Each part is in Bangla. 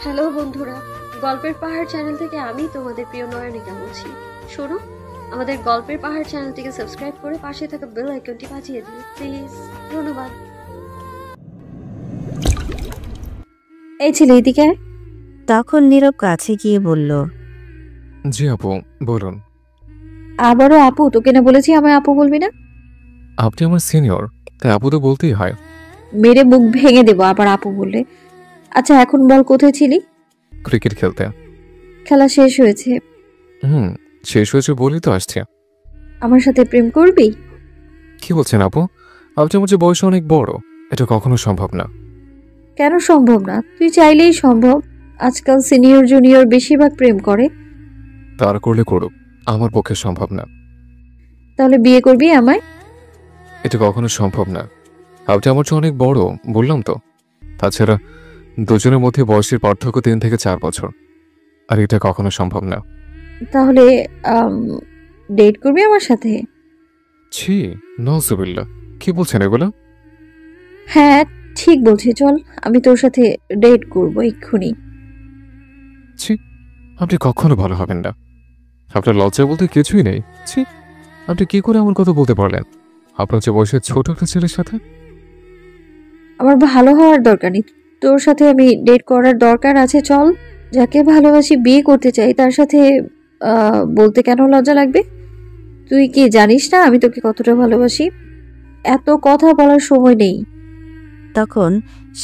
হ্যালো বন্ধুরা, গল্পের পাহাড় চ্যানেল থেকে আমি তোমাদের প্রিয় নয়নিকা বলছি। শোনো, আমাদের গল্পের পাহাড় চ্যানেলটিকে সাবস্ক্রাইব করে পাশে থাকা বেল আইকনটি বাজিয়ে দিও প্লিজ। ধন্যবাদ। এই ছেলে এদিকে। তখন নীরব কাছে গিয়ে বলল, জি আপু বলুন। আবারও আপু? তোকে না বলেছি আমায় আপু বলবি না। আপনি আমার সিনিয়র, তাই আপু তো বলতেই হয়। মেরে মুখ ভেঙে দেবো আবার আপু বললে। আচ্ছা এখন বল, কোথায় ছিলি? ক্রিকেট খেলতে। খেলা শেষ হয়েছে। শেষ হয়েছে বলেই তো আসছে। আমার সাথে প্রেম করবি? কি বলছেন আপু? আপনি আমার যে বয়স অনেক বড়, এটা কখনো সম্ভব না। কেন সম্ভব না? তুই চাইলেই সম্ভব। আজকাল সিনিয়র জুনিয়র বেশিরভাগ প্রেম করে। তার করলে করুক, আমার পক্ষে সম্ভব না। তাহলে বিয়ে করবি আমায়? এটা কখনো সম্ভব না। আপনি আমার চেয়ে অনেক বড়, বললাম তো। তাছাড়া দুজনের মধ্যে বয়সের পার্থক্য 3 থেকে 4 বছর, আর এটা কখনো সম্ভব না। তাহলে ডেট করবি আমার সাথে? ছি, নজুবিল্লাহ, কি বলছেন এগুলো? হ্যাঁ ঠিক বলছি, চল আমি তোর সাথে ডেট করবো এক্ষুনি। ছি, আপনি কখনো ভালো হবেন না। আপনার লজ্জা বলতে কিছুই নেই। ছি, আপনি কি করে আমার কথা বলতে পারলেন আপনার যে বয়সের ছোট একটা ছেলের সাথে? আমার ভালো হওয়ার দরকার নেই, তোর সাথে আমি ডেট করার দরকার আছে। চল, যাকে ভালোবাসি বিয়ে করতে চাই তার সাথে বলতে কেন লজ্জা লাগবে? তুই কি জানিস না আমি তোকে কতটা ভালোবাসি? এত কথা বলার সময় নেই। তখন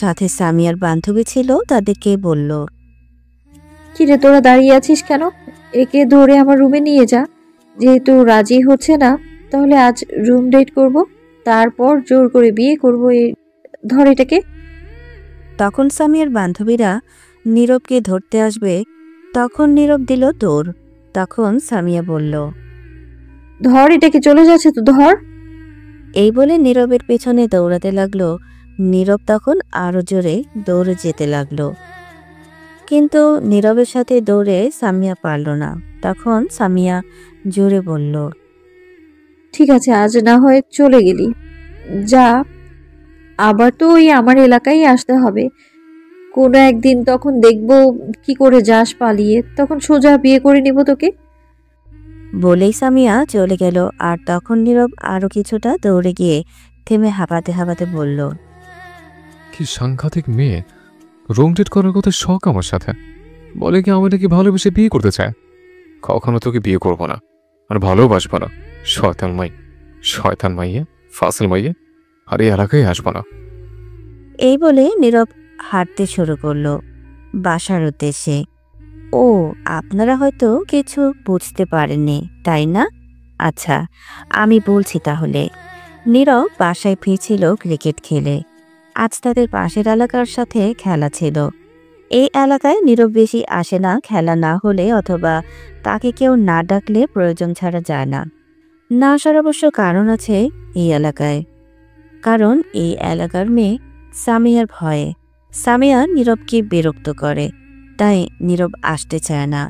সাথে সামিয়ার বান্ধবী ছিল, তাদেরকে বলল, কি রে তোরা দাঁড়িয়ে আছিস কেন? একে ধরে আমার রুমে নিয়ে যা। যেহেতু রাজি হচ্ছে না, তাহলে আজ রুম ডেট করব, তারপর জোর করে বিয়ে করব। এই ধর এটাকে। তখন সামিয়ার বান্ধবীরা নীরবকে ধরতে আসবে, তখন নীরব দিল দৌড়। তখন সামিয়া বলল, ধর এটাকে, চলে যাচ্ছে তো, ধর। এই বলে নীরবের পেছনে দৌড়াতে লাগলো। নীরব তখন আরো জোরে দৌড়ে যেতে লাগলো, কিন্তু নীরবের সাথে দৌড়ে সামিয়া পারল না। তখন সামিয়া জোরে বলল, ঠিক আছে, আজ না হয় চলে গেলি, যা। আবার তো ওই আমার এলাকায় আসতে হবে কোনো একদিন, তখন দেখবো কি করে যাস পালিয়ে, তখন সোজা বিয়ে করে নিব তোকে। বলেই সামিয়া চলে গেল। আর তখন নীরব আরো কিছুটা দৌড়ে গিয়ে থেমে হাঁপাতে হাঁপাতে বলল, কি সাংঘাতিক মেয়ে! রুম ডেট করার কথা শখ আমার সাথে, বলে কি আমাকে কি ভালোবেসে বিয়ে করতে চায়। কখনো তোকে বিয়ে করব না, আর ভালোবাসবো না। শয়তান মাইয়া, ফাসিল মাইয়া, আর এই এলাকায় আসবো না। এই বলে নীরব হাঁটতে শুরু করলো বাসার উদ্দেশ্যে। ও, আপনারা হয়তো কিছু বুঝতে পারেননি তাই না? আচ্ছা, আমি বলছি তাহলে। নীরব বাসায় ফিরছিল ক্রিকেট খেলে। আজ তাদের পাশের এলাকার সাথে খেলা ছিল। এই এলাকায় নীরব বেশি আসে না, খেলা না হলে অথবা তাকে কেউ না ডাকলে প্রয়োজন ছাড়া যায় না। না আসার অবশ্য কারণ আছে এই এলাকায়। কারণ এই এলাকার মেয়ে সামিয়ার ভয়ে। সামিয়া নীরবকে বিরক্ত করে, তাই নীরব আসতে চায় না।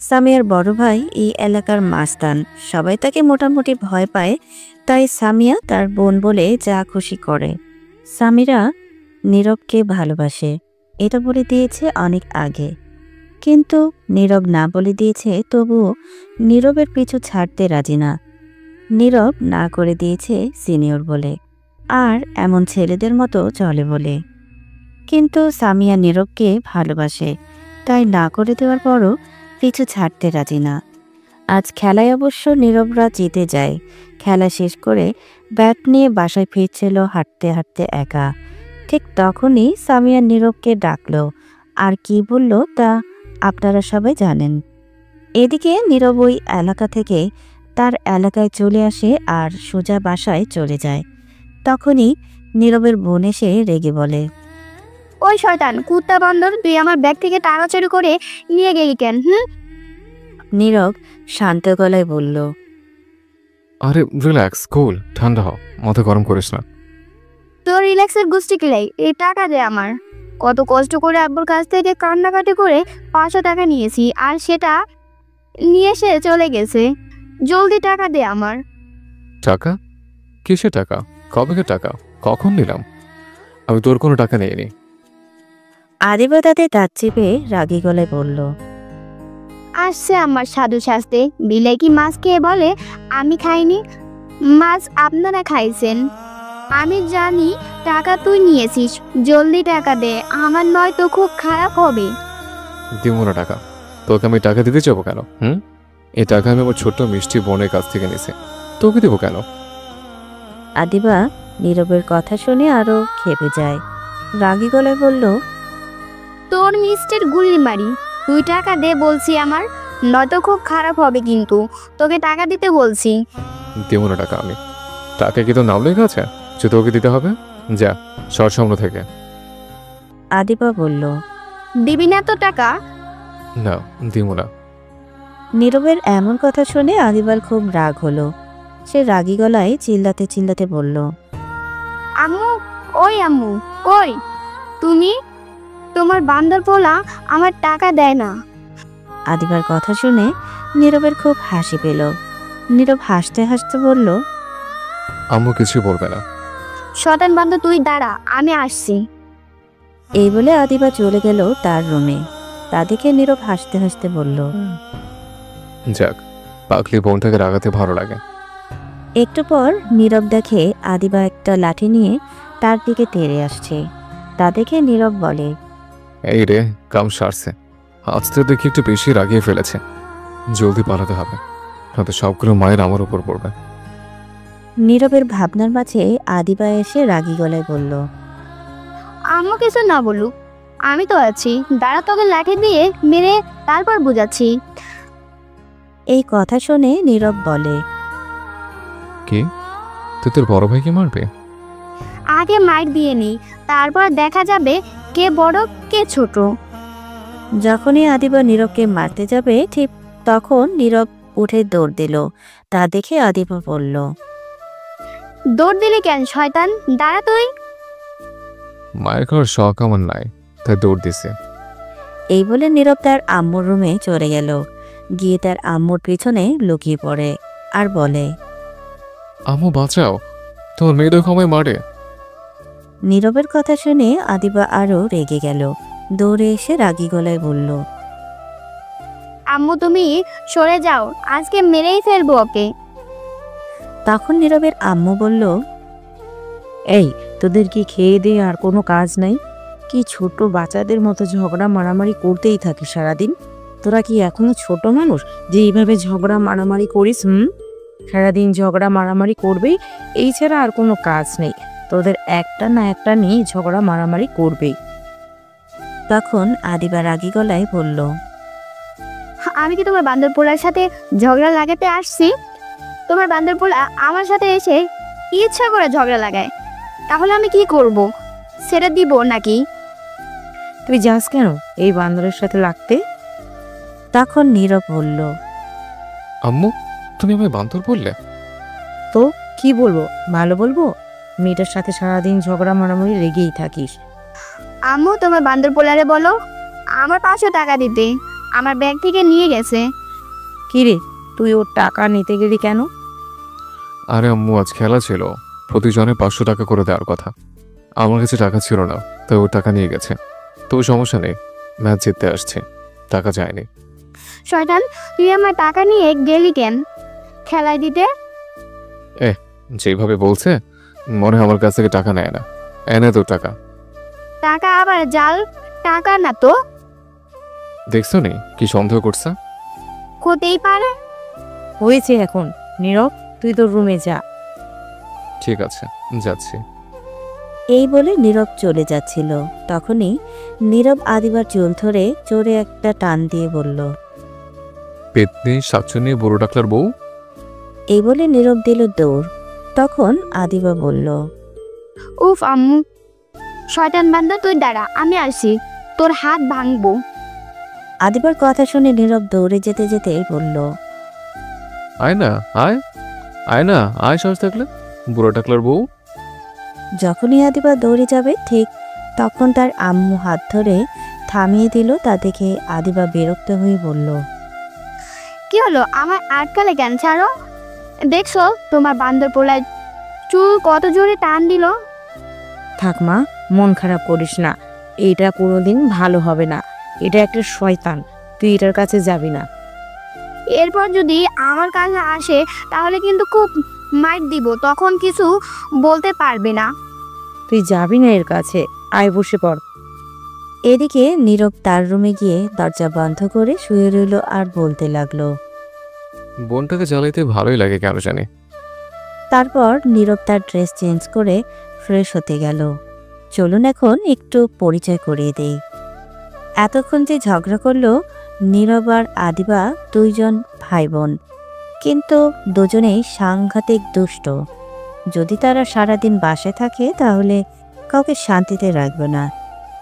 সামিয়ার বড় ভাই এই এলাকার মাস্তান, সবাই তাকে মোটামুটি ভয় পায়, তাই সামিয়া তার বোন বলে যা খুশি করে। সামিরা নীরবকে ভালোবাসে, এটা বলে দিয়েছে অনেক আগে, কিন্তু নীরব না বলে দিয়েছে, তবুও নীরবের পিছু ছাড়তে রাজি না। নীরব না করে দিয়েছে সিনিয়র বলে, আর এমন ছেলেদের মতো চলে বলে। কিন্তু সামিয়া নীরবকে ভালোবাসে, তাই না করে দেওয়ার পরও পিছু ছাড়তে রাজি না। আজ খেলায় অবশ্য নীরবরা জিতে যায়। খেলা শেষ করে ব্যাট নিয়ে বাসায় ফিরছিল হাঁটতে হাঁটতে একা। ঠিক তখনই সামিয়া নীরবকে ডাকল, আর কি বলল তা আপনারা সবাই জানেন। এদিকে নীরব ওই এলাকা থেকে তার এলাকায় চলে আসে আর সোজা বাসায় চলে যায়। তখনই নীরবের বোন এসে রেগে বলে, ওই শয়তান কুত্তা বান্দর, তুই আমার ব্যাগ থেকে টাকা চুরি করে নিয়ে গেলি কেন? নীরব শান্ত গলায় বলল, আরে রিল্যাক্স, কুল, ঠান্ডা হও, মাথা গরম করিস না। তোর রিল্যাক্সের গোষ্ঠী কিলাই, এই টাকা দে আমার। কত কষ্ট করে আব্বুর কাছ থেকে কান্নাকাটি করে 500 টাকা নিয়েছি, আর সেটা নিয়ে এসে চলে গেছে। জলদি টাকা দে আমার। টাকা? কিসের টাকা? কবেকার টাকা? কখন নিলাম? আমি তোর কোনো টাকা নেইনি। আদিবা তাতে দাঁত চেপে রাগী গলায় বলল, আসছে আমার সাধু শাস্তে, বিলাই কি মাছ খেয়ে বলে আমি খাইনি? মাছ আপনারা খাইছেন। আমি জানি টাকা তুই নিয়েছিস, জলদি টাকা দে, আমার নয়তো খুব খারাপ হবে। দিব না টাকা। তোকে আমি টাকা দিতে যাবো কেন? এই টাকা আমি আমার ছোট্ট মিষ্টি বোনের কাছ থেকে নিছি, তোকে দেবো কেন? আদিবা নীরবের কথা শুনে আরো খেপে যায়। রাগী গলায় বলল, তোর মিষ্টির গুল্লি মারি, তুই টাকা দে বলছি আমার, নয়তো খুব খারাপ হবে কিন্তু, তোকে টাকা দিতে বলছি। দেবো না টাকা আমি। টাকা কি তোর নাম লেখা আছে যে তোকে দিতে হবে? যা, সর সামনে থেকে। আদিবা বলল, দিবি না তো টাকা? না, দিব না। নীরবের এমন কথা শুনে আদিবার খুব রাগ হলো। সে রাগী গলায় চিল্লাতে চিল্লাতে বলল, আম্মু, ওই আম্মু, কই তুমি? তোমার বান্দর পোলা আমার টাকা দেয় না। আদিবার কথা শুনে নীরবের খুব হাসি পেল। নীরব হাসতে হাসতে বলল, আম্মু কিছু বলবে না। শতান বান্দর তুই দাঁড়া, আমি আসছি। এই বলে আদিবা চলে গেল তার রুমে। তা দেখে নীরব হাসতে হাসতে বলল, যাক, পাগলি বোনটাকে রাগাতে ভালো লাগে। একটু পর নীরব দেখে আদিবা একটা লাঠি নিয়ে তার দিকে তেড়ে আসছে। তা দেখে নীরব বলে, এই রে, কাম সারছে। আজ তো দেখি একটু বেশি রাগিয়ে ফেলেছে। জলদি পালাতে হবে, নয়তো সবগুলো মায়ের আমার উপর পড়বে। নীরবের ভাবনার মাঝে আদিবা এসে রাগী গলায় বলল, আম্মু কিছু না বলুক, আমি তো আছি, দাঁড়া, তোকে লাঠি দিয়ে মেরে তারপর বুঝাচ্ছি। এই কথা শুনে নীরব বলে, কি, তুই তোর বড় ভাইকে মারবে? আগে মাইর দিয়ে নি, তারপর দেখা যাবে কে বড় কে ছোট। যখনই আদিবা নীরবকে মারতে যাবে ঠিক তখন নীরব উঠে দৌড় দিল। তা দেখে আদিবা বলল, দৌড় দিলি কেন শয়তান, দাঁড়া তুই। মায়ের খাওয়ার শখ আমার নাই, তাই দৌড় দিছে। এই বলে নীরব তার আম্মুর রুমে চলে গেল। গিয়ে তার আম্মুর পিছনে লুকিয়ে পড়ে আর বলে, আম্মু বাঁচাও, তোমার মেয়ে দেখো আমায় মারে। নীরবের কথা শুনে আদিবা আরো রেগে গেল। দৌড়ে এসে রাগী গলায় বলল, আম্মু তুমি সরে যাও, আজকে মেরেই ফেলবো ওকে। তখন নীরবের আম্মু বলল, এই, তোদের কি খেয়ে দিয়ে আর কোনো কাজ নাই? কি ছোট বাচ্চাদের মতো ঝগড়া মারামারি করতেই থাকিস সারাদিন? তোরা কি এখনো ছোট মানুষ যে এইভাবে ঝগড়া মারামারি করিস? সারাদিন ঝগড়া মারামারি করবেই, এই ছাড়া আর কোনো কাজ নেই। তোদের একটা না একটা নিয়ে ঝগড়া মারামারি করবেই। তখন আদিবা রাগী গলায় বলল, আমি কি তোমার বান্দর পোলার সাথে ঝগড়া লাগাতে আসছি? তোমার বান্দর পোলা আমার সাথে এসে ইচ্ছা করে ঝগড়া লাগায়, তাহলে আমি কি করব? সেটা দিব নাকি? তুই যাস কেন এই বান্দরের সাথে লাগতে? তখন নীরব বলল, আম্মু, তুমি আমায় বান্তর বললে? তো কি বলবো, ভালো বলবো? মেয়েটার সাথে সারাদিন ঝগড়া মারামারি লেগেই থাকিস। আম্মু তোমার বান্দর পোলারে বলো আমার 500 টাকা দিতে, আমার ব্যাগ থেকে নিয়ে গেছে। কিরে, তুই ওর টাকা নিতে গেলি কেন? আরে আম্মু, আজ খেলা ছিল, প্রতিজনে 500 টাকা করে দেওয়ার কথা। আমার কাছে টাকা ছিল না, তাই ওর টাকা নিয়ে গেছে। তবে সমস্যা নেই, ম্যাচ জিততে আসছে, টাকা যায়নি। শয়তান, তুই আমার টাকা নিয়ে গেলি কেন খেলায় দিতে? যেভাবে বলছে মনে হয় আমার কাছ থেকে টাকা নেয় না। এনে তো টাকা। টাকা আবার জাল টাকা না তো? দেখছো নি কি সন্দেহ করছে? হতেই পারে। হয়েছে এখন, নীরব তুই তোর রুমে যা। ঠিক আছে, যাচ্ছি। এই বলে নীরব চলে যাচ্ছিল। তখনই নীরব আদিবার চুল ধরে জোরে একটা টান দিয়ে বলল, পেতনি শাকচুনি বড় ডাকলার বউ। এই বলে নীরব দিল দৌড়। তখন আদিবা বলল, উফ আম্মু, শয়তান বান্দর তুই দাঁড়া, আমি আসি, তোর হাত ভাঙবো। আদিবার কথা শুনে নীরব দৌড়ে যেতে যেতে বলল, আয় না, আয় আয় না, আয় সাহস থাকলে, বুড়ো ডাকলার বউ। যখনই আদিবা দৌড়ে যাবে ঠিক তখন তার আম্মু হাত ধরে থামিয়ে দিল। তা দেখে আদিবা বিরক্ত হয়ে বলল, কি হলো, আমার আটকালে কেন? ছাড়ো। দেখছো তোমার বান্দর পোলায় চুল কত জোরে টান দিল? থাক মা, মন খারাপ করিস না, এটা কোনোদিন ভালো হবে না। এটা একটা শয়তান, তুই এটার কাছে যাবি না। এরপর যদি আমার কাছে আসে তাহলে কিন্তু খুব মাইর দিব, তখন কিছু বলতে পারবে না। তুই যাবি না এর কাছে, আয় বসে পড়। এদিকে নীরব তার রুমে গিয়ে দরজা বন্ধ করে শুয়ে রইল আর বলতে লাগলো। বোনটাকে জ্বালাইতে ভালোই লাগে কেন জানি। তারপর নীরব তার ড্রেস চেঞ্জ করে ফ্রেশ হতে গেল। চলুন এখন একটু পরিচয় করিয়ে দেই। এতক্ষণ যে ঝগড়া করলো, নীরব আর আদিবা দুইজন ভাই বোন, কিন্তু দুজনেই সাংঘাতিক দুষ্ট। যদি তারা সারাদিন বাসায় থাকে তাহলে কাউকে শান্তিতে রাখবে না।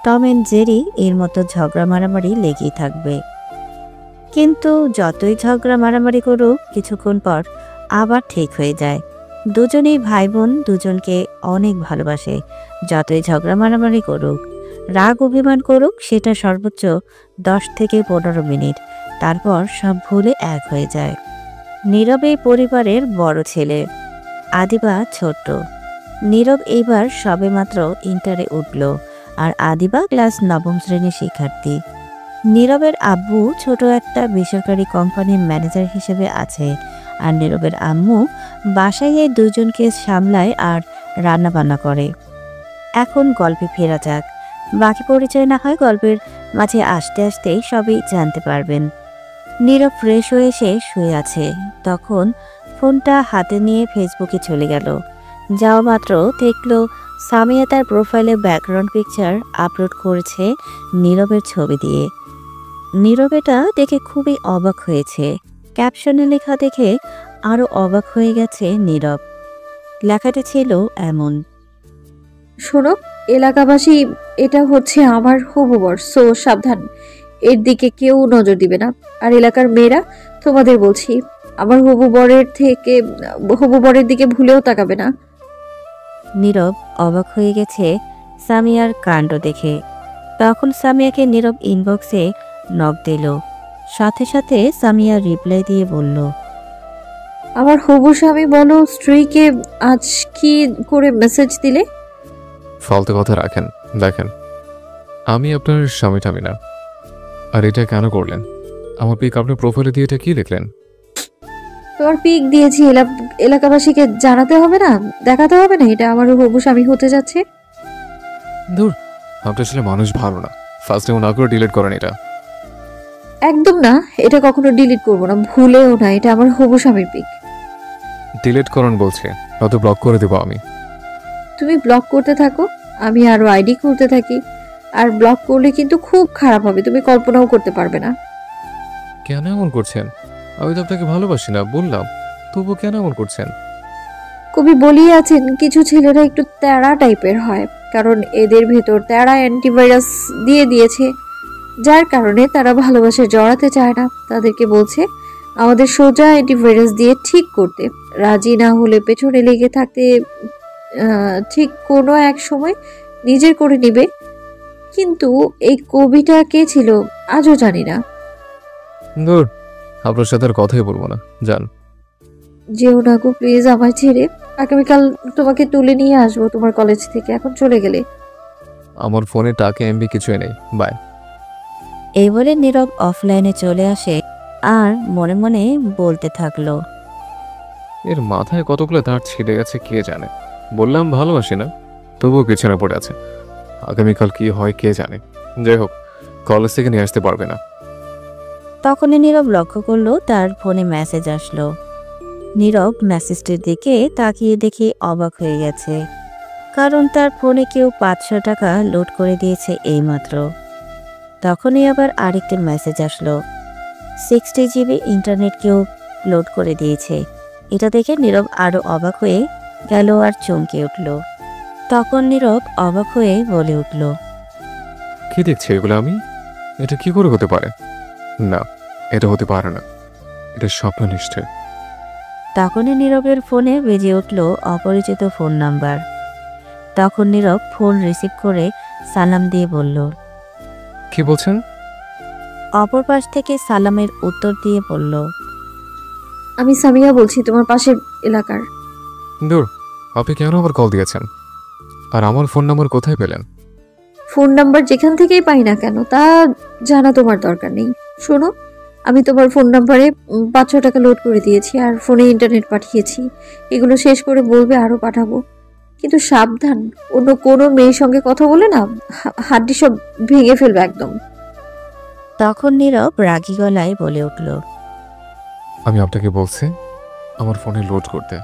টম অ্যান্ড জেরি এর মতো ঝগড়া মারামারি লেগেই থাকবে। কিন্তু যতই ঝগড়া মারামারি করুক, কিছুক্ষণ পর আবার ঠিক হয়ে যায়। দুজনেই ভাই বোন দুজনকে অনেক ভালোবাসে। যতই ঝগড়া মারামারি করুক, রাগ অভিমান করুক, সেটা সর্বোচ্চ 10 থেকে 15 মিনিট, তারপর সব ভুলে এক হয়ে যায়। নীরব এই পরিবারের বড় ছেলে, আদিবা ছোট। নীরব এইবার সবেমাত্র ইন্টারে উঠল, আর আদিবা ক্লাস 9ম শ্রেণীর শিক্ষার্থী। নীরবের আব্বু ছোট একটা বেসরকারি কোম্পানির ম্যানেজার হিসেবে আছে, আর নীরবের আম্মু বাসায় এই দুজনকে সামলায় আর রান্নাবান্না করে। এখন গল্পে ফেরা যাক। বাকি পরিচয় না হয় গল্পের মাঝে আসতে আসতেই সবই জানতে পারবেন। নীরব ফ্রেশ হয়ে এসে শুয়ে আছে, তখন ফোনটা হাতে নিয়ে ফেসবুকে চলে গেল। যাওয়া মাত্র দেখল সামিয়া তার প্রোফাইলে ব্যাকগ্রাউন্ড পিকচার আপলোড করেছে নীরবের ছবি দিয়ে। নীরব এটা দেখে খুবই অবাক হয়েছে। ক্যাপশনে লেখা দেখে আরও অবাক হয়ে গেছে নীরব। লেখাটা ছিল এমন: শোনো এলাকাবাসী, এটা হচ্ছে আমার হবু বর, সো সাবধান, এর দিকে কেউ নজর দিবে না। আর এলাকার মেয়েরা, তোমাদের বলছি, আমার হবু বরের দিকে ভুলেও তাকাবে না। নীরব অবাক হয়ে গেছে সামিয়ার কাণ্ড দেখে। তখন সামিয়াকে নীরব ইনবক্সে নক দিল। সাথে সাথে সামিয়া রিপ্লাই দিয়ে বলল, আমার হবু স্বামী বলো স্ত্রীকে আজ কি করে মেসেজ দিলে? ফালতু কথা রাখেন, দেখেন আমি আপনার স্বামী টামি না। আর এটা কেন করলেন? আমার পিক আপনার প্রোফাইলে দিয়ে এটা কি লিখলেন? তোমার পিক দিয়েছি, এলাকাবাসীকে জানাতে হবে না, দেখাতে হবে না এটা আমার হবু স্বামী হতে যাচ্ছে? দূর, আপনার ছেলে মানুষ ভালো না। ফার্স্ট টাইম না করে ডিলিট করেন এটা। একদম না, এটা কখনো ডিলিট করবো না, ভুলেও না, এটা আমার হবু স্বামীর পিক। ডিলিট করেন বলছে, হয়তো ব্লক করে দেবো আমি। তুমি ব্লক করতে থাকো, আমি আরো আইডি খুলতে থাকি। আর ব্লক করলে কিন্তু খুব খারাপ হবে, তুমি কল্পনাও করতে পারবে না। কেন এমন করছেন? আমি তো আপনাকে ভালোবাসি না বললাম, তবু কেন এমন করছেন? কবি বলিয়ে আছেন, কিছু ছেলেরা একটু তেড়া টাইপের হয়, কারণ এদের ভেতর তেড়া অ্যান্টিভাইরাস দিয়ে দিয়েছে, যার কারণে তারা ভালোবাসে জড়াতে চায় না। তাদেরকে বলছে আমাদের সোজা অ্যান্টিভাইরাস দিয়ে ঠিক করতে, রাজি না হলে পেছনে লেগে থাকতে, ঠিক কোনো এক সময় নিজের করে নিবে। কিন্তু এই কবিটা কে ছিল আজও জানি না। দূর, আপনার সাথে আর কথাই বলবো না, যান। যেও না গো প্লিজ আমায় ছেড়ে, আগামীকাল তোমাকে তুলে নিয়ে আসবো তোমার কলেজ থেকে, এখন চলে গেলে। আমার ফোনে টাকা এমবি কিছুই নেই, বাই। এই বলে নীরব অফলাইনে চলে আসে আর মনে মনে বলতে থাকলো, এর মাথায় কতগুলো তার ছিঁড়ে গেছে কে জানে। বললাম ভালোবাসি না, তবুও পিছনে পড়ে আছে। আগামীকাল কি হয় কে জানে। যাই হোক, কলেজ থেকে নিয়ে আসতে পারবে না। তখনই নীরব লক্ষ্য করলো তার ফোনে মেসেজ আসলো। নীরব মেসেজটির দিকে তাকিয়ে দেখে অবাক হয়ে গেছে, কারণ তার ফোনে কেউ 500 টাকা লোড করে দিয়েছে এইমাত্র। তখনই আবার আরেকটি মেসেজ আসলো, 60 জিবি ইন্টারনেট কেউ লোড করে দিয়েছে। এটা দেখে নীরব আরো অবাক হয়ে গেল আর চমকে উঠল। তখন নীরব অবাক হয়ে বলে উঠল, কি দেখছি এগুলো আমি? এটা কি করে হতে পারে? না, এটা হতে পারে না, এটা স্বপ্ন নিশ্চয়। তখনই নীরবের ফোনে বেজে উঠল অপরিচিত ফোন নাম্বার। তখন নীরব ফোন রিসিভ করে সালাম দিয়ে বলল, কি বলছেন? অপর পাশ থেকে সালামের উত্তর দিয়ে বলল, আমি সামিয়া বলছি, তোমার পাশের এলাকার। দূর, আপনি কেন আবার কল দিয়েছেন? আর আমার ফোন নাম্বার কোথায় পেলেন? ফোন নাম্বার যেখান থেকেই পাই না কেন তা জানা তোমার দরকার নেই। শোনো, আমি তোমার ফোন নাম্বারে 500 টাকা লোড করে দিয়েছি আর ফোনে ইন্টারনেট পাঠিয়েছি। এগুলো শেষ করে বলবে আরও পাঠাবো। কিন্তু সাবধান, অন্য কোনো মেয়ের সঙ্গে কথা বলে না হাড্ডি সব ভেঙে ফেলবে একদম। তখন নীরব রাগী গলায় বলে উঠল, আমি আপনাকে বলছি আমার ফোনে লোড করতে।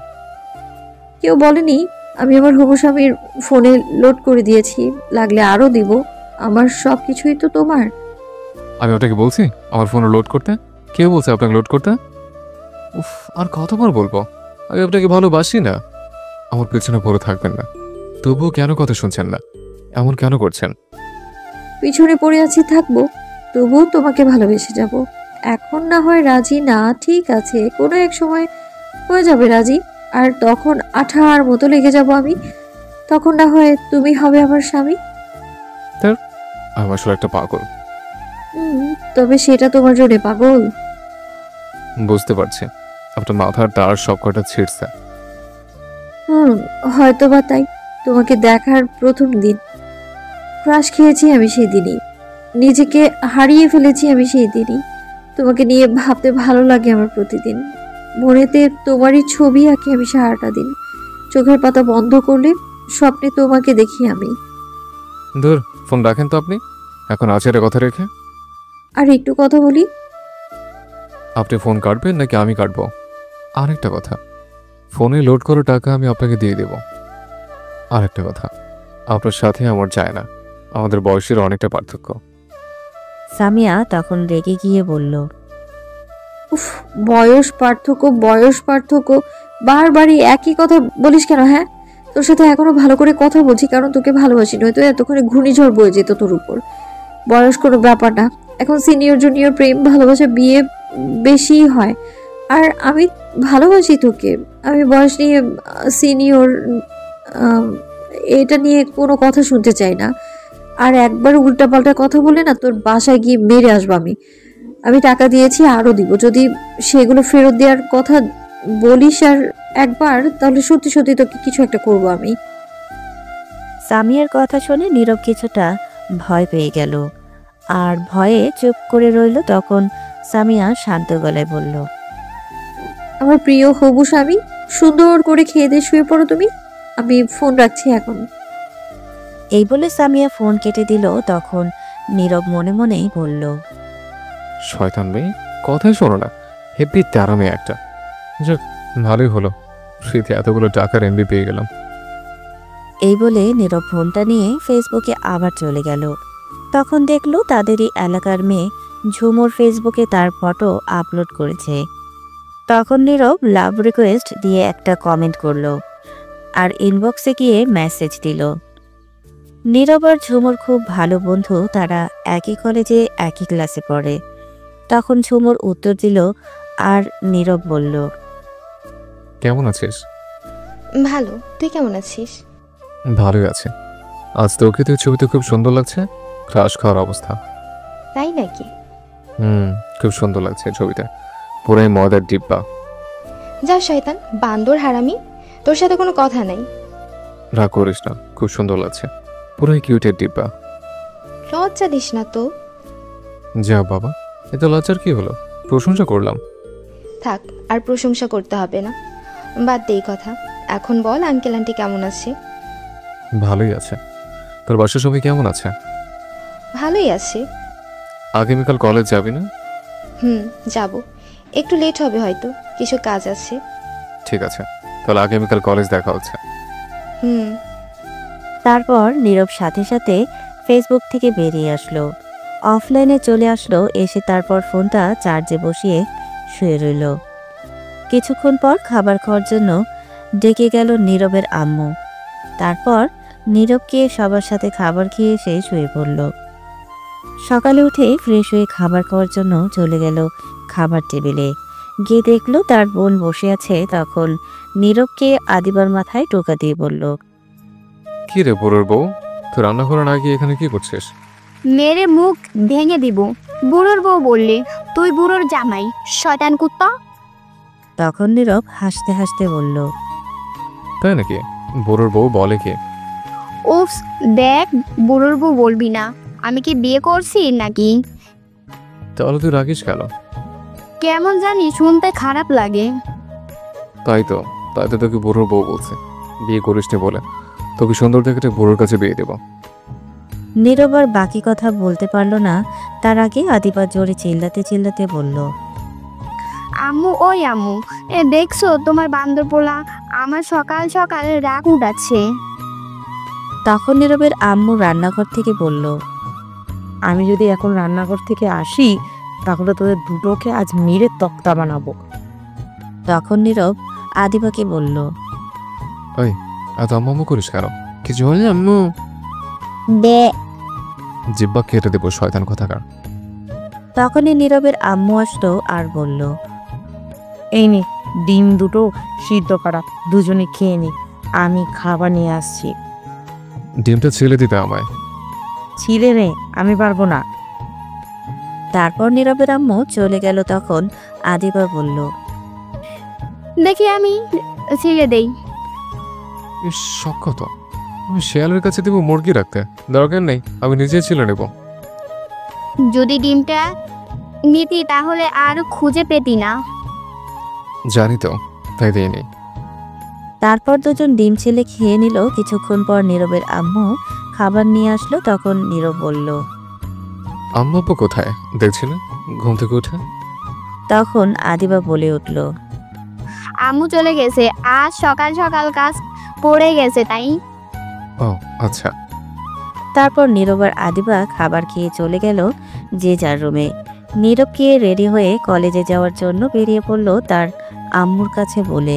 কেউ বলেনি। আমি আমার হবু স্বামীর ফোনে লোড করে দিয়েছি, লাগলে আরও দিব। আমার সব কিছুই তো তোমার। আমি আপনাকে বলছি আমার ফোনে লোড করতে? কে বলছে আপনাকে লোড করতে? উফ, আর কতবার বলবো আমি আপনাকে ভালোবাসি না। আমার পেছনে পড়ে থাকবেন না। তবুও কেন কথা শুনছেন না? এমন কেন করছেন? পিছনে পড়ে আছি থাকবো, তবুও তোমাকে ভালোবেসে যাব। এখন না হয় রাজি না, ঠিক আছে, কোনো এক সময় হয়ে যাবে রাজি। আর তখন আঠার মতো লেগে যাব আমি। তখন না হয় তুমি হবে আমার স্বামী। আমি আসলে একটা পাগল। তবে সেটা তোমার জন্য পাগল। বুঝতে পারছি আপনার মাথার তার সব কটা ছিঁড়ছে। হয়তো বা তাই। তোমাকে দেখার প্রথম দিন ক্রাশ খেয়েছি আমি সেই দিনই, নিজেকে হারিয়ে ফেলেছি আমি সেই দিনই। তোমাকে নিয়ে ভাবতে ভালো লাগে আমার প্রতিদিন। মনেতে তোমারই ছবি আঁকি আমি সারাটা দিন। চোখের পাতা বন্ধ করলে স্বপ্নে তোমাকে দেখি আমি। ধুর, ফোন রাখেন তো আপনি এখন। আছে এটা কথা রেখে আর একটু কথা বলি। আপনি ফোন কাটবেন নাকি আমি কাটবো? আরেকটা কথা, ফোনে লোড করা টাকা আমি আপনাকে দিয়ে দেব। আরেকটা কথা, আপনার সাথে আমার যায় না, আমাদের বয়সের অনেকটা পার্থক্য। সামিয়া তখন রেগে গিয়ে বলল, উফ, বয়স পার্থক্য, বয়স পার্থক্য, বারবারই একই কথা বলিস কেন? হ্যাঁ, তোর সাথে এখনো ভালো করে কথা বলছি কারণ তোকে ভালোবাসি, নয়তো এতক্ষণে ঘূর্ণিঝড় বয়ে যেত তোর উপর। বয়স কোনো ব্যাপার না। এখন সিনিয়র জুনিয়র প্রেম ভালোবাসা বিয়ে বেশি হয়। আর আমি ভালোবাসি তোকে। আমি বয়স নিয়ে সিনিয়র এটা নিয়ে কোনো কথা শুনতে চাই না। আর একবার উল্টাপাল্টা কথা বলে না তোর বাসায় গিয়ে মেরে আসবো আমি। আমি টাকা দিয়েছি, আরও দিব। যদি সেগুলো ফেরত দেওয়ার কথা বলিস আর একবার, তাহলে সত্যি সত্যি তোকে কিছু একটা করবো আমি। সামিয়ার কথা শুনে নীরব কিছুটা ভয় পেয়ে গেল আর ভয়ে চুপ করে রইল। তখন সামিয়া শান্ত গলায় বলল, আমার প্রিয় হবু স্বামী, সুন্দর করে খেয়ে দিয়ে শুয়ে পড়ো তুমি। আমি ফোন রাখছি এখন। এই বলে সামিয়া ফোন কেটে দিল। তখন নীরব মনে মনেই বলল, শয়তান মেয়ে, কথাই শোনো না, হেব্বি তেরা মেয়ে একটা। যাক, ভালোই হলো, স্মৃতি এতগুলো টাকার এমবি পেয়ে গেলাম। এই বলে নীরব ফোনটা নিয়ে ফেসবুকে আবার চলে গেল। তখন দেখলো তাদেরই এলাকার মেয়ে ঝুমুর ফেসবুকে তার ফটো আপলোড করেছে। তখন নীরব লাভ রিকোয়েস্ট দিয়ে একটা কমেন্ট করলো আর ইনবক্সে গিয়ে মেসেজ দিল। নীরব আর ঝুমুর খুব ভালো বন্ধু, তারা একই কলেজে একই ক্লাসে পড়ে। তখন ঝুমুর উত্তর দিল আর নীরব বলল, কেমন আছিস? ভালো, তুই কেমন আছিস? ভালোই আছে। আজ তোকে তুই ছবিতে খুব সুন্দর লাগছে, ক্রাশ খাওয়ার অবস্থা। তাই নাকি? খুব সুন্দর লাগছে ছবিতে, পুরাই ময়দার ডিব্বা। যা শয়তান, বান্দর হারামি, তোর সাথে কোনো কথা নাই। রাগ করিস না, খুব সুন্দর লাগছে, পুরাই কিউটের ডিব্বা। লজ্জা দিস না তো। যা বাবা, এত লজ্জার কি হলো? প্রশংসা করলাম। থাক, আর প্রশংসা করতে হবে না, বাদ দে এই কথা। এখন বল আঙ্কেল আন্টি কেমন আছে? ভালোই আছে। তোর বাসার সবাই কেমন আছে? ভালোই আছে। আগামীকাল কলেজ যাবি না? যাব, একটু লেট হবে হয়তো, কিছু কাজ আছে। ঠিক আছে, তাহলে আগামীকাল কলেজ দেখা হচ্ছে। তারপর নীরব সাথে সাথে ফেসবুক থেকে বেরিয়ে আসলো, অফলাইনে চলে আসলো। এসে তারপর ফোনটা চার্জে বসিয়ে শুয়ে রইল। কিছুক্ষণ পর খাবার খাওয়ার জন্য ডেকে গেল নীরবের আম্মু। তারপর নীরবকে সবার সাথে খাবার খেয়ে এসে শুয়ে পড়ল। সকালে উঠে ফ্রেশ হয়ে খাবার খাওয়ার জন্য চলে গেল খাবার টেবিলে। গিয়ে দেখলো তার বোন বসে আছে। তখন নীরবকে আদিবার মাথায় টোকা দিয়ে বলল, কি রে বুড়োর বউ, তুই রান্না করা না গিয়ে এখানে কি করছিস? মেরে মুখ ভেঙে দিব। বুড়োর বউ বললে, তুই বুড়োর জামাই, শয়তান কুত্তা। তখন নীরব হাসতে হাসতে বলল, তাই নাকি? বুড়োর বউ বলে কে? উফস, দেখ, বুড়োর বউ বলবি না। আমি কি বিয়ে করছি নাকি? তাহলে তুই রাখিস কেন? কেমন জানি শুনতে খারাপ লাগে। তাই তো তোকে বুড়োর বউ বলছে, বিয়ে করিস নি বলে। তোকে সুন্দর দেখে বুড়োর কাছে বিয়ে দেবো। নীরব আর বাকি কথা বলতে পারল না। তার আগে আদিবা জোরে চিল্লাতে চিল্লাতে বলল, আম্মু, ওই আম্মু, দেখছো তোমার বান্দর পোলা আমার সকাল সকাল রাগ উঠাচ্ছে। তখন নীরবের আম্মু রান্নাঘর থেকে বলল, আমি যদি এখন রান্নাঘর থেকে আসি তাহলে তোদের দুটোকে আজ মেরে তক্তা বানাবো। তখন নীরব আদিবাকে বলল, এত আম্মু করিস কেন? কিছু হলে আম্মু বে জিব্বা কেটে দেবো, শয়তান কোথাকার। তখনই নীরবের আম্মু আসলো আর বলল, এই নে ডিম দুটো সিদ্ধ করা, দুজনে খেয়ে নি, আমি খাবার নিয়ে আসছি। ডিমটা ছেলে দিতে আমায়। ছিলে নে, আমি পারবো না। তারপর নীরবের আম্মু চলে গেল। তখন আদিবা বলল, দেখি আমি ছিঁড়ে দেই। শখ কত! আমি শেয়ালের কাছে দেবো মুরগি রাখতে, দরকার নেই, আমি নিজে ছিল নেব। যদি ডিমটা নিতি তাহলে আর খুঁজে পেতি না। জানি তো, তাই দিইনি। তারপর দুজন ডিম ছেলে খেয়ে নিল। কিছুক্ষণ পর নীরবের আম্মু খাবার নিয়ে আসলো। তখন নীরব বলল, আম্মু আব্বু কোথায় দেখছি না ঘুম থেকে উঠে? তখন আদিবা বলে উঠল, আম্মু চলে গেছে, আজ সকাল সকাল কাজ পড়ে গেছে তাই। ও আচ্ছা। তারপর নীরব আর আদিবা খাবার খেয়ে চলে গেল যে যার রুমে। নীরব গিয়ে রেডি হয়ে কলেজে যাওয়ার জন্য বেরিয়ে পড়ল তার আম্মুর কাছে বলে।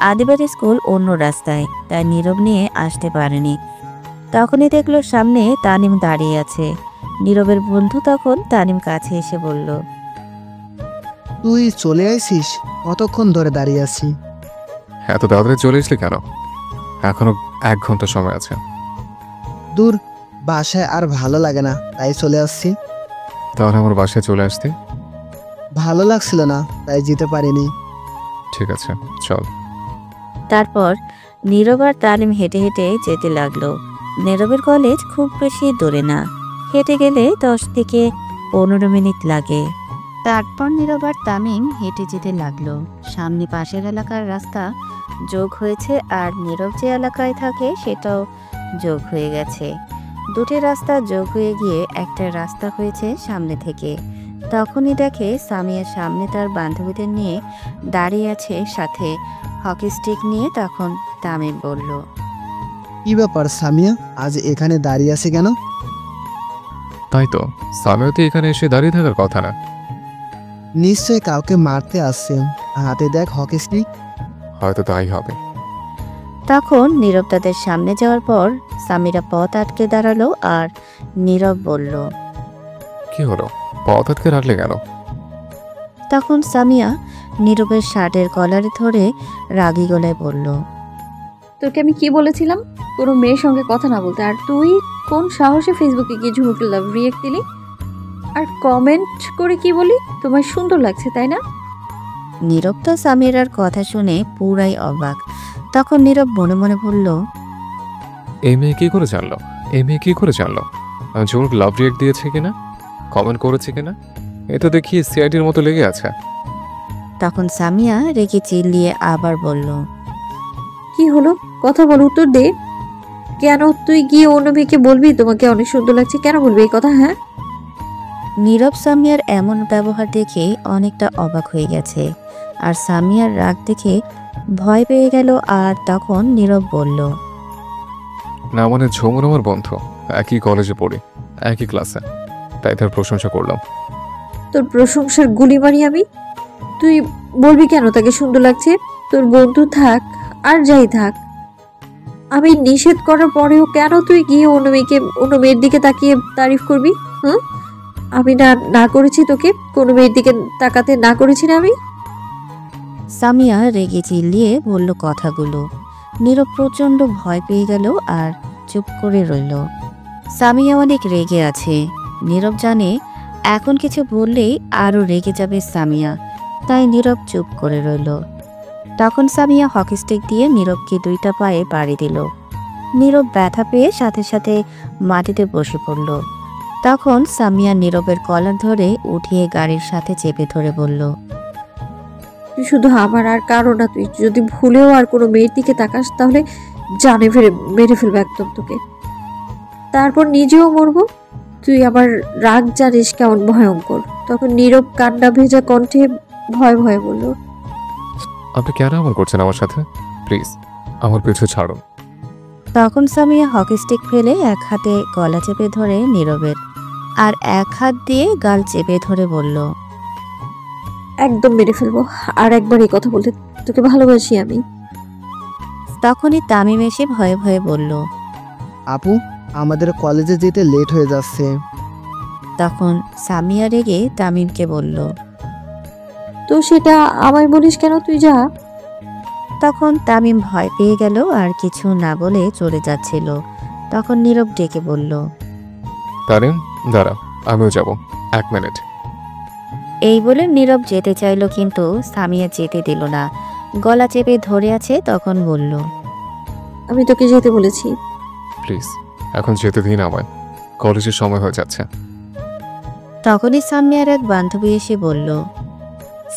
আদিবার স্কুল অন্য রাস্তায়, তাই নীরব নিয়ে আসতে পারেনি। তখনই দেখলো সামনে তানিম দাঁড়িয়ে আছে। নীরবের বন্ধু তখন তানিম কাছে এসে বলল, তুই চলে আইছিস? কতক্ষণ ধরে দাঁড়িয়ে আছি। এত তাড়াতাড়ি চলে এসলি কেন? এখনো 1 ঘন্টা সময় আছে। দূর, বাসায় আর ভালো লাগে না তাই চলে আসছি। তাহলে আমার বাসায় চলে আসতে। ভালো লাগছিল না তাই যেতে পারিনি। ঠিক আছে, চল। তারপর নীরব আর তানিম হেঁটে হেঁটে যেতে লাগলো। নীরবের কলেজ খুব বেশি দূরে না, হেঁটে গেলে 10 থেকে 15 মিনিট লাগে। তারপর নীরব আর তামিম হেঁটে যেতে লাগলো। সামনে পাশের এলাকার রাস্তা যোগ হয়েছে, আর নীরব যে এলাকায় থাকে সেটাও যোগ হয়ে গেছে। দুটি রাস্তা যোগ হয়ে গিয়ে একটা রাস্তা হয়েছে সামনে থেকে। তখনই দেখে সামিয়া সামনে তার বান্ধবীদের নিয়ে দাঁড়িয়ে আছে, সাথে হকি স্টিক নিয়ে। তখন তামিম বলল, কি ব্যাপার সামিয়া, আজ এখানে দাঁড়িয়ে আছে কেন? তাই তো, সামিয়া তো এখানে এসে দাঁড়িয়ে থাকার কথা না। নিশ্চয় কাউকে মারতে আসছে, হাতে দেখ হকি স্টিক। হয়তো তাই হবে। তখন নীরব তাদের সামনে যাওয়ার পর সামিরা পথ আটকে দাঁড়ালো আর নীরব বলল, কি হলো, পথ আটকে রাখলে কেন? তখন সামিয়া নীরবের শার্টের কলারে ধরে রাগী গলায় বলল, তোকে আমি কি বলেছিলাম কোনো মেয়ের সঙ্গে কথা না বলতে, আর তুই কোন সাহসে ফেসবুকে গিয়ে ঝুমুকে লাভ রিয়েক্ট দিলি আর কমেন্ট করে কি বলি তোমার সুন্দর লাগছে তাই না? নীরব তো সামিরার কথা শুনে পুরাই অবাক। তখন নীরব মনে মনে বলল, এই মেয়ে কি করে জানলো? আমি ঝুমুক লাভ রিয়েক্ট দিয়েছে কিনা, কমেন্ট করেছে কিনা, এ তো দেখি সিআইডির মতো লেগে আছে। তখন সামিয়া রেগে চিল্লিয়ে আবার বলল, কি হলো কথা বল, উত্তর দে। কেন তুই গিয়ে অন্য মেয়েকে বলবি তোমাকে অনেক সুন্দর লাগছে? কেন বলবি এই কথা? হ্যাঁ, নীরব সামিয়ার এমন ব্যবহার দেখে অনেকটা অবাক হয়ে গেছে, আর সামিয়ার রাগ দেখে ভয় পেয়ে গেল। আর তখন নীরব বলল, না মানে ঝুমুর আমার বন্ধু, একই কলেজে পড়ি, একই ক্লাসে, তাই তার প্রশংসা করলাম। তোর প্রশংসার গুলি মারি আমি? তুই বলবি কেন তাকে সুন্দর লাগছে? তোর বন্ধু থাক আর যাই থাক, আমি নিষেধ করার পরেও কেন তুই গিয়ে অন্য মেয়ের দিকে তাকিয়ে তারিফ করবি? আমি না করেছি তোকে কোনো মেয়ের দিকে তাকাতে না করেছি না আমি? সামিয়া রেগে চিল্লিয়ে বলল কথাগুলো। নীরব প্রচণ্ড ভয় পেয়ে গেল আর চুপ করে রইল। সামিয়া অনেক রেগে আছে। নীরব জানে এখন কিছু বললেই আরও রেগে যাবে সামিয়া, তাই নীরব চুপ করে রইল। তখন সামিয়া হকি স্টিক দিয়ে নীরবকে 2টা পায়ে বাড়ি দিল। নীরব ব্যথা পেয়ে সাথে সাথে মাটিতে বসে পড়ল। তখন সামিয়া নীরবের কলার ধরে উঠিয়ে গাড়ির সাথে চেপে ধরে বলল, তুই শুধু আমার আর কারো না, তুই যদি ভুলেও আর কোনো মেয়ের দিকে তাকাস তাহলে জানে মেরে ফেলবে একদম তোকে, তারপর নিজেও মরবো। তুই আমার রাগ জানিস কেমন ভয়ঙ্কর। তখন নীরব কান্না ভেজা কণ্ঠে ভয়ে ভয়ে বলল, আপনি কেন এমন করছেন আমার সাথে? প্লিজ আমার পিছু ছাড়ুন। তখন সামিয়া হকি স্টিক ফেলে এক হাতে গলা চেপে ধরে নীরবের আর এক হাত দিয়ে গাল চেপে ধরে বলল, একদম মেরে ফেলবো। আর একবার এই কথা বলতে, তোকে ভালোবাসি আমি। তখনই তামিম এসে ভয়ে ভয়ে বলল। আপু, আমাদের কলেজে যেতে লেট হয়ে যাচ্ছে। তখন সামিয়া রেগে তামিমকে বলল। তো সেটা আমায় বলিস কেন, তুই যা। তখন তামিম ভয় পেয়ে গেল আর কিছু না বলে চলে যাচ্ছিল। তখন নীরব ডেকে বলল, তারিন দাঁড়া, আমিও যাব, 1 মিনিট। এই বলে নীরব যেতে চাইল কিন্তু সামিয়া যেতে দিল না, গলা চেপে ধরে আছে। তখন বলল, আমি তোকে যেতে বলেছি। প্লিজ এখন যেতে দিন আমায়, কলেজের সময় হয়ে যাচ্ছে। তখনই সামিয়ার এক বান্ধবী এসে বলল,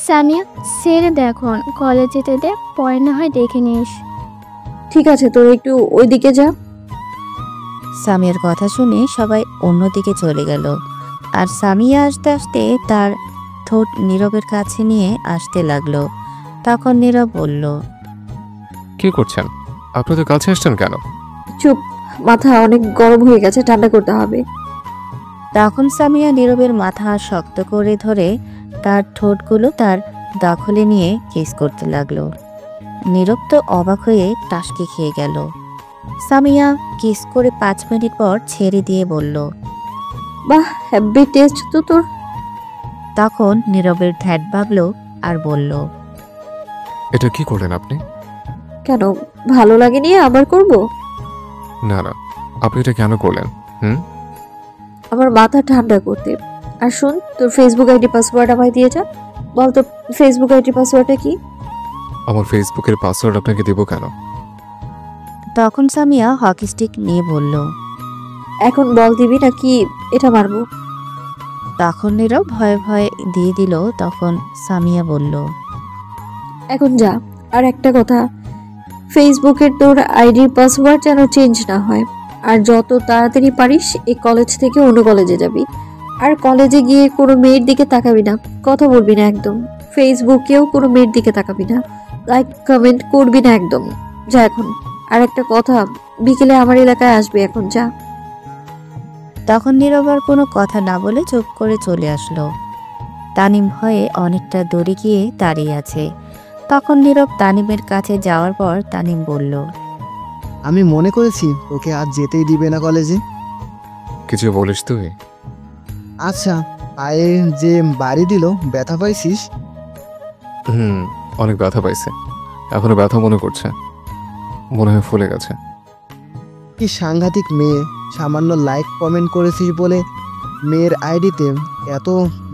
সামিয়া, ছেড়ে দে, এখন কলেজ যেতে দে, পরে না হয় দেখে নিস। ঠিক আছে, তোর একটু ওইদিকে যা। সামিয়ার কথা শুনে সবাই অন্যদিকে চলে গেল আর সামিয়া আসতে আসতে তার ঠোঁট নীরবের কাছে নিয়ে আসতে লাগলো। তখন নীরব বলল, কি করছেন? আপনি তো কাছে আসছেন কেন? চুপ, মাথা অনেক গরম হয়ে গেছে, ঠান্ডা করতে হবে। তখন সামিয়া নীরবের মাথা শক্ত করে ধরে তার ঠোঁটগুলো তার দখলে নিয়ে কিস করতে লাগলো। নীরব তো অবাক হয়ে টাসকে খেয়ে গেল। সামিয়া কিস করে 5 মিনিট পর ছেড়ে দিয়ে বলল, বাহ, হ্যাপি টেস্ট তো তোর। তখন নীরবের ধ্যাট ভাবলো আর বলল, এটা কি করলেন আপনি? কেন, ভালো লাগেনি আবার করব? না না, আপনি এটা কেন করলেন? আমার মাথা ঠান্ডা করতে। আর শোন, তোর ফেসবুক আইডি পাসওয়ার্ড আমায় দিয়ে যা। বল তো ফেসবুক আইডি পাসওয়ার্ডটা কি? আমার ফেসবুকের পাসওয়ার্ড আপনাকে দেব কেন? তখন সামিয়া হকি স্টিক নিয়ে বলল। এখন বল দিবি নাকি এটা মারবো? তখন নীরব ভয়ে ভয়ে দিয়ে দিল। তখন সামিয়া বলল, এখন যা। আর একটা কথা, ফেসবুকের তোর আইডির পাসওয়ার্ড যেন চেঞ্জ না হয়। আর যত তাড়াতাড়ি পারিস এই কলেজ থেকে অন্য কলেজে যাবি। আর কলেজে গিয়ে কোনো মেয়ের দিকে তাকাবি না, কথা বলবি না একদম। ফেসবুকেও কোনো মেয়ের দিকে তাকাবি না, লাইক কমেন্ট করবি না একদম। যা এখন। আর একটা কথা, বিকেলে আমার এলাকায় আসবে, এখন যা। তখন নীরব আর কোনো কথা না বলে চুপ করে চলে আসলো। তানিম ভয়ে অনেকটা দূরে গিয়ে দাঁড়িয়ে আছে। তখন নীরব তানিমের কাছে যাওয়ার পর তানিম বলল, আমি মনে করেছি তোকে আজ যেতেই দিবে না কলেজে। কিছু বলিস তুই? আচ্ছা, পায়ে যে বাড়ি দিল, ব্যথা পাইছিস? অনেক ব্যথা পাইছে, এখনো ব্যথা মনে করছে, মনে হয় ফুলে গেছে। কি সাংঘাতিক মেয়ে! সামান্য লাইক কমেন্ট করেছিস বলে মেয়ের আইডিতে এত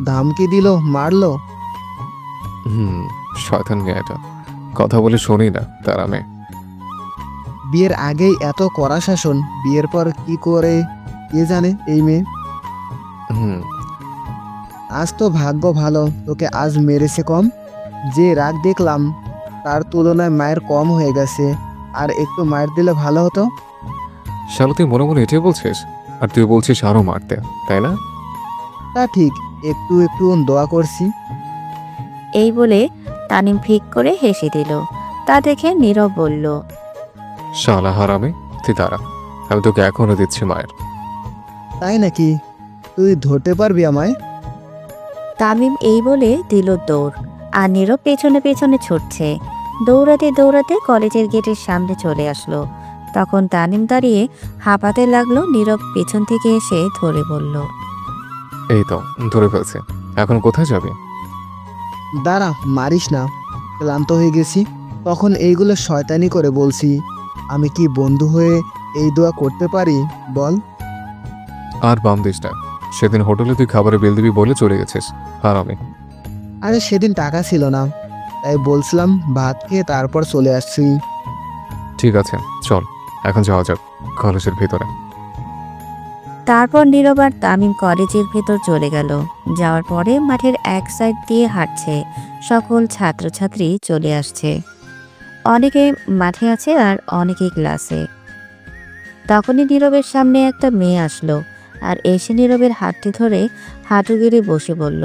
ধামকি দিল, মারলো। শয়তান মেয়েটা, কথা বলে শুনি না তার। আমি বিয়ের আগেই এত কড়া শাসন, বিয়ের পর কি করে কে জানে এই মেয়ে। আজ তো ভাগ্য ভালো, তোকে আজ মেরেছে কম। যে রাগ দেখলাম তার তুলনায় মায়ের কম হয়ে গেছে। আর একটু মায়ের দিলে ভালো হতো। শালা তুই মনে মনে এটাই বলছিস, আর তুই বলছিস আরো মারতে, তাই না? তা ঠিক, একটু একটু দোয়া করছি। এই বলে তানিম ফিক করে হেসে দিল। তা দেখে নীরব বলল, শালা হারামে, তুই দাঁড়া, আমি তোকে এখনো দিচ্ছি মায়ের। তাই নাকি? তুই ধরতে পারবি আমায়? তামিম এই বলে দিল দৌড়। আর নীরব পেছনে পেছনে ছুটছে। দৌড়াতে দৌড়াতে কলেজের গেটের সামনে চলে আসলো। তখন তানিম দাঁড়িয়ে হাঁপাতে লাগলো। নীরব পেছন থেকে এসে ধরে বলল, এই তো ধরে ফেলছে, এখন কোথায় যাবে? দাঁড়া, মারিস না, ক্লান্ত হয়ে গেছি। তখন এইগুলো শয়তানি করে বলছি। আমি কি বন্ধু হয়ে এই দোয়া করতে পারি বল? আর বাম দিস না, সেদিন হোটেলে তুই খাবারের বিল দিবি বলে চলে গেছিস হারামে। আরে সেদিন টাকা ছিল না, তাই বলছিলাম ভাত খেয়ে তারপর চলে আসছি। ঠিক আছে চল, এখন যাওয়া যাক কলেজের ভিতরে। তারপর নীরব আর তামিম কলেজের ভেতর চলে গেল। যাওয়ার পরে মাঠের এক সাইড দিয়ে হাঁটছে, সকল ছাত্রছাত্রী চলে আসছে। অনেকে মাঠে আছে আর অনেকে ক্লাসে। তখনই নীরবের সামনে একটা মেয়ে আসলো আর এসে নীরবের হাতটি ধরে হাঁটু গেড়ে বসে বলল,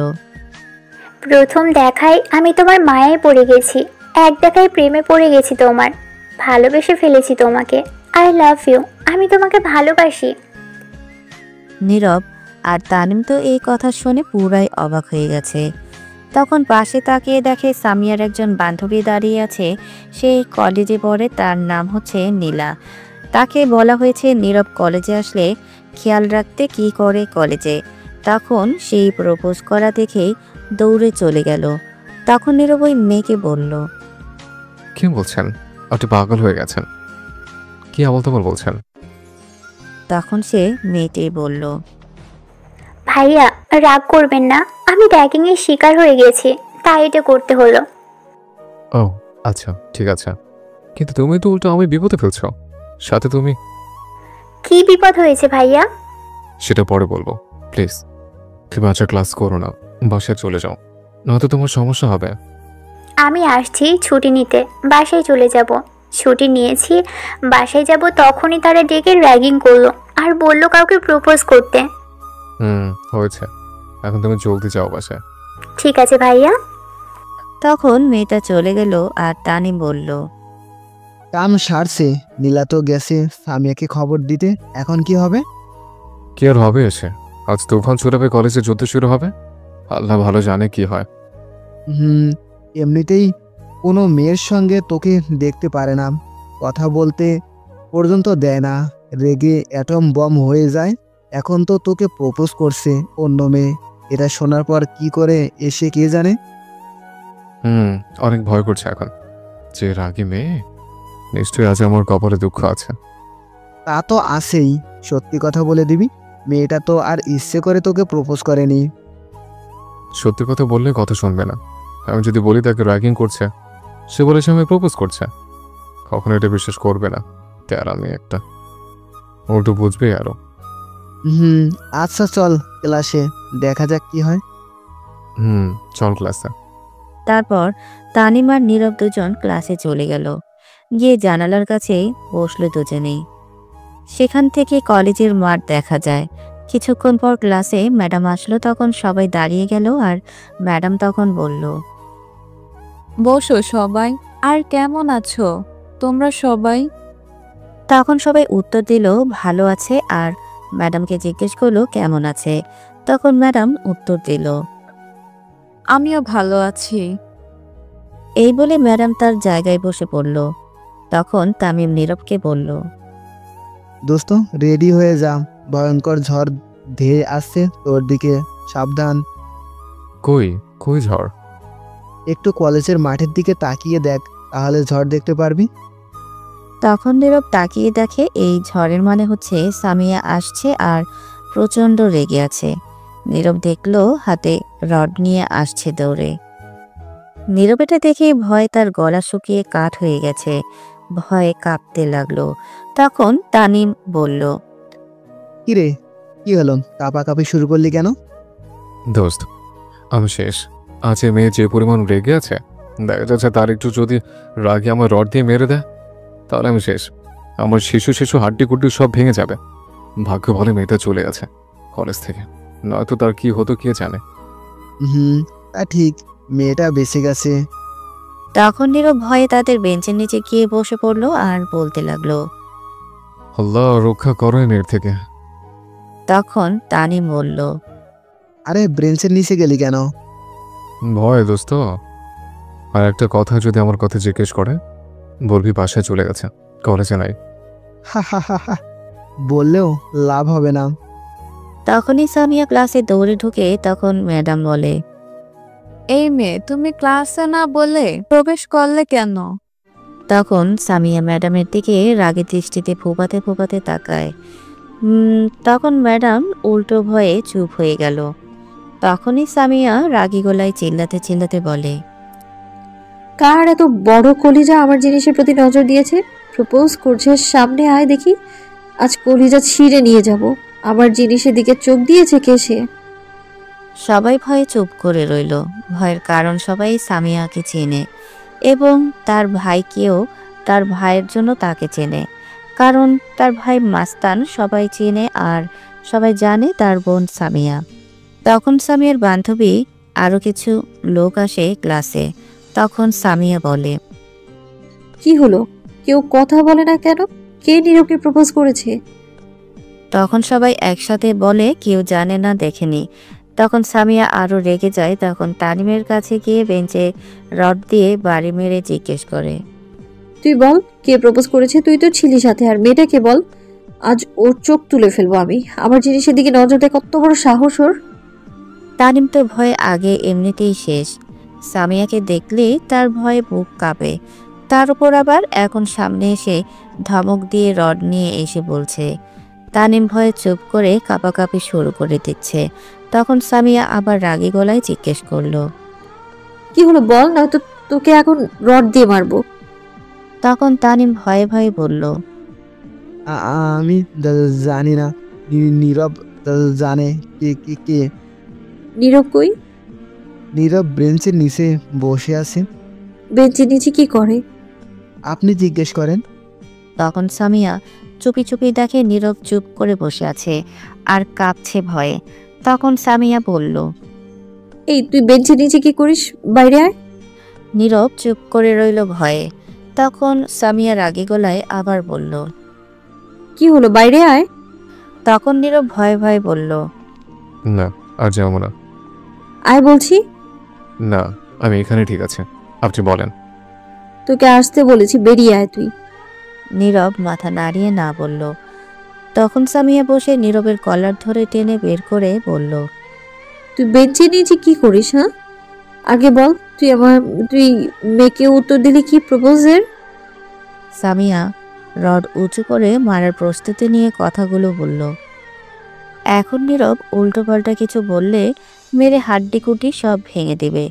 প্রথম দেখায় আমি তোমার মায়ায় পড়ে গেছি, এক দেখায় প্রেমে পড়ে গেছি তোমার, ভালোবেসে ফেলেছি তোমাকে। আই লাভ ইউ, আমি তোমাকে ভালোবাসি। নীরব আর তানিম তো এই কথা শুনে পুরাই অবাক হয়ে গেছে। তখন পাশে তাকিয়ে দেখে সামিয়ার একজন বান্ধবী দাঁড়িয়ে আছে। সে কলেজে পড়ে, তার নাম হচ্ছে নীলা। তাকে বলা হয়েছে নীরব কলেজে আসলে খেয়াল রাখতে কি করে কলেজে। তখন সেই প্রপোজ করা দেখে দৌড়ে চলে গেল। তখন নীরব ওই মেয়েকে বলল, কি বলছেন? আপনি পাগল হয়ে গেছেন, কি আমল তোমার বলছেন? তখন সে মেয়েটি বলল, ভাইয়া রাগ করবেন না, আমি র্যাগিং এর শিকার হয়ে গেছি, তাই এটা করতে হলো। ও আচ্ছা ঠিক আছে, কিন্তু তুমি তো উল্টো আমি বিপদে ফেলছো। সাথে তুমি। কি বিপদ হয়েছে ভাইয়া? সেটা পরে বলবো, প্লিজ। তুমি আচ্ছা ক্লাস করো না, বাসায় চলে যাও, নয়তো তোমার সমস্যা হবে। আমি আসছি ছুটি নিতে, বাসায় চলে যাব। ছুটি নিয়েছি, বাসায় যাব, তখনই তারা ডেকে র্যাগিং করলো আর বললো কাউকে প্রপোজ করতে। হয়েছে, এখন তুমি জলদি যাও বাসায়। ঠিক আছে ভাইয়া। তখন মেয়েটা চলে গেল আর তানিম বলল, কাম সারছে, নীলা তো গেছে সামিয়াকে খবর দিতে, এখন কি হবে? কি আর হবে এসে, আজ তুফান ছুটাবে, কলেজে যুদ্ধ শুরু হবে, আল্লাহ ভালো জানে কি হয়। এমনিতেই কোনো মেয়ের সঙ্গে তোকে দেখতে পারে না, কথা বলতে পর্যন্ত দেয় না, রেগে অ্যাটম বম হয়ে যায়। এখন তো তোকে প্রপোজ করছে অন্য মেয়ে, এটা শোনার পর কি করে এসে কে জানে। অনেক ভয় করছে এখন, যে রাগী মেয়ে, নিশ্চয়ই আজ আমার কপালে দুঃখ আছে। তা তো আছেই, সত্যি কথা বলে দিবি, মেয়েটা তো আর ইচ্ছে করে তোকে প্রপোজ করেনি। সত্যি কথা বললে কথা শুনবে না। আমি যদি বলি তাকে র্যাগিং করছে, সে বলেছে আমি প্রপোজ করছে, কখনো এটা বিশ্বাস করবে না। তার আমি একটা উল্টো বুঝবে আরো। আচ্ছা চল ক্লাসে, দেখা যাক কি হয়। চল ক্লাসে। তারপর তানিম আর নীরব দুজন ক্লাসে চলে গেল। গিয়ে জানালার কাছে বসলো দুজনেই। সেখান থেকে কলেজের মাঠ দেখা যায়। কিছুক্ষণ পর ক্লাসে ম্যাডাম আসলো, তখন সবাই দাঁড়িয়ে গেল আর ম্যাডাম তখন বলল, বসো সবাই। আর কেমন আছো তোমরা সবাই? তখন সবাই উত্তর দিল ভালো আছে, আর ম্যাডামকে জিজ্ঞেস করলো কেমন আছে। তখন ম্যাডাম উত্তর দিল, আমিও ভালো আছি। এই বলে ম্যাডাম তার জায়গায় বসে পড়ল। তখন তামিম নীরবকে বলল, দোস্ত রেডি হয়ে যা, ভয়ঙ্কর ঝড় ধেয়ে আসছে তোর দিকে, সাবধান। কই কই ঝড়? একটু কলেজের মাঠের দিকে তাকিয়ে দেখ, তাহলে ঝড় দেখতে পারবি। তখন নীরব তাকিয়ে দেখে এই ঝড়ের মানে হচ্ছে সামিয়া আসছে আর প্রচণ্ড রেগে আছে। নীরব দেখলো হাতে রড নিয়ে আসছে দৌড়ে। নীরব এটা দেখে ভয়ে তার গলা শুকিয়ে কাঠ হয়ে গেছে, ভয়ে কাঁপতে লাগলো। তখন তানিম বলল, কিরে কি হলো, কাঁপাকাঁপি শুরু করলি কেন? দোস্ত আমি শেষ। আজ এ মেয়ে যে পরিমাণ রেগে আছে, দেখা যাচ্ছে তার একটু যদি রাগে আমার রড দিয়ে মেরে দেয়, তাহলে আমি শেষ। আমার শিশু হাড্ডি কুড্ডি সব ভেঙে যাবে। ভাগ্য ভালো মেয়েটা চলে গেছে কলেজ থেকে, নয়তো তার কি হতো কে জানে। তা ঠিক, মেয়েটা বেঁচে গেছে। তখন নীরব ভয়ে তাদের বেঞ্চের নিচে গিয়ে বসে পড়লো আর বলতে লাগলো, আল্লাহ রক্ষা করো এই মেয়ের থেকে। তখন তানিম বলল, আরে ব্রেঞ্চের নিচে গেলি কেন? ভয় দোস্ত। আর একটা কথা যদি আমার কথা জিজ্ঞেস করে, বলবি বাসায় চলে গেছে, কলেজে নাই। হা, বললেও লাভ হবে না। তখনই সামিয়া ক্লাসে দৌড়ে ঢুকে। তখন ম্যাডাম বলে, এই মেয়ে তুমি ক্লাসে না বলে প্রবেশ করলে কেন? তখন সামিয়া ম্যাডামের দিকে রাগে দৃষ্টিতে ফোপাতে ফোপাতে তাকায়। তখন ম্যাডাম উল্টো ভয়ে চুপ হয়ে গেল। তখনই সামিয়া রাগী গলায় চিল্লাতে চিল্লাতে বলে, কার এত বড় কলিজা আমার জিনিসের প্রতি নজর দিয়েছে? প্রপোজ করছে, সামনে আয় দেখি। আজ কলিজা ছিঁড়ে নিয়ে যাব। আমার জিনিসের দিকে চোখ দিয়েছে কে সে? সবাই ভয়ে চুপ করে রইল। ভয়ের কারণ সবাই সামিয়াকে চেনে এবং তার ভাইকেও তার ভাইয়ের জন্য তাকে চেনে। কারণ তার ভাই মাস্তান সবাই চেনে আর সবাই জানে তার বোন সামিয়া। তখন সামিয়ার বান্ধবী আরও কিছু লোক আসে ক্লাসে। তখন সামিয়া বলে, কি হলো? কেউ কথা বলে না কেন? কে নীরবকে প্রপোজ করেছে? তখন সবাই একসাথে বলে কেউ জানে না, দেখেনি। তখন সামিয়া আরও রেগে যায়। তখন তানিমের কাছে গিয়ে বেঞ্চে রড দিয়ে বাড়ি মেরে জিজ্ঞেস করে, তুই বল কে প্রপোজ করেছে? তুই তো ছিলি সাথে। আর মেয়েটাকে বল, আজ ওর চোখ তুলে ফেলবো আমি। আমার জিনিসের দিকে নজর দেয়, কত বড় সাহস ওর! তানিম তো ভয়ে আগে এমনিতেই শেষ। সামিয়াকে দেখলেই তার ভয়ে বুক কাঁপে। তার উপর আবার এখন সামনে এসে ধমক দিয়ে রড নিয়ে এসে বলছে। তানিম ভয়ে চুপ করে কাঁপাকাঁপি শুরু করে দিচ্ছে। তখন সামিয়া আবার রাগী গলায় জিজ্ঞেস করলো, কি হলো বল, নয়তো তোকে এখন রড দিয়ে মারবো। তখন তানিম ভয়ে ভয়ে বলল, আমি জানি না। নীরব জানে। কে? নীরব কই? নীরব বেঞ্চের নিচে বসে আছে। বেঞ্চের নিচে কি করে? আপনি জিজ্ঞেস করেন। তখন সামিয়া চুপি চুপি দেখে নীরব চুপ করে বসে আছে আর কাঁপছে ভয়ে। তখন সামিয়া বলল, এই তুই বেঞ্চের নিচে কি করিস? বাইরে আয়। নীরব চুপ করে রইল ভয়ে। তখন সামিয়া রাগী গলায় আবার বলল, কি হলো, বাইরে আয়। তখন নীরব ভয়ে ভয়ে বলল, না, আর যাবো না। আয় বলছি। না, আমি এখানে ঠিক আছে, আপনি বলেন। তোকে আসতে বলেছি, বেরিয়ে আয় তুই। নীরব মাথা নাড়িয়ে না বলল। তখন সামিয়া বসে নীরবের কলার ধরে টেনে বের করে বলল, তুই বেঞ্চের নিচে কি করিস? হ্যাঁ, আগে বল। তুই মেয়েকে উত্তর দিলি কি প্রপোজের? সামিয়া রড উঁচু করে মারার প্রস্তুতি নিয়ে কথাগুলো বলল। এখন নীরব উল্টোপাল্টা কিছু বললে মেরে হাড্ডিকুটি সব ভেঙে দেবে।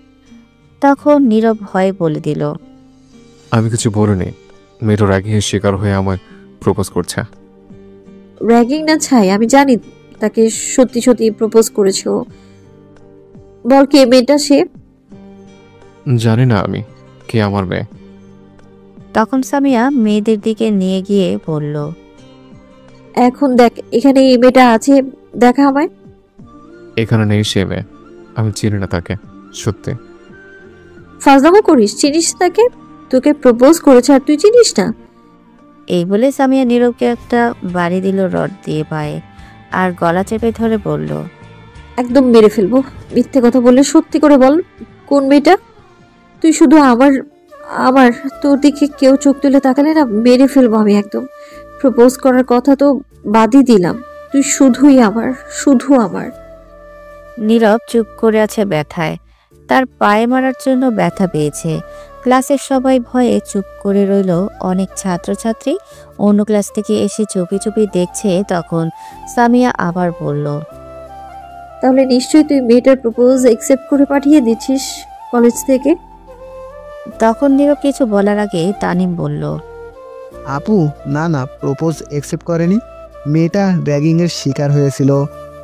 তখন নীরব ভয়ে বলে দিল, আমি কিছু বলিনি। মেয়েটা রাগিংয়ের শিকার হয়ে আমার প্রপোজ করছে। র্যাগিং না ছাই, আমি জানি তাকে সত্যি সত্যি প্রপোজ করেছে ও। বল কে মেয়েটা সে? জানি না আমি কে আমার মেয়ে। তখন সামিয়া মেয়েদের দিকে নিয়ে গিয়ে বলল, এখন দেখ, এখানে এই মেয়েটা আছে, দেখা আমায়। এখানে নেই সে মেয়ে। আমি চিনি না তাকে, সত্যি। ফাজলামো করিস? চিনিস তাকে? তোকে প্রপোজ করেছে আর তুই চিনিস না? এই বলে সামিয়া নীরবকে একটা বাড়ি দিল রড দিয়ে পায়ে আর গলা চেপে ধরে বলল, একদম মেরে ফেলবো। মিথ্যে কথা বললে সত্যি করে বল, কোন মেয়েটা? তুই শুধু আমার আমার তোর দিকে কেউ চোখ তুলে তাকালে না, মেরে ফেলবো আমি একদম। প্রপোজ করার কথা তো বাদই দিলাম, তুই শুধুই আমার, শুধু আমার। নীরব চুপ করে আছে ব্যথায়। তার পায়ে মারার জন্য ব্যথা পেয়েছে। ক্লাসের সবাই ভয়ে চুপ করে রইল। অনেক ছাত্রছাত্রী অন্য ক্লাস থেকে এসে চুপি চুপি দেখছে। তখন সামিয়া আবার বলল, তাহলে নিশ্চয়ই তুই মেয়েটার প্রপোজ একসেপ্ট করে পাঠিয়ে দিচ্ছিস কলেজ থেকে? তখন নীরব কিছু বলার আগে তানিম বলল, আপু, না, প্রপোজ অ্যাকসেপ্ট করেনি। মেয়েটা র্যাগিংয়ের শিকার হয়েছিল,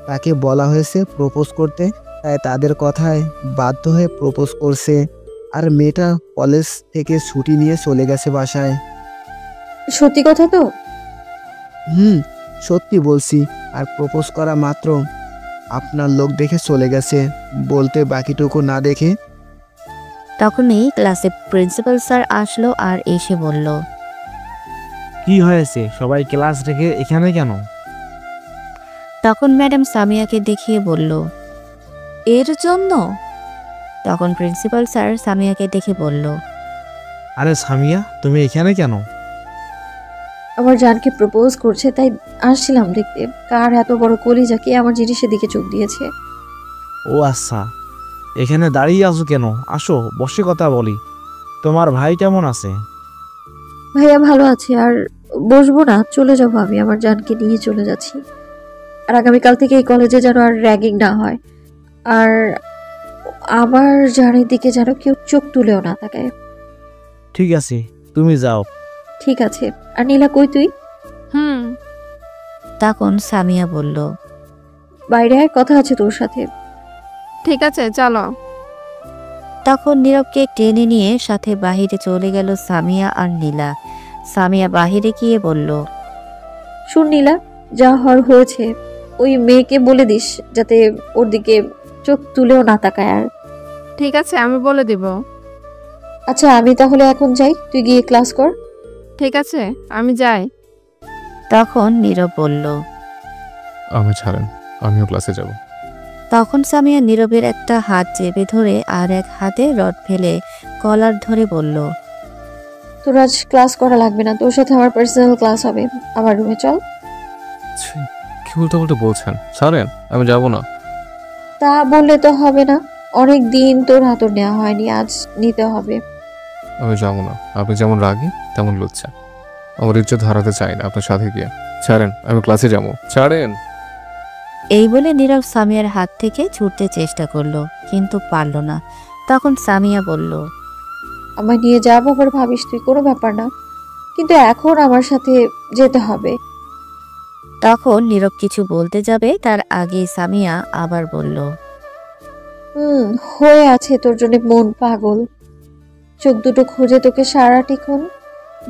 তাকে বলা হয়েছে প্রপোজ করতে, তাই তাদের কথায় বাধ্য হয়ে প্রপোজ করছে। আর মেয়েটা কলেজ থেকে ছুটি নিয়ে চলে গেছে বাসায়। সত্যি কথা তো? সত্যি বলছি। আর প্রপোজ করা মাত্র আপনার লোক দেখে চলে গেছে, বলতে বাকিটুকু না দেখে। তখনই ক্লাসে প্রিন্সিপাল স্যার আসলো আর এসে বলল, কি হয়েছে? সবাই ক্লাস রেখে এখানে কেন? তখন ম্যাডাম সামিয়াকে দেখিয়ে বলল, এর জন্য? তখন প্রিন্সিপাল স্যার সামিয়াকে দেখে বলল, আরে সামিয়া, তুমি এখানে কেন? আমার জানকে প্রপোজ করছে, তাই আসছিলাম দেখতে কার এত বড় কলিজা কে আমার জিনিসের দিকে চোখ দিয়েছে। ও আচ্ছা, এখানে দাঁড়িয়ে আছো কেন? আসো, বসে কথা বলি। তোমার ভাই কেমন আছে? ভাইয়া ভালো আছে। আর বসবো না, চলে যাবো আমি। আমার জানকে নিয়ে চলে যাচ্ছি। আর আগামীকাল থেকে এই কলেজে যেন আর র্যাগিং না হয়, আর আমার জানের দিকে যেন কেউ চোখ তুলেও না তাকায়। ঠিক আছে, তুমি যাও। ঠিক আছে। আর নীলা কই তুই? হুম। তখন সামিয়া বলল, বাইরে আয়, কথা আছে তোর সাথে। ঠিক আছে চলো। তখন নীরবকে টেনে নিয়ে সাথে বাহিরে চলে গেল সামিয়া আর নীলা। সামিয়া বাহিরে গিয়ে বলল, শুন নীলা, যা হওয়ার হয়েছে। ওই মেয়েকে বলে দিস যাতে ওর দিকে চোখ তুলেও না তাকায় আর। ঠিক আছে, আমি বলে দিব। আচ্ছা আমি তাহলে এখন যাই, তুই গিয়ে ক্লাস কর। ঠিক আছে, আমি যাই। তখন নীরব বলল। আমি ছাড়েন, আমিও ক্লাসে যাব। তখন সামিয়া নীরবের একটা হাত চেপে ধরে আর এক হাতে রড ফেলে কলার ধরে বলল, তোর আজ ক্লাস করা লাগবে না, তোর সাথে আমার পার্সোনাল ক্লাস হবে। আমার রুমে চল। ছি, কি উল্টো উল্টো বলছেন, ছাড়েন, আমি যাব না। তা বললে তো হবে না, অনেক দিন তোর হাতর নেওয়া হয়নি, আজ নিতে হবে। আমি যাব না। আপনি যেমন রাগী তেমন লুচ্ছা। আমার ইজ্জত হারাতে চাই না আপনার সাথে গিয়ে। ছাড়েন, আমি ক্লাসে যাবো, ছাড়েন। এই বলে নীরব সামিয়ার হাত থেকে ছুটতে চেষ্টা করলো, কিন্তু পারল না। তখন সামিয়া বলল, আমায় নিয়ে যাবো আবার ভাবিস তুই, কোনো ব্যাপার না, কিন্তু এখন আমার সাথে যেতে হবে। তখন নীরব কিছু বলতে যাবে তার আগে সামিয়া আবার বলল, হয়ে আছে তোর জন্য মন পাগল। চোখ দুটো খুঁজে তোকে সারাটিক্ষণ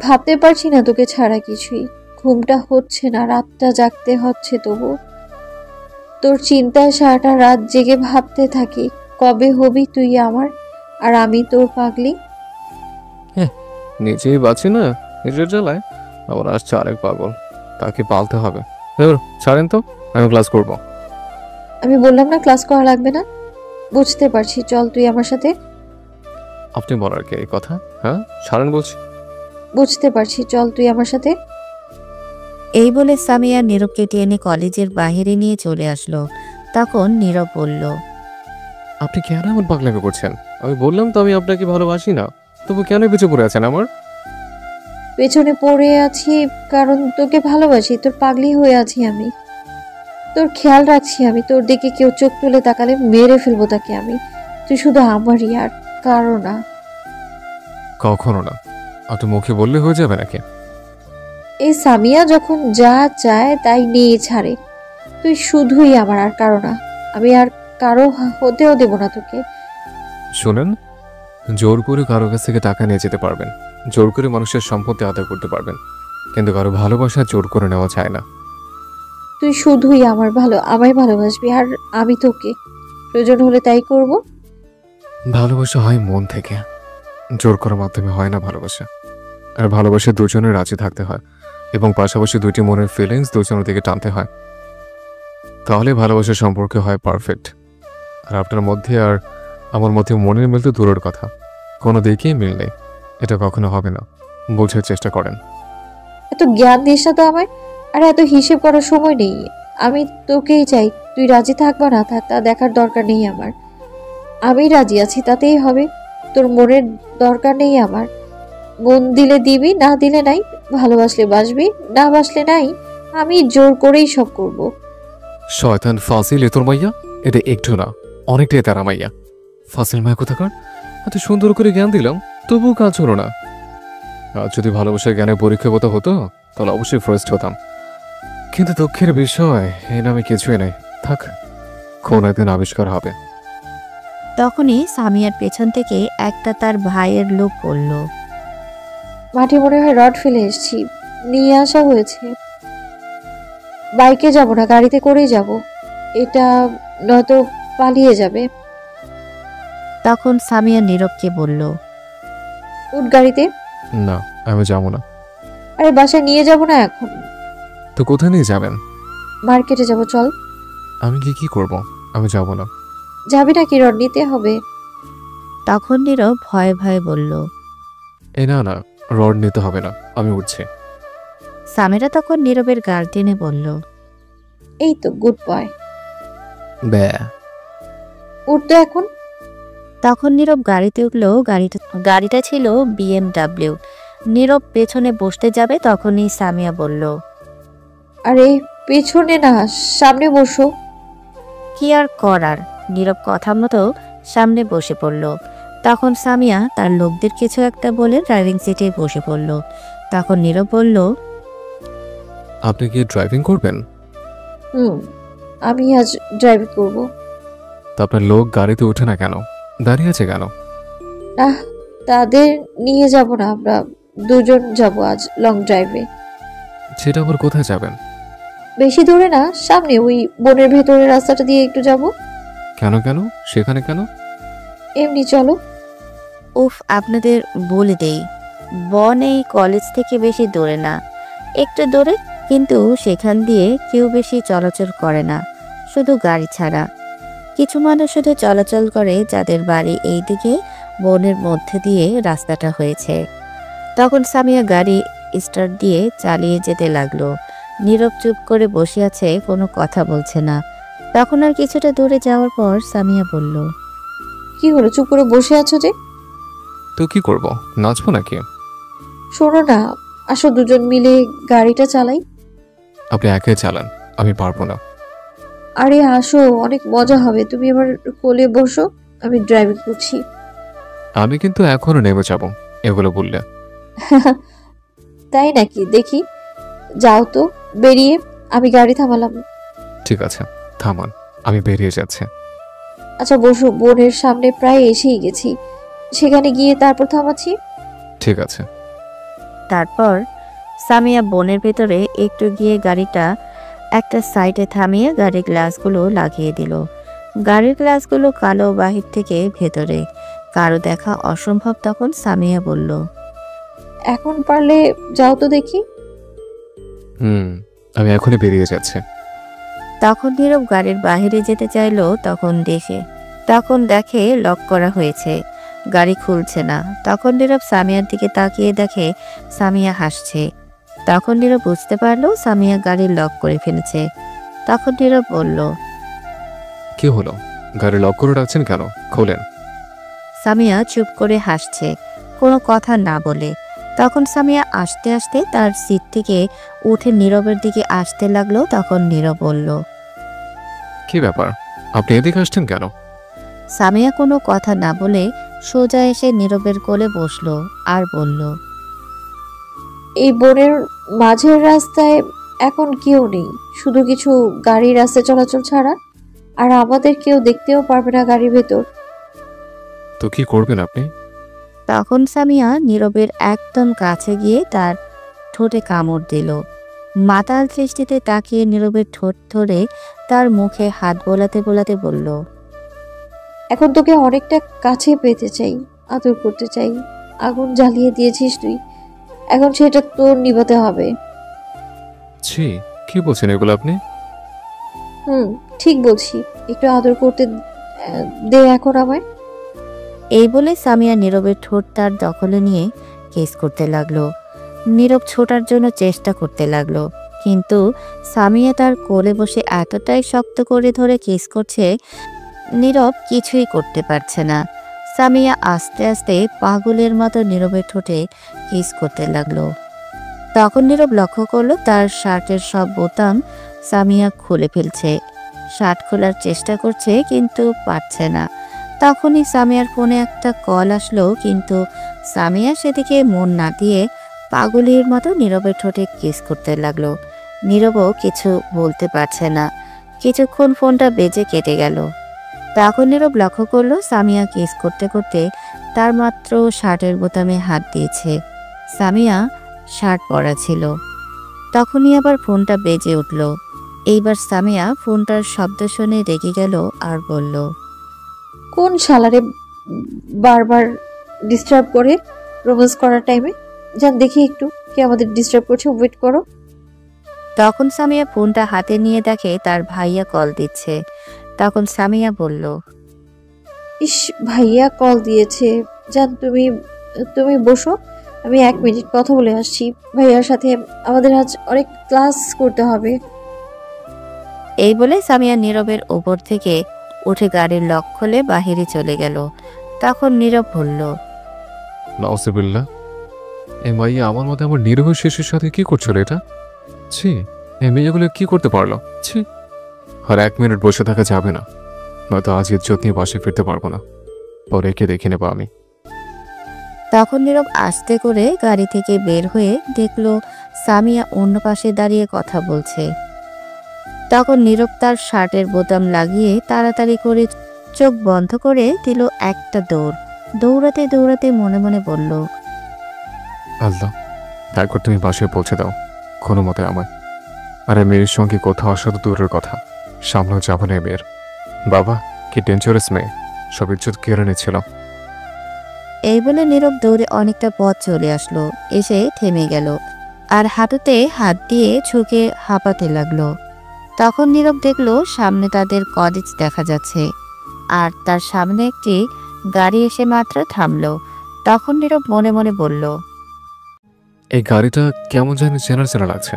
ভাবতে পারছি না তোকে ছাড়া কিছুই। ঘুমটা হচ্ছে না, রাতটা জাগতে হচ্ছে, তবু তোর চিন্তায় সারাটা রাত জেগে ভাবতে থাকি কবে হবি তুই আমার আর আমি তোর পাগলি। নিজেই বাঁচি না নিজের জ্বালায়, আবার আসছে আরেক পাগল, তাকে পালতে হবে। এবার ছাড়েন তো, আমি ক্লাস করব। আমি বললাম না ক্লাস করা লাগবে না, বুঝতে পারছি, চল তুই আমার সাথে। আপনি বলার কে এই কথা? হ্যাঁ, ছাড়েন বলছি। বুঝতে পারছি, চল তুই আমার সাথে। এই বলে সামিয়া নীরবকে টেনে কলেজের বাইরে নিয়ে চলে আসলো। তখন নীরব বলল, আপনি কেন এমন পাগলামি করছেন? আমি বললাম তো আমি আপনাকে ভালোবাসি না, তবু কেন পিছু পড়ে আছেন আমার? পেছনে পড়ে আছি কারণ তোকে ভালোবাসি, তোর পাগলি হয়ে আছি আমি, তোর খেয়াল রাখছি আমি। তোর দিকে কেউ চোখ তুলে তাকালে মেরে ফেলবো তাকে আমি। তুই শুধু আমারই, আর কারো না। কখনো না। আপনি মুখে বললে হয়ে যাবে নাকি? এই সামিয়া যখন যা চায় তাই নিয়ে ছাড়ে। তুই শুধুই আমার, আর কারো না। আমি আর কারো হতেও দেব না তোকে। শুনেন, জোর করে কারো কাছ থেকে টাকা নিয়ে যেতে পারবেন, জোর করে মানুষের সম্পত্তি আদায় করতে পারবেন, কিন্তু কারো ভালোবাসা জোর করে নেওয়া যায় না। তুই শুধুই আমার ভালো, আমায় ভালোবাসবি, আর আমি তোকে। প্রয়োজন হলে তাই করব। ভালোবাসা হয় মন থেকে, জোর করার মাধ্যমে হয় না ভালোবাসা। আর ভালোবাসা দুজনের রাজি থাকতে হয়, এবং পাশাপাশি দুইটি মনের ফিলিংস দুজনের দিকে টানতে হয়, তাহলে ভালোবাসার সম্পর্ক হয় পারফেক্ট। আর আপনার মধ্যে আর আমার মধ্যে মনের মিল তো দূরের কথা, কোনো দিকেই মিল নেই। এটা কখনো হবে না, বোঝার চেষ্টা করেন। এত জ্ঞান দিস না তো আমায়, আর এত হিসেব করার সময় নেই। আমি তোকেই চাই, তুই রাজি থাক বা না থাক তা দেখার দরকার নেই আমার। আমি রাজি আছি, তাতেই হবে। তোর মনের দরকার নেই আমার। মন দিলে দিবি, না দিলে নাই। ভালোবাসলে বাসবি, না বাসলে নাই। আমি জোর করেই সব করব। শয়তান ফাসিল এ তোর মাইয়া, এটা একটু না, অনেকটাই তারা মাইয়া। ফাসিল মায়া কোথাকার, এত সুন্দর করে জ্ঞান দিলাম তবুও কাজ হলো না। আর যদি ভালোবাসার জ্ঞানের পরীক্ষা হতো তাহলে অবশ্যই ফার্স্ট হতাম, কিন্তু দুঃখের বিষয় এই নামে কিছুই নেই। থাক, কোন একদিন আবিষ্কার হবে। তখনই সামিয়ার পেছন থেকে একটা তার ভাইয়ের লোক বলল, মাঠে মনে হয় রড ফেলে এসেছি, নিয়ে আসা হয়েছে। বাইকে যাব না, গাড়িতে করেই যাব। এটা নয়তো পালিয়ে যাবে। তখন সামিয়া নীরবকে বলল, উঠ গাড়িতে। না, আমি যাবো না। আরে বাসায় নিয়ে যাব না এখন। তো কোথায় নিয়ে যাবেন? মার্কেটে যাব, চল। আমি কি করব? আমি যাব না। যাবি নাকি? রড নিতে হবে। তখন নীরব ভয়ে ভয়ে বলল, না না, রড নিতে হবে না, আমি উঠছি। সামিরা তখন নীরবের গাল টেনে বলল, এই তো গুড বয়, ব্যা। উঠতো এখন। তখন নীরব গাড়িতে উঠল। গাড়িটা ছিল BMW। নীরব পেছনে বসতে যাবে তখনই সামিয়া বলল, আরে পেছনে না, সামনে বসো। কি আর করার, নীরব কথা মতো সামনে বসে পড়ল। তখন সামিয়া তার লোকদের কিছু একটা বলে ড্রাইভিং সিটে বসে পড়ল। তখন নীরব বলল, আপনি কি ড্রাইভিং করবেন? আমি আজ ড্রাইভ করব। তা আপনার লোক গাড়িতে ওঠে না কেন, দাঁড়িয়ে আছে কেন? না, তাদের নিয়ে যাব না, আমরা দুজন যাব আজ লং ড্রাইভে। সেটা আবার কোথায় যাবেন? বেশি দূরে না, সামনে ওই বনের ভেতরের রাস্তাটা দিয়ে একটু যাব। কেন কেন সেখানে কেন? এমনি চলো। উফ, আপনাদের বলে দেই, বন এই কলেজ থেকে বেশি দূরে না, একটু দূরে, কিন্তু সেখান দিয়ে কেউ বেশি চলাচল করে না, শুধু গাড়ি ছাড়া। কিছু মানুষ শুধু চলাচল করে যাদের বাড়ি এই দিকে বনের মধ্যে দিয়ে রাস্তাটা হয়েছে। তখন সামিয়া গাড়ি স্টার্ট দিয়ে চালিয়ে যেতে লাগলো। নীরব চুপ করে বসে আছে, কোনো কথা বলছে না। তখন আর কিছুটা দূরে যাওয়ার পর সামিয়া বলল, কি হলো, চুপ করে বসে আছো যে? তো কি করব, নাচবো নাকি? শোনো না, আসো দুজন মিলে গাড়িটা চালাই। আপনি একাই চালান, আমি পারবো না। আরে আসো, অনেক মজা হবে, তুমি আমার কোলে বসো, আমি ড্রাইভিং করছি। আমি কিন্তু এখনো নেমে যাব এগুলো বললে। তাই নাকি? দেখি, যাও তো বেরিয়ে, আমি গাড়ি থামালাম। ঠিক আছে, থামান, আমি বেরিয়ে যাচ্ছি। আচ্ছা বসো, বনের সামনে প্রায় এসেই গেছি, সেখানে গিয়ে তারপর থামাচ্ছি। ঠিক আছে। তারপর সামিয়া বনের ভেতরে একটু গিয়ে গাড়িটা একটা সাইডে থামিয়ে গাড়ির গ্লাসগুলো লাগিয়ে দিল। গাড়ির গ্লাসগুলো কালো, বাহির থেকে ভেতরে কারো দেখা অসম্ভব। তখন সামিয়া বলল, এখন পারলে যাও তো দেখি। আমি এখনই বেরিয়ে যাচ্ছি। তখন নীরব গাড়ির বাহিরে যেতে চাইলো, তখন দেখে লক করা হয়েছে, গাড়ি খুলছে না। তখন নীরব সামিয়ার দিকে তাকিয়ে দেখে সামিয়া হাসছে। তখন নীরব বুঝতে পারলো সামিয়া গাড়ি লক করে ফেলেছে। তখন নীরব বলল, কি হলো, গাড়ি লক করে রাখছেন কেন, খোলেন। সামিয়া চুপ করে হাসছে, কোনো কথা না বলে। তখন সামিয়া আস্তে আস্তে তার সিট থেকে উঠে নীরবের দিকে আসতে লাগলো। তখন নীরব বলল, কি ব্যাপার, আপনি এদিকে আসছেন কেন? সামিয়া কোনো কথা না বলে সোজা এসে নীরবের কোলে বসলো আর বলল, এই বনের মাঝের রাস্তায় এখন কেউ নেই, শুধু কিছু গাড়ি রাস্তায় চলাচল ছাড়া, আর আমাদের কেউ দেখতেও পারবে না গাড়ির ভেতর। তো কি করবেন আপনি? তখন সামিয়া নীরবের একদম কাছে গিয়ে তার ঠোঁটে কামড় দিল। মাতাল দৃষ্টিতে তাকিয়ে নীরবের ঠোঁট ধরে তার মুখে হাত বোলাতে বোলাতে বলল, এখন তোকে অনেকটা কাছে পেতে চাই, আদর করতে চাই। আগুন জ্বালিয়ে দিয়েছিস তুই, এখন সেটা তোর নিভাতে হবে। ছি, কি বলছেন এগুলো আপনি? ঠিক বলছি, একটু আদর করতে দে এখন আমায়। এই বলে সামিয়া নীরবের ঠোঁট তার দখলে নিয়ে কিস করতে লাগলো। নীরব ছোটার জন্য চেষ্টা করতে লাগলো, কিন্তু সামিয়া তার কোলে বসে এতটাই শক্ত করে ধরে কিস করছে, নীরব কিছুই করতে পারছে না। সামিয়া আস্তে আস্তে পাগলের মতো নীরবের ঠোঁটে কিস করতে লাগলো। তখন নীরব লক্ষ্য করলো তার শার্টের সব বোতাম সামিয়া খুলে ফেলছে। শার্ট খোলার চেষ্টা করছে কিন্তু পারছে না। তখনই সামিয়ার ফোনে একটা কল আসলো, কিন্তু সামিয়া সেদিকে মন না দিয়ে পাগলের মতো নীরবের ঠোঁটে কিস করতে লাগলো। নীরবও কিছু বলতে পারছে না। কিছুক্ষণ ফোনটা বেজে কেটে গেল। তখন নীরব লক্ষ্য করলো সামিয়া কিস করতে করতে তার মাত্র শার্টের বোতামে হাত দিয়েছে। সামিয়া শার্ট পরা ছিল। তখনই আবার ফোনটা বেজে উঠল। এইবার সামিয়া ফোনটার শব্দ শুনে রেগে গেল আর বলল, কোন শালারে বারবার ডিস্টার্ব করে রোম্যান্স করার টাইমে? যান দেখি একটু কে আমাদের ডিস্টার্ব করছে, ওয়েট করো। তখন সামিয়া ফোনটা হাতে নিয়ে দেখে তার ভাইয়া কল দিচ্ছে। তখন সামিয়া বলল, ইস, ভাইয়া কল দিয়েছে। যান তুমি বসো, আমি 1 মিনিট কথা বলে আসছি ভাইয়ার সাথে, আমাদের আজ অনেক ক্লাস করতে হবে। এই বলে সামিয়া নীরবের ওপর থেকে উঠে গাড়ির লক খুলে বাহিরে চলে গেল। তখন নীরব বলল, নাউজুবিল্লাহ, এই মাইয়া আমার মতে আমার নিরীহ শিশুর সাথে কি করছিল এটা? ছি, এই মেয়েগুলো কি করতে পারলো? ছি, আর 1 মিনিট বসে থাকা যাবে না, নয়তো আজ ইজ্জত নিয়ে বাসে ফিরতে পারবো না। পরে একে দেখে নেবো আমি। তখন নীরব আস্তে করে গাড়ি থেকে বের হয়ে দেখলো সামিয়া অন্য পাশে দাঁড়িয়ে কথা বলছে। তখন নীরব তার শার্টের বোতাম লাগিয়ে তাড়াতাড়ি করে চোখ বন্ধ করে দিল একটা দৌড়। দৌড়াতে দৌড়াতে মনে মনে বলল, আল্লাহ, একবার তুমি বাসায় পৌঁছে দাও কোনো মতে আমায়। আরে মেয়ের সঙ্গে কোথাও আসা তো দূরের কথা, সামনে যাবো না মেয়ের। বাবা কি ডেঞ্জারাস মেয়ে, সব ইজ্জত কেড়ে নিচ্ছিল। এই বলে নীরব দৌড়ে অনেকটা পথ চলে আসলো, এসে থেমে গেল আর হাঁটুতে হাত দিয়ে ঝুঁকে হাঁপাতে লাগলো। তখন নীরব দেখলো সামনে তাদের কলেজ দেখা যাচ্ছে আর তার সামনে একটি গাড়ি এসে মাত্র থামলো। তখন নীরব মনে মনে বলল, এই গাড়িটা কেমন জানি চেনা চেনা লাগছে,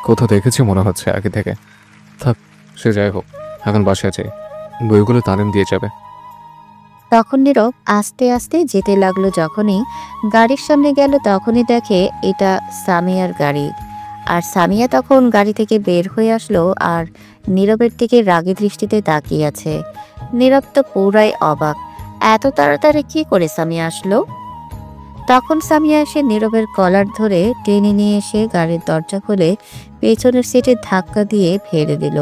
কোথাও দেখেছি মনে হচ্ছে আগে থেকে। থাক, সে যাই হোক, এখন বাসায় যাই, বইগুলো তালিম দিয়ে যাবে। তখন নীরব আস্তে আস্তে যেতে লাগলো। যখনই গাড়ির সামনে গেল তখনই দেখে এটা সামিয়ার গাড়ি। আর সামিয়া তখন গাড়ি থেকে বের হয়ে আসলো আর নীরবের দিকে রাগী দৃষ্টিতে তাকিয়ে আছে। নীরব তো পুরাই অবাক, এত তাড়াতাড়ি কি করে সামিয়া আসলো। তখন সামিয়া এসে নীরবের কলার ধরে টেনে নিয়ে এসে গাড়ির দরজা খুলে পেছনের সিটে ধাক্কা দিয়ে ফেলে দিল।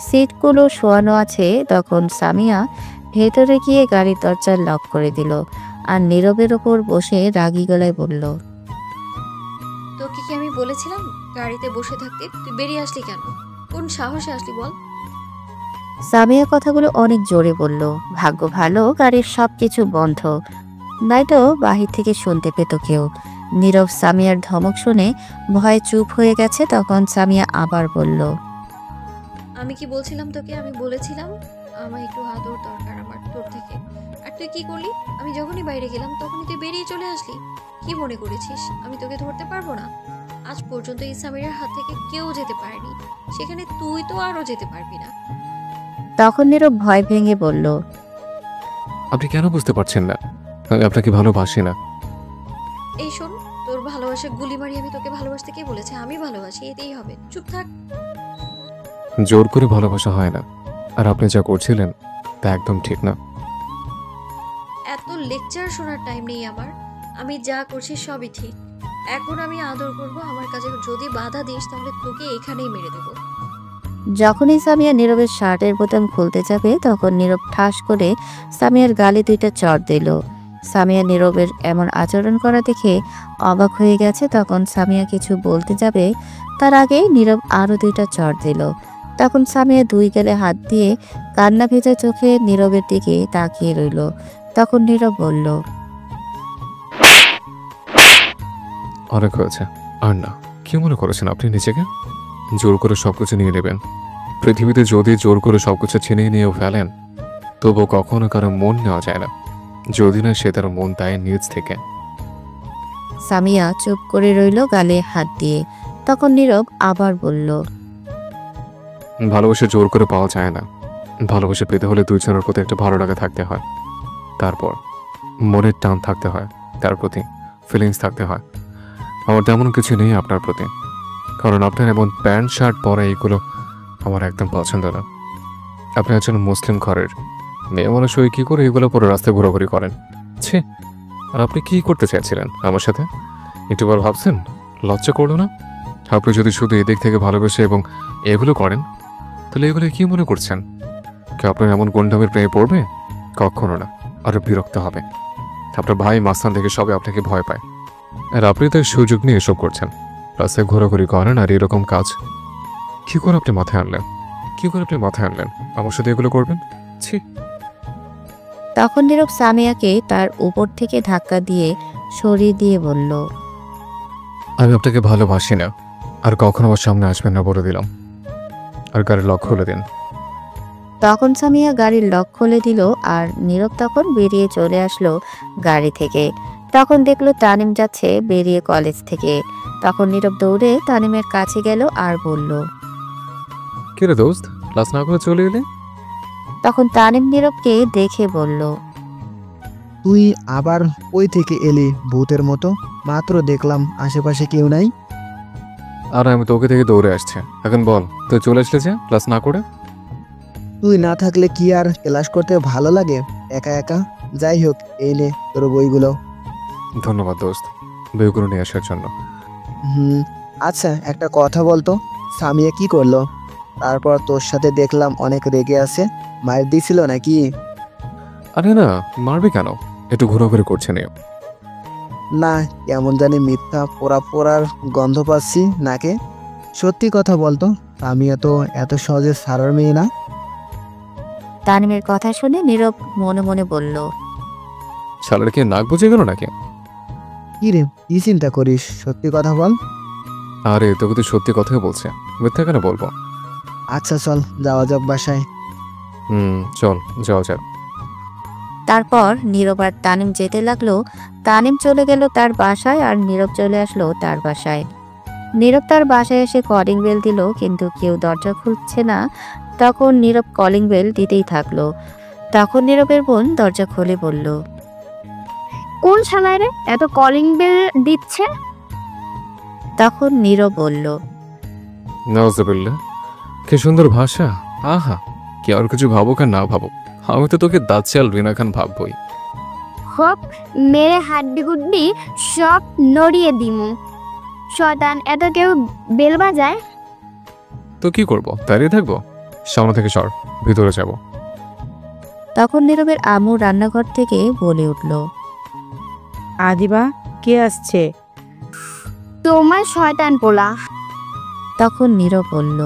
সিটগুলো শোয়ানো আছে। তখন সামিয়া ভেতরে গিয়ে গাড়ির দরজা লক করে দিল আর নীরবের ওপর বসে রাগী গলায় বলল, তোকে কি আমি বলেছিলাম গাড়িতে বসে থাকতে? তুই বেরিয়ে আসলি কেন? কোন সাহসে আসলি বল? সামিয়া কথাগুলো অনেক জোরে বলল। ভাগ্য ভালো গাড়ির সবকিছু বন্ধ, নয়তো বাহির থেকে শুনতে পেত কেউ। নীরব সামিয়ার ধমক শুনে ভয়ে চুপ হয়ে গেছে। তখন সামিয়া আবার বলল, আমি কি বলছিলাম তোকে? আমি বলেছিলাম আমার একটু আদর দরকার আমার তোর থেকে। আর তুই কি করলি? আমি যখনই বাইরে গেলাম তখনই তুই বেরিয়ে চলে আসলি। কি মনে করেছিস আমি তোকে ধরতে পারবো না? আজ পর্যন্ত এই সামিরের হাত থেকে কেউ যেতে পারেনি, সেখানে তুই তো আরও যেতে পারবি না। তখন নীরব ভয় ভেঙে বলল, আপনি কেন বুঝতে পারছেন না আমি আপনাকে ভালোবাসি না? এই শোন, তোর ভালোবাসা গুলি মারি আমি তোকে ভালোবাসতে কে বলেছে? আমি ভালোবাসি, এতেই হবে। চুপ থাক। জোর করে ভালোবাসা হয় না, আর আপনি যা করছিলেন তা একদম ঠিক না। এত লেকচার শোনার টাইম নেই আমার। আমি যা করছি সবই ঠিক। এখন আমি আদর করব, আমার কাছে যদি বাধা দিস তাহলে তোকে এখানেই মেরে দেবো। যখনই সামিয়া নীরবের শার্টের বোতাম খুলতে যাবে তখন নীরব ঠাস করে সামিয়ার গালে দুইটা চড় দিল। সামিয়া নীরবের এমন আচরণ করা দেখে অবাক হয়ে গেছে। তখন সামিয়া কিছু বলতে যাবে তার আগেই নীরব আরো দুইটা চড় দিল। তখন সামিয়া দুই গালে হাত দিয়ে কান্না ভেজা চোখে নীরবের দিকে তাকিয়ে রইল। তখন নীরব বলল, অনেক হয়েছে, আর না। কি মনে করেছেন আপনি নিজেকে? জোর করে সবকিছু নিয়ে নেবেন? পৃথিবীতে যদি জোর করে সবকিছু ছিনিয়ে নিয়েও ফেলেন তবুও কখনো কারো মন নেওয়া যায় না, যদি না সে তার মন দেয় নিজ থেকে। সামিয়া চুপ করে রইল গালে হাত দিয়ে। তখন নীরব আবার বলল, ভালোবাসা জোর করে পাওয়া যায় না। ভালোবাসা পেতে হলে দুইজনের প্রতি একটা ভালো লাগা থাকতে হয়, তারপর মনের টান থাকতে হয়, তার প্রতি ফিলিংস থাকতে হয়। আমার তেমন কিছু নেই আপনার প্রতি, কারণ আপনার এমন প্যান্ট শার্ট পরা এইগুলো আমার একদম পছন্দ না। আপনি একজন মুসলিম ঘরের মেয়ে মানুষ হয়ে কী করে এগুলো পরে রাস্তায় ঘোরাঘুরি করেন? ছি! আর আপনি কি করতে চাইছিলেন আমার সাথে? একটুবার ভাবছেন? লজ্জা করলো না? আপনি যদি শুধু এদিক থেকে ভালোবেসে এবং এগুলো করেন তাহলে এগুলো কি মনে করছেন কেউ আপনার এমন গুন্ডামের প্রেমে পড়বে? কখনো না। আরো বিরক্ত হবে। আপনার ভাই মাস্তান থেকে সবাই আপনাকে ভয় পায়, আর আপনি তার সুযোগ নিয়ে এসব করছেন। রাস্তায় ঘোরাঘুরি করেন আর এরকম কাজ কি করে আপনি মাথায় আনলেন? কি করে আপনি মাথায় আনলেন আমার সাথে এগুলো করবেন? ছি! তখন নীরব সামিয়াকে তার উপর থেকে ধাক্কা দিয়ে সরিয়ে দিয়ে বলল, আমি আপনাকে ভালোবাসি না, আর কখনো আমার সামনে আসবেন না বলে দিলাম। আর গাড়ির লক খুলে দিন। তখন সামিয়া গাড়ির লক খুলে দিল আর নীরব তখন বেরিয়ে চলে আসলো গাড়ি থেকে। তখন দেখলো তানিম যাচ্ছে বেরিয়ে কলেজ থেকে। তখন নীরব দৌড়ে তানিমের কাছে গেল আর বলল, কি রে দোস্ত, ক্লাস না করে চলে এলে? তখন তানিম নীরবকে দেখে বলল, তুই আবার ওই থেকে এলি ভূতের মতো? মাত্র দেখলাম আশেপাশে কেউ নাই। আর আমি তোকে থেকে দৌড়ে আসছে। এখন বল, তুই চলে আসলে যে ক্লাস না করে? তুই না থাকলে কি আর ক্লাস করতে ভালো লাগে একা একা? যাই হোক, এই নে তোর বইগুলো। ধন্যবাদ দোস্ত বইগুলো নিয়ে আসার জন্য। হুম। আচ্ছা একটা কথা বলতো, সামিয়া কি করলো? তারপর তোর সাথে দেখলাম অনেক রেগে আছে, মায়ের দিছিল নাকি? আরে না, মারবে কেন? একটু ঘোরাঘুরি করছে নিও। না, কেমন জানি মিথ্যা পোড়া পোড়ার গন্ধ পাচ্ছি নাকে। সত্যি কথা বলতো, সামিয়া তো এত সহজে সারার মেয়ে না। তানিমের কথা শুনে নীরব মনে মনে বলল, শালার কি নাক বুঝে গেল নাকি? কি রে, কি চিন্তা করিস? সত্যি কথা বল। আরে তোকে তো সত্যি কথাই বলছে, মিথ্যা কেন বলবো? আচ্ছা চল যাওয়া যাক বাসায়। চল যাওয়া যাক। তারপর নীরব আর তানিম যেতে লাগলো। তানিম চলে গেল তার বাসায় আর নীরব চলে আসলো তার বাসায়। নীরব তার বাসায় এসে কলিং বেল দিল, কিন্তু কেউ দরজা খুলছে না। তখন নীরব কলিং বেল দিতেই থাকলো। তখন নীরবের বোন দরজা খুলে বলল, কোন শালায় রে এত কলিং বেল দিচ্ছে? তখন নীরব বলল, নাউজুবিল্লাহ, কি সুন্দর ভাষা। আহা, কি আর কিছু ভাবুক আর না ভাবুক, আমি তো তোকে দাচ্চাল রিনা খান ভাববই। হোক মেরে হাড্ডি গুড্ডি সব নড়িয়ে দিমু। শয়তান, এত কেউ বেল বাজায়? তো কি করবো, দাঁড়িয়ে থাকবো? সামনে থেকে সর, ভিতরে যাব। তখন নীরবের আম্মু রান্নাঘর থেকে বলে উঠল, আদিবা, কে আসছে? তোমার শয়তান পোলা। তখন নীরব বলল,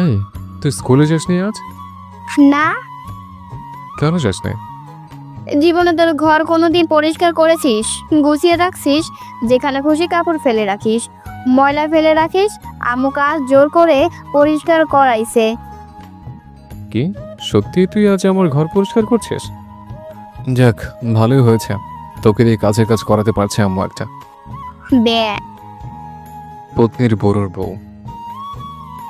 এই তুই স্কুলে যাসনি আজ? না, কেন যাসনি? জীবনে তোর ঘর কোনোদিন পরিষ্কার করেছিস? গুছিয়ে রাখছিস? যেখানে খুশি কাপড় ফেলে রাখিস, ময়লা ফেলে রাখিস। আম্মু কাজ জোর করে পরিষ্কার করাইছে। কি সত্যি তুই আজ আমার ঘর পরিষ্কার করছিস? যাক, ভালোই হয়েছে, তোকে দিয়ে কাজের কাজ করাতে পারছে আম্মু একটা। বে, পত্নীর বড়োর বউ।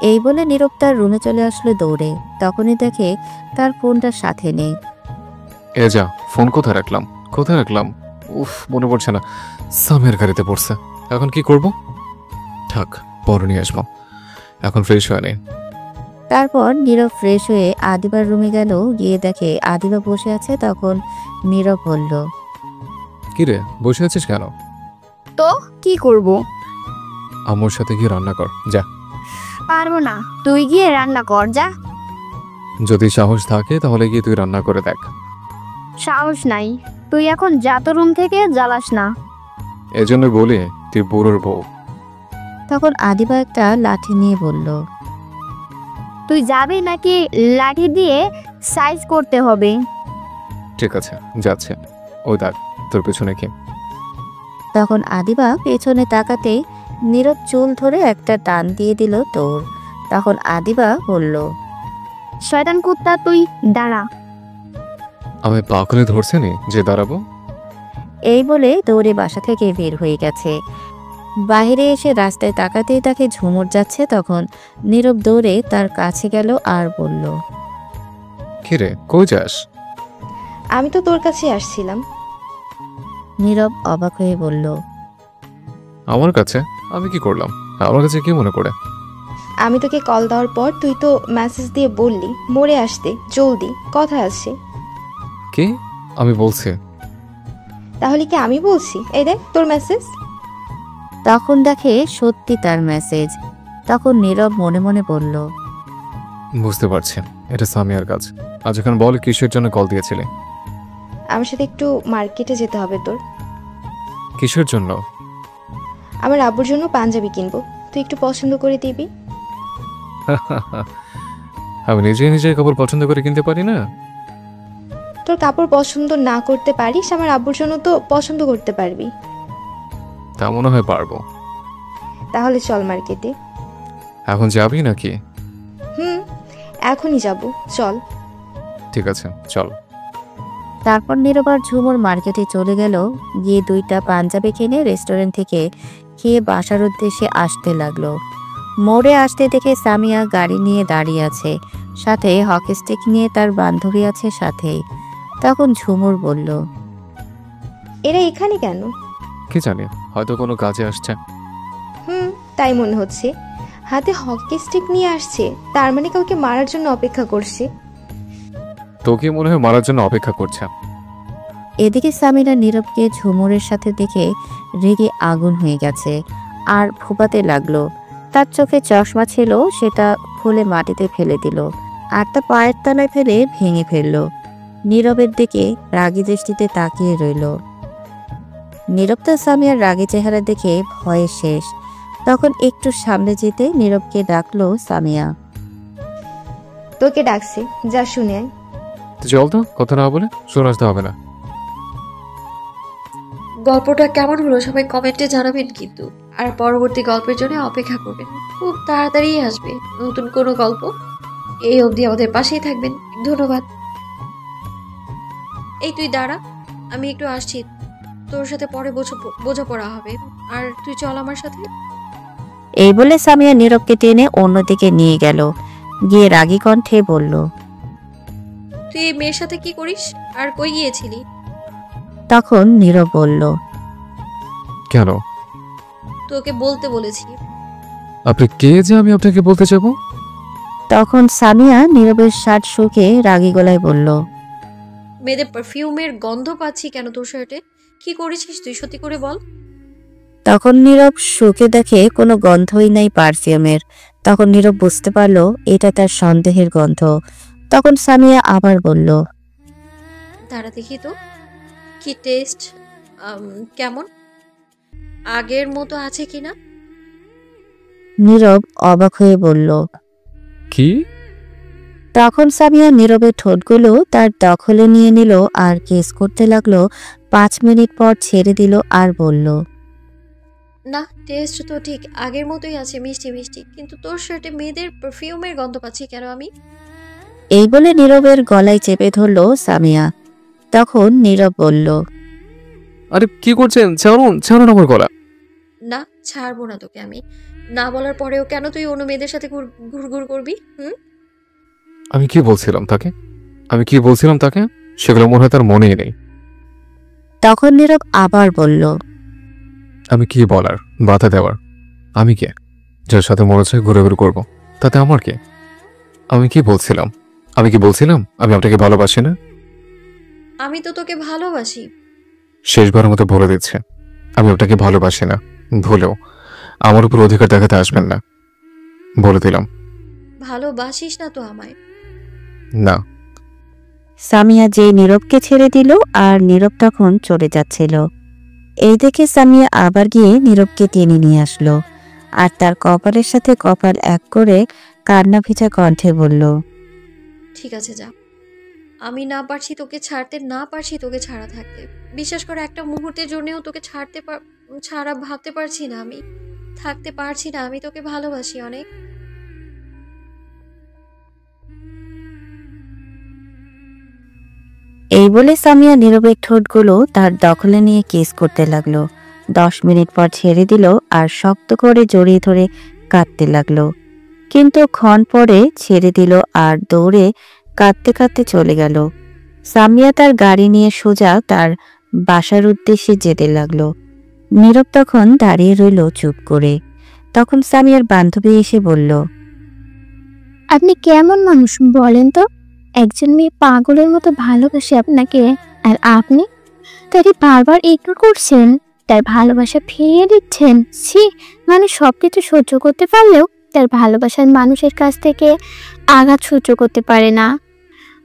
এই বলে নীরব তার রুমে চলে আসলো দৌড়ে। তখনই দেখে তার ফোনটা সাথে নেই। এ যা, ফোন কোথায় রাখলাম? কোথায় রাখলাম? উফ, মনে পড়ছে না। সামের গাড়িতে পড়ছে। এখন কি করব? থাক, পরে নিয়ে আসবো। এখন ফ্রেশ হয়ে নেই। তারপর নীরব ফ্রেশ হয়ে আদিবার রুমে গেল। গিয়ে দেখে আদিবা বসে আছে। তখন নীরব বলল, কি রে, বসে আছিস কেন? তো কি করব? আম্মুর সাথে গিয়ে রান্না কর যা। পারবো না, তুই গিয়ে রান্না কর যা। যদি সাহস থাকে তাহলে গিয়ে তুই রান্না করে দেখ। সাহস নাই, তুই এখন যা তো রুম থেকে, জ্বালাস না। এজন্য বলি তুই বুড়োর বউ। তখন আদিবা একটা লাঠি নিয়ে বলল, তুই যাবি নাকি লাঠি দিয়ে সাইজ করতে হবে? ঠিক আছে, যাচ্ছে। ওই দেখ তোর পেছনে কি। তখন আদিবা পেছনে তাকাতে নীরব চুল ধরে একটা টান দিয়ে দিল তোর। তখন আদিবা বলল, শয়তান কুত্তা, তুই দাঁড়া। আমি পাকলে ধরছে নি যে দাঁড়াবো? এই বলে দৌড়ে বাসা থেকে বের হয়ে গেছে। বাইরে এসে রাস্তায় তাকাতেই তাকে ঝুমুর যাচ্ছে। তখন নীরব দৌড়ে তার কাছে গেল আর বলল, কি রে, কই যাস? আমি তো তোর কাছে আসছিলাম। নীরব অবাক হয়ে বলল, আমার কাছে? আমি কি করলাম? আমার কাছে কি মনে করে? আমি তোকে কল দেওয়ার পর তুই তো মেসেজ দিয়ে বললি মরে আসতে, জলদি কথা আছে। কি? আমি বলছি। তাহলে কি আমি বলছি? এই দেখ তোর মেসেজ। তখন দেখে সত্যি তার মেসেজ। তখন নীরব মনে মনে বলল, বুঝতে পারছি, এটা সামিয়ার কাজ। আজ এখন বল, কিসের জন্য কল দিয়েছিলে? আমার সাথে একটু মার্কেটে যেতে হবে তোর। কিসের জন্য? আমার আব্বুর জন্য পাঞ্জাবি কিনবো, তুই একটু পছন্দ করে দিবি। আমি নিজে নিজে কাপড় পছন্দ করে কিনতে পারি না? তোর কাপড় পছন্দ না করতে পারিস, আমার আব্বুর জন্য তো পছন্দ করতে পারবি। তা মনে হয় পারবো। তাহলে চল মার্কেটে। এখন যাবি নাকি? এখনই যাব, চল। ঠিক আছে, চল। তারপর নীরব আর ঝুমুর মার্কেটে চলে গেল। গিয়ে দুইটা পাঞ্জাবি কিনে রেস্টুরেন্ট থেকে খেয়ে বাসার উদ্দেশ্যে আসতে লাগলো। মোড়ে আসতে দেখে সামিয়া গাড়ি নিয়ে দাঁড়িয়ে আছে, সাথে হকি স্টিক নিয়ে তার বান্ধবী আছে সাথেই। তখন ঝুমুর বলল, এরা এখানে কেন? কি জানি, হয়তো কোনো কাজে আসছে। তাই মনে হচ্ছে। হাতে হকি স্টিক নিয়ে আসছে, তার মানে কাউকে মারার জন্য অপেক্ষা করছে। তোকে মনে হয় মারার জন্য অপেক্ষা করছে। এদিকে সামিরা নীরবকে ঝুমুরের সাথে দেখে রেগে আগুন হয়ে গেছে আর ফোপাতে লাগলো। তার চোখে চশমা ছিল, সেটা খুলে মাটিতে ফেলে দিল আর তা পায়ের তলায় ফেলে ভেঙে ফেলল। নীরবের দিকে রাগী দৃষ্টিতে তাকিয়ে রইল। নীরব তো সামিয়ার রাগী চেহারা দেখে ভয়ে শেষ। তখন একটু সামনে যেতে নীরবকে ডাকলো সামিয়া। তোকে ডাকছি, যা শুনে আয়। চল তো, কথা না বলে শুনে আসতে হবে না। গল্পটা কেমন হলো সবাই কমেন্টে জানাবেন কিন্তু, আর পরবর্তী গল্পের জন্য অপেক্ষা করবেন। খুব তাড়াতাড়ি আসবে নতুন কোনো গল্প। এই অবধি আমাদের পাশেই থাকবেন। ধন্যবাদ। এই তুই দাঁড়া, আমি একটু আসছি, তোর সাথে পরে বোঝাপড়া হবে। আর তুই চল আমার সাথে। এই বলে সামিয়া নীরবকে টেনে অন্যদিকে নিয়ে গেল, গিয়ে রাগী কণ্ঠে বলল, তুই এই মেয়ের সাথে কি করিস আর কই গিয়েছিলি? তখন নীরব বলল, কেন? তোকে বলতে বলেছি। আপনি কে যে আমি আপনাকে বলতে যাব? তখন সামিয়া নীরবের শার্ট শুকে রাগী গলায় বলল, মেয়েদের পারফিউমের গন্ধ পাচ্ছি কেন তোর শার্টে? কি করেছিস তুই, সত্যি করে বল। তখন নীরব শুকে দেখে কোনো গন্ধই নাই পারফিউমের। তখন নীরব বুঝতে পারলো এটা তার সন্দেহের গন্ধ। তখন সামিয়া আবার বলল, দাঁড়া দেখি তো, কি টেস্ট, কেমন, আগের মতো আছে কিনা? নীরব অবাক হয়ে বলল, কি? তখন সামিয়া নীরবের ঠোঁটগুলো তার দখলে নিয়ে নিল আর কিস করতে লাগলো। 5 মিনিট পর ছেড়ে দিল আর বলল, না, টেস্ট তো ঠিক আগের মতোই আছে, মিষ্টি মিষ্টি, কিন্তু তোর শার্টে মেয়েদের পারফিউমের গন্ধ পাচ্ছি কেন আমি? এই বলে নীরবের গলায় চেপে ধরলো সামিয়া। তখন নীরব বলল, আরে কি করছেন? ছাড়ুন, ছাড়ুন আমার গলা। না, ছাড়বো না তোকে আমি। না বলার পরেও কেন তুই অন্য মেয়েদের সাথে ঘুরঘুর করবি? আমি কি বলছিলাম তাকে? সেগুলো মনে হয় তার মনেই নেই। তখন নীরব আবার বলল, আমি কি বলার, বাধা দেওয়ার? আমি কে? যার সাথে মনে হচ্ছে ঘুরে ঘুরে করবো, তাতে আমার কে? আমি কি বলছিলাম আমি আপনাকে ভালোবাসি না? আমি তো তোকে ভালোবাসি। শেষবারের মতো বলে দিচ্ছে, আমি আপনাকে ভালোবাসি না। ভুলেও আমার উপর অধিকার দেখাতে আসবেন না, বলে দিলাম। ভালোবাসিস না তো আমায়? না। সামিয়া যে নীরবকে ছেড়ে দিল আর নীরব তখন চলে যাচ্ছিল। এই দেখে সামিয়া আবার গিয়ে নীরবকে টেনে নিয়ে আসলো আর তার কপালের সাথে কপাল এক করে কান্না ভেজা কণ্ঠে বলল, ঠিক আছে যা, আমি না পারছি তোকে ছাড়তে, না পারছি তোকে ছাড়া থাকতে। বিশ্বাস করে একটা মুহূর্তের জন্যও তোকে ছাড়া ভাবতে পারছি না, আমি থাকতে পারছি না। আমি তোকে ভালোবাসি অনেক। এই বলে সামিয়া নীরবের ঠোঁটগুলো তার দখলে নিয়ে কিস করতে লাগলো। 10 মিনিট পর ছেড়ে দিল আর শক্ত করে জড়িয়ে ধরে কাঁদতে লাগলো। কিন্তু ক্ষণ পরে ছেড়ে দিল আর দৌড়ে কাঁদতে কাঁদতে চলে গেল। সামিয়া তার গাড়ি নিয়ে সোজা তার বাসার উদ্দেশ্যে যেতে লাগলো। নীরব তখন দাঁড়িয়ে রইল চুপ করে। তখন সামিয়ার বান্ধবী এসে বলল, আপনি কেমন মানুষ বলেন তো? একজন মেয়ে পাগলের মতো ভালোবাসে আপনাকে, আর আপনি তাকে বারবার ইগনোর করছেন, তার ভালোবাসা ফিরিয়ে দিচ্ছেন। ছি, মানুষ সব কিছু সহ্য করতে পারলেও তার ভালোবাসার মানুষের কাছ থেকে আঘাত সহ্য করতে পারে না।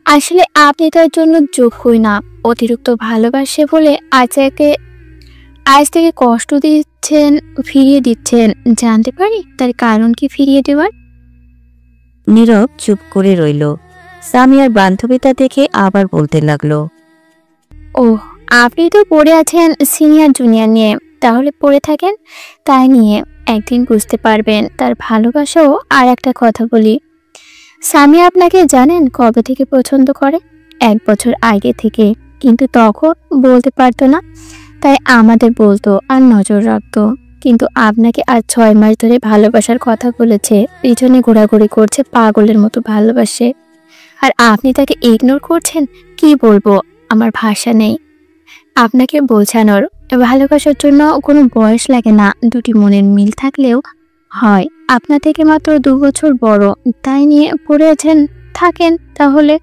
আসলে আপনি তার জন্য যোগ্যই না। অতিরিক্ত ভালোবাসে বলে আজ থেকে কষ্ট দিচ্ছেন, ফিরিয়ে দিচ্ছেন। জানতে পারি তার কারণ কি ফিরিয়ে দেওয়ার? নীরব চুপ করে রইল। সামিয়ার বান্ধবীটা দেখে আবার বলতে লাগলো, ওহ, আপনি তো পড়ে আছেন সিনিয়র জুনিয়র নিয়ে, তাহলে পড়ে থাকেন তাই নিয়ে। একদিন বুঝতে পারবেন তার ভালোবাসাও। আর একটা কথা বলি, সামিয়া আপনাকে জানেন কবে থেকে পছন্দ করে? 1 বছর আগে থেকে, কিন্তু তখন বলতে পারতো না, তাই আমাদের বলতো আর নজর রাখতো। কিন্তু আপনাকে আজ 6 মাস ধরে ভালোবাসার কথা বলেছে, পিছনে ঘোরাঘুরি করছে, পাগলের মতো ভালোবাসে, আর আপনি তাকে ইগনোর করছেন। কি বলবো, আমার ভাষা নেই আপনাকে বোঝানোর। ভালোবাসার জন্য কোনো বয়স লাগে না, দুটি মনের মিল থাকলেও হয়। আপনার থেকে মাত্র 2 বছর বড়, তাই নিয়ে পড়ে আছেন, থাকেন তাহলে।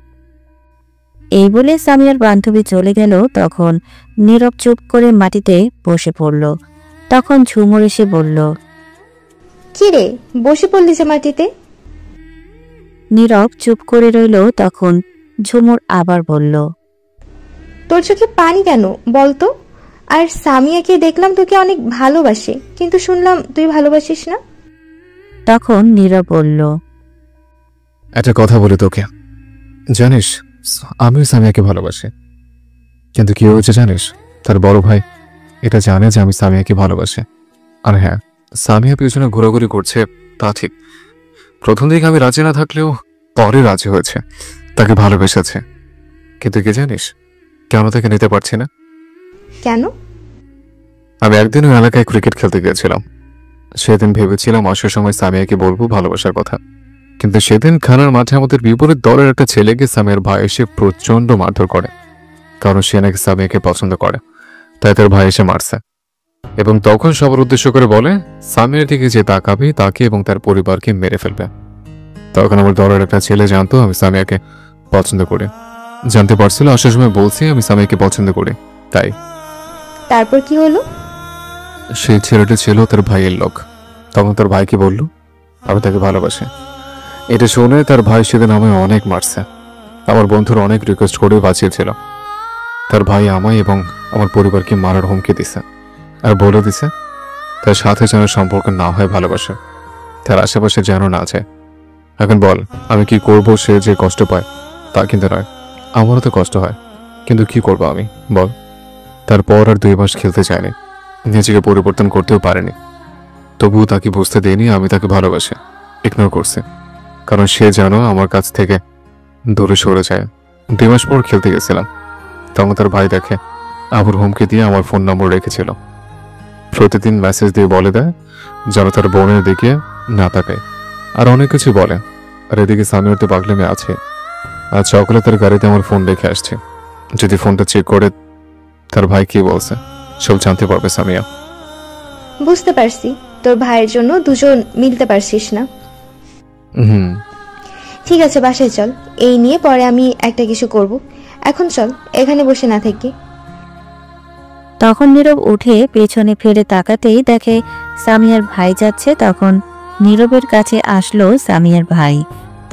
এই বলে সামিয়ার বান্ধবী চলে গেল। তখন নীরব চুপ করে মাটিতে বসে পড়ল। তখন ঝুমুর এসে বলল, কি রে, বসে পড়লি যে মাটিতে? নীরব চুপ করে রইল। তখন ঝুমুর আবার বলল, তোর চোখে পানি কেন বলতো? আর সামিয়াকে দেখলাম তোকে অনেক ভালোবাসে, কিন্তু শুনলাম তুই ভালোবাসিস না। তখন নীরব বলল, একটা কথা বলি তোকে, জানিস আমিও সামিয়াকে ভালোবাসি, কিন্তু কি হয়েছে জানিস, তার বড় ভাই এটা জানে যে আমি সামিয়াকে ভালোবাসি। আর হ্যাঁ, সামিয়া পিছনে ঘোরাঘুরি করছে তা ঠিক, প্রথম দিকে আমি রাজি না থাকলেও পরে রাজি হয়েছে, তাকে ভালোবেসেছে। কিন্তু কি জানিস কেন তাকে নিতে পারছি না? কেন? আমি একদিন ওই এলাকায় ক্রিকেট খেলতে গিয়েছিলাম। সেদিন ভেবেছিলাম আসার সময় সামিয়াকে বলবো ভালোবাসার কথা, কিন্তু সেদিন খেলার মাঠে আমাদের বিপরীত দলের একটা ছেলেকে সামিয়ার ভাই এসে প্রচন্ড মারধর করে, কারণ সে নাকি সামিয়াকে পছন্দ করে, তাই তার ভাই এসে মারছে। এবং তখন সবার উদ্দেশ্য করে বলে সামিয়ার দিকে যে তাকাবে তাকে এবং তার পরিবারকে মেরে ফেলবে। তখন আমার দলের একটা ছেলে জানতো আমি সামিয়াকে পছন্দ করি, জানতে পারছিল আসার সময় বলছি আমি সামিয়াকে পছন্দ করি। তাই তারপর কি হলো? সেই ছেলেটা ছিল তার ভাইয়ের লোক। তখন তার ভাইকে বলল আমি তাকে ভালোবাসি। এটা শুনে তার ভাই সেদিন আমায় অনেক মারছে। আমার বন্ধুরা অনেক রিকোয়েস্ট করে বাঁচিয়েছিল। তার ভাই আমায় এবং আমার পরিবারকে মারার হুমকি দিছে, আর বলে দিছে তার সাথে যেন সম্পর্ক না হয় ভালোবাসে, তার আশেপাশে যেন না যায়। এখন বল আমি কি করব? সে যে কষ্ট পায় তা কিন্তু নয়, আমারও তো কষ্ট হয়, কিন্তু কি করব আমি বল? তারপর আর 2 মাস খেলতে চায়নি, নিজেকে পরিবর্তন করতেও পারেনি। তবুও তাকে বুঝতে দেয়নি আমি তাকে ভালোবাসি, ইগনোর করছে, কারণ সে যেন আমার কাছ থেকে দূরে সরে যায়। 2 মাস পর খেলতে গেছিলাম, তখন তার ভাই দেখে আবার হুমকি দিয়ে আমার ফোন নম্বর রেখেছিল। প্রতিদিন মেসেজ দিয়ে বলে দেয় যেন তার বোনের দিকে না তাকায়, আর অনেক কিছু বলে। আর এদিকে সামিয়ার তো পাগলামি আছে, আর সকালে তার গাড়িতে আমার ফোন রেখে আসছে। যদি ফোনটা চেক করে তার ভাই কি বলছে সব জানতে পারবে সামিয়া। বুঝতে পারছি, তোর ভাইয়ের জন্য দুজন মিলতে পারছিস না। ঠিক আছে, বাসায় চল, এই নিয়ে পরে আমি একটা কিছু করব। এখন চল, এখানে বসে না থেকে। তখন নীরব উঠে পেছনে ফিরে তাকাতেই দেখে সামিয়ার ভাই যাচ্ছে। তখন নীরবের কাছে আসলো সামিয়ার ভাই।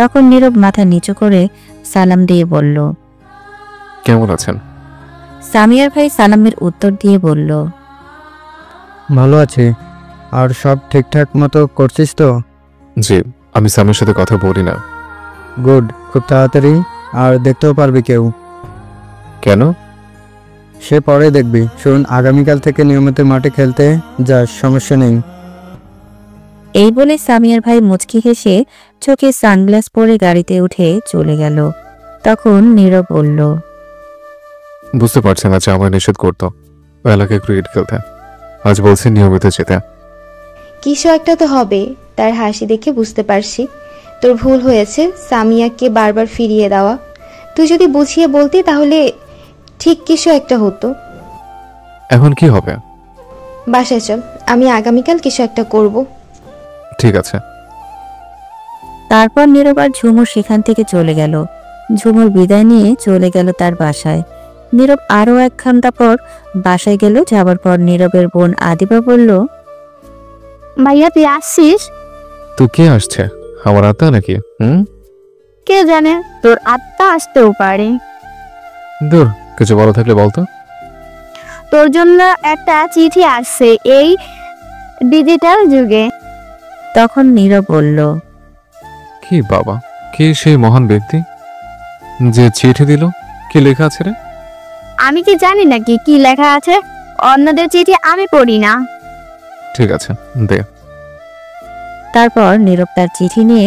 তখন নীরব মাথা নিচু করে সালাম দিয়ে বলল, কেমন আছেন? সামিয়ার ভাই সালামের উত্তর দিয়ে বলল, ভালো আছি। আর সব ঠিকঠাক মতো করছিস তো? জি, আমি সামিয়ার সাথে কথা বলি না। গুড, খুব তাড়াতাড়ি আর দেখতেও পারবি কেউ। কেন? সে পরে দেখবি। শুন, আগামীকাল থেকে নিয়মিত মাঠে খেলতে যাস, সমস্যা নেই। এই বলে সামিয়ার ভাই মুচকি হেসে চোখে সানগ্লাস পরে গাড়িতে উঠে চলে গেল। তখন নীরব বলল, বুঝতে পারছে না যে আমায় নিষেধ করতো ওই এলাকায় ক্রিকেট খেলতে, আজ বলছে নিয়মিত যেতে। কিছু একটা তো হবে, তার হাসি দেখে বুঝতে পারছি তোর ভুল হয়েছে সামিয়াকে বারবার ফিরিয়ে দেওয়া। তুই যদি বুঝিয়ে বলতি তাহলে ঠিক কিছু একটা হতো। এখন কি হবে? বাসায় চল, আমি আগামীকাল কিছু একটা করব। ঠিক আছে। তারপর নীরব আর ঝুমুর সেখান থেকে চলে গেল। ঝুমুর বিদায় নিয়ে চলে গেল তার বাসায়। নীরব আরো 1 ঘন্টা পর বাসায় গেল। যাবার পর নীরবের বোন আদিবা বলল, ভাইয়া তুই আসছিস? তো কে আসছে? আমার আত্মা নাকি? কে জানে, তোর আত্মা আসতেও পারে। দূর, কিছু বলা থাকলে বলতো। তোর জন্য একটা চিঠি আসছে এই ডিজিটাল যুগে। তখন নীরব বলল, কি বাবা, কে সেই মহান ব্যক্তি যে চিঠি দিল? কি লেখা আছে রে? আমি কি জানি নাকি কি লেখা আছে? অন্যদের চিঠি আমি পড়ি না। ঠিক আছে, দে। তারপর নীরব তার চিঠি নিয়ে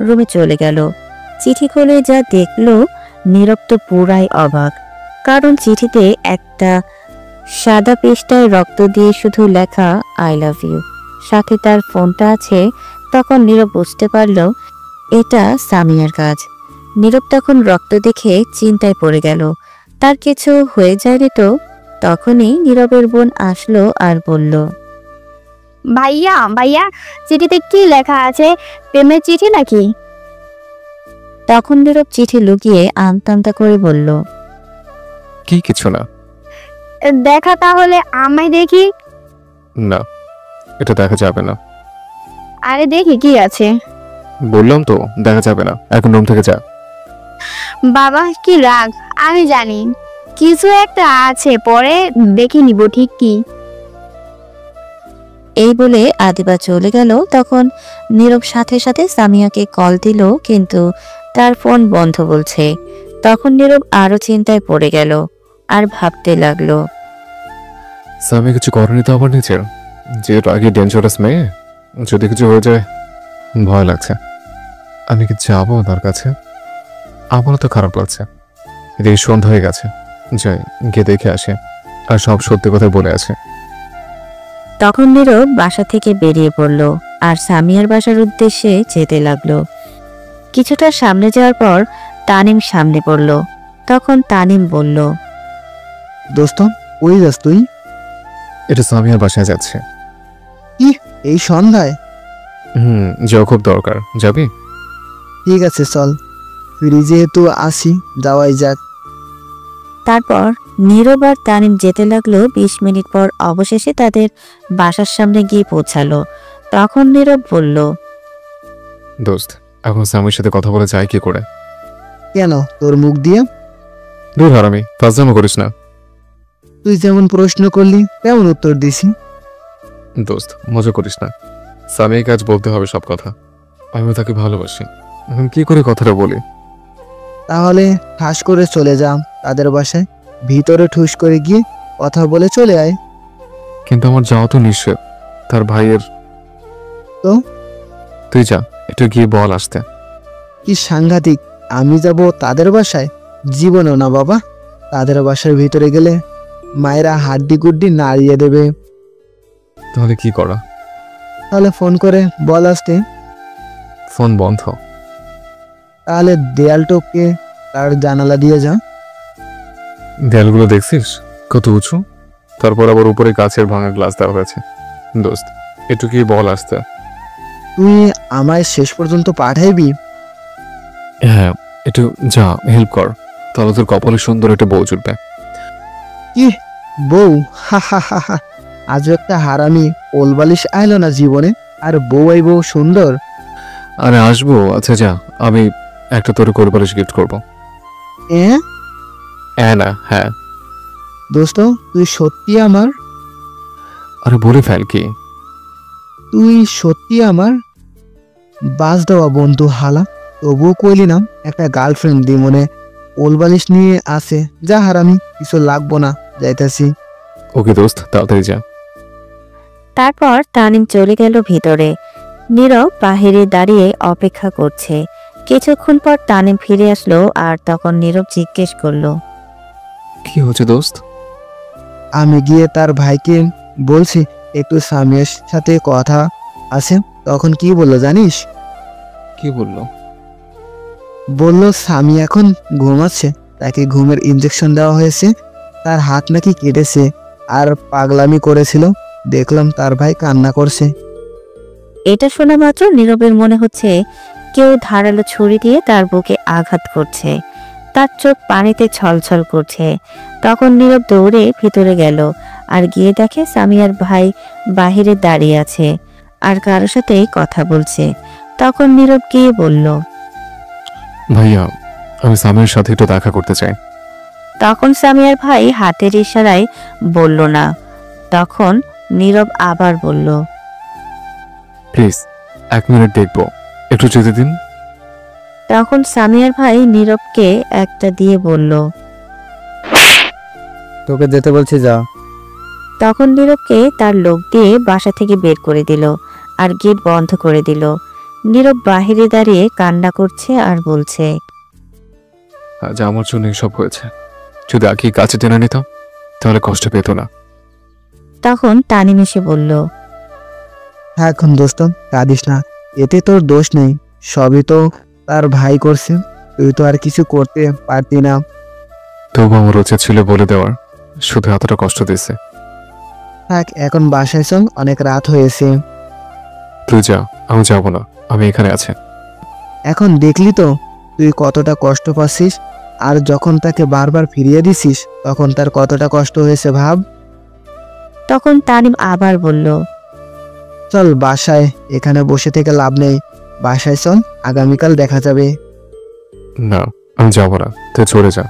রুমে চলে গেল। চিঠি খুলে যা দেখলো, নীরব তো পুরাই অবাক। কারণ চিঠিতে একটা সাদা পৃষ্ঠায় রক্ত দিয়ে শুধু লেখা আই লাভ ইউ, সাথে তার ফোনটা আছে। তখন নীরব বুঝতে পারল এটা সামিয়ার কাজ। নীরব তখন রক্ত দেখে চিন্তায় পড়ে গেল, তার কিছু হয়ে যায়নি তো? তখনই নীরবের বোন আসলো আর বলল, ভাইয়া ভাইয়া চিঠিতে কি লেখা আছে? প্রেমের চিঠি নাকি? তখন নীরব চিঠি লুকিয়ে আমতা আমতা করে বলল, কি কিছু না। দেখা তাহলে আমায় দেখি। না, এটা দেখা যাবে না। আরে দেখি কি আছে। বললাম তো দেখা যাবে না, এখন রুম থেকে যা। বাবা কি রাগ, আমি জানি কিছু একটা আছে, পরে দেখে নিব ঠিক কি। এই বলে আদিবা চলে গেল। তখন নীরব সাথে সাথে সামিয়াকে কল দিল, কিন্তু তার ফোন বন্ধ বলছে। তখন নীরব আরো চিন্তায় পড়ে গেল আর ভাবতে লাগলো। সামি কিছু করেনি তো আবার নিজের, যেহেতু আগে ডেঞ্জারাস মেয়ে, যদি কিছু হয়ে যায় ভয় লাগছে। আমি কি যাবো তার কাছে? আমারও তো খারাপ লাগছে। এদিকে সন্ধ্যা হয়ে গেছে, যাই গিয়ে দেখে আসে আর সব সত্যি কথা বলে আছে। তখন নীরব বাসা থেকে বেরিয়ে পড়ল আর সামিয়ার বাসার উদ্দেশ্যে যেতে লাগলো। কিছুটা সামনে যাওয়ার পর তানিম সামনে পড়ল। তখন তানিম বলল, দোস্ত ওই যাস তুই? এটা সামিয়ার বাসায় যাচ্ছে। কি এই সন্ধ্যায়? যাও, খুব দরকার। যাবি? ঠিক আছে চল, ফিরি যেহেতু আসি, যাওয়াই যাক। তারপর নীরব আর তানিম যেতে লাগলো। 20 মিনিট পর অবশেষে তাদের বাসার সামনে গিয়ে পৌঁছালো। তখন নীরব বলল, দোস্ত এখন সামির সাথে কথা বলে যায় কি করে? কেন, তোর মুখ দিয়ে? দূর হারামি, ফাজলামো করিস না। তুই যেমন প্রশ্ন করলি তেমন উত্তর দিছি। দোস্ত মজা করিস না। সামির কাজ বলতে হবে সব কথা। আমি তাকে ভালোবাসি, এখন কি করে কথাটা বলি? তাহলে ঠাস করে চলে যা তাদের বাসায়, ভিতরে ঠুস করে গিয়ে কথা বলে চলে আয়। কিন্তু আমার যাওয়া তো নিষেধ, তার ভাইয়ের। তো? তুই যা, একটু গিয়ে বল আসতে। কি সাংঘাতিক, আমি যাব তাদের বাসায়? জীবনও না বাবা। তাদের বাসার ভিতরে গেলে মায়েরা হাড্ডি গুড্ডি নাড়িয়ে দেবে। তাহলে কি করা? তাহলে ফোন করে বল আসতে। ফোন বন্ধ। তাহলে দেয়াল টপকে তার জানালা দিয়ে যা। দেয়ালগুলো দেখছিস কত উঁচু, তারপর আবার উপরে কাচের ভাঙা গ্লাস দেওয়া হয়েছে। দোস্ত একটু কি বল আসতে। তুই আমায় শেষ পর্যন্ত পাঠাইবি? হ্যাঁ, একটু যা, হেল্প কর, তাহলে তোর কপালে সুন্দর একটা বউ জুটবে। কি বউ? হা হা হা হা, আজও একটা হারামি ওলবালিশ আইলো না জীবনে, আর বউ আইবো সুন্দর? আরে আসবো, আচ্ছা যা, আমি একটা তোর কোলবালিশ গিফট করবো। না, হ্যাঁ। দোস্ত তুই সত্যি আমার? আরে বলে ফেল কি? তুই সত্যি আমার বাস দেওয়া বন্ধু হালা। তবুও কইলি না একটা গার্লফ্রেন্ড দি মনে ওলবালিশ নিয়ে আসে। যা হারামি, কিছু লাগবো না, যাইতাছি। ওকে দোস্ত, তাড়াতাড়ি যা। তারপর তানিম চলে গেল ভিতরে। নীরব বাহিরে দাঁড়িয়ে অপেক্ষা করছে। কিছুক্ষণ পর তানিম ফিরে আসলো আর তখন নীরব জিজ্ঞেস করলো, কি হচ্ছে দোস্ত? আমি গিয়ে তার ভাইকে বলছি একটু সামিয়ার সাথে কথা আছে। তখন কি বললো জানিস? কি বললো? বললো স্বামী এখন ঘুমাচ্ছে, তাকে ঘুমের ইনজেকশন দেওয়া হয়েছে, তার হাত নাকি কেটেছে আর পাগলামি করেছিল। দেখলাম তার ভাই কান্না করছে। এটা শোনা মাত্র নীরবের মনে হচ্ছে কেউ ধারালো ছুরি দিয়ে তার বুকে আঘাত করছে। তার চোখ পানিতে ছলছল করছে। তখন নীরব দৌড়ে ভিতরে গেল আর গিয়ে দেখে সামিয়ার ভাই বাহিরে দাঁড়িয়ে আছে আর কারোর সাথে কথা বলছে। তখন নীরব গিয়ে বলল, ভাইয়া আমি সামির সাথে একটু দেখা করতে চাই। তখন সামিয়ার ভাই হাতের ইশারায় বলল না। তখন নীরব আবার বলল, প্লিজ 1 মিনিট দেখবো, একটু যেতে দিন। তখন সামিয়ার ভাই নীরবকে একটা দিয়ে বলল, তোকে যেতে বলছি, যা। তখন নীরবকে তার লোক দিয়ে বাসা থেকে বের করে দিল আর গেট বন্ধ করে দিল। নীরব বাহিরে দাঁড়িয়ে কান্না করছে আর বলছে, আজ আমার জন্য এসব হয়েছে, যদি আগে কাছে টেনে নিতাম তাহলে কষ্ট পেত না। তখন তানিম এসে বলল, এখন দোস্ত কাঁদিস না, এতে তোর দোষ নেই, সবই তো তার ভাই করছে, তুই তো আর কিছু করতে পারতি না। তবু আমার উচিত ছিল বলে দেওয়ার, শুধু এতটা কষ্ট দিয়েছে। থাক, এখন বাসায় চল, অনেক রাত হয়েছে। তুই যা, আমি যাবো না, আমি এখানে আছি। এখন দেখলি তো তুই কতটা কষ্ট পাচ্ছিস, আর যখন তাকে বারবার ফিরিয়ে দিছিস তখন তার কতটা কষ্ট হয়েছে ভাব। তখন তানিম আবার বলল, চল বাসায়, এখানে বসে থেকে লাভ নেই। বাসায় চল, আগামীকাল দেখা যাবে। না, আমি যাবো না, তুই চলে যা।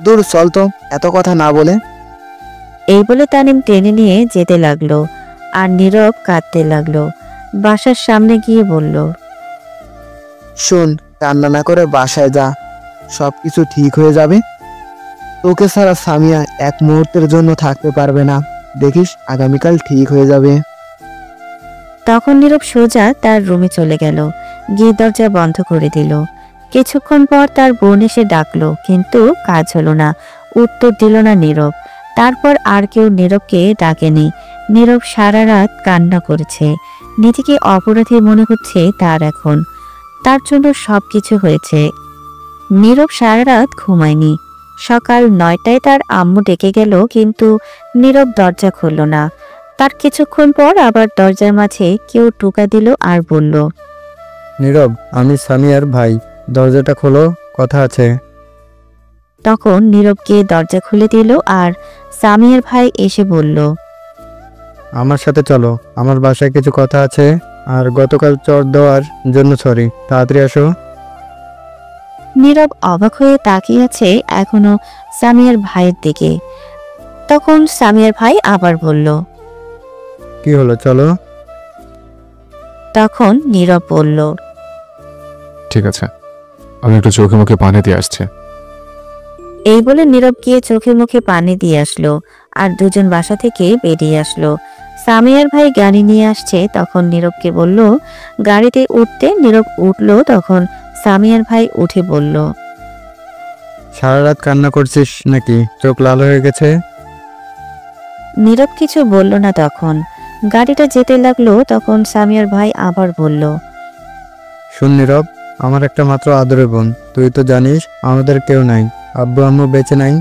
দূর চল তো, এত কথা না বলে। এই বলে তানিম টেনে নিয়ে যেতে লাগলো আর নীরব কাঁদতে লাগলো। বাসার সামনে গিয়ে বলল, শোন, কান্না না করে বাসায় যা, সবকিছু ঠিক হয়ে যাবে। তোকে ছাড়া সামিয়া এক মুহূর্তের জন্য থাকতে পারবে না, দেখিস আগামীকাল ঠিক হয়ে যাবে। তখন নীরব সোজা তার রুমে চলে গেল, গিয়ে দরজা বন্ধ করে দিল। কিছুক্ষণ পর তার বোন এসে ডাকলো, কিন্তু কাজ হলো না, উত্তর দিল না নীরব। তারপর আর কেউ নীরবকে ডাকেনি। নীরব সারা রাত কান্না করেছে, নিজেকে অপরাধী মনে হচ্ছে তার এখন। তার জন্য সবকিছু হয়েছে। নীরব সারা রাত ঘুমায়নি। সকাল 9টায় তার আম্মু ডেকে গেল, কিন্তু নীরব দরজা খুলল না। তার কিছুক্ষণ পর আবার দরজার মাঝে কেউ টোকা দিল আর বলল, নীরব, আমি সামিয়ার ভাই, দরজাটা খোলো, কথা আছে। তখন নীরবকে দরজা খুলে দিল আর সামিয়ার ভাই এসে বলল, আমার সাথে চলো, আমার বাসায় কিছু কথা আছে, আর গতকাল চর দেওয়ার জন্য সরি, তাড়াতাড়ি আসো। নীরব অবাক হয়ে তাকিয়ে আছে এখনো সামিয়ার ভাইয়ের দিকে। তখন সামিয়ার ভাই আবার বলল, কি হলো, চলো। তখন নীরব বলল, ঠিক আছে, আমি একটু চোখে মুখে পানি দিয়ে আসছি। এই বলে নীরব গিয়ে চোখে মুখে পানি দিয়ে আসলো আর দুজন বাসা থেকে বেরিয়ে আসলো। সামিয়ার ভাই গাড়ি নিয়ে আসছে, তখন নীরবকে বলল গাড়িতে উঠতে। নীরব উঠল, তখন সামিয়ার ভাই উঠে বলল, সারা রাত কান্না করছিস নাকি, চোখ লাল হয়ে গেছে? নীরব কিছু বলল না। তখন গাড়িটা যেতে লাগলো, তখন সামিয়ার ভাই আবার বলল, শুন নীরব, আমার একটা মাত্র আদরের বোন, তুই তো জানিস আমাদের কেউ নাই, আব্বু আম্মু বেঁচে নাই।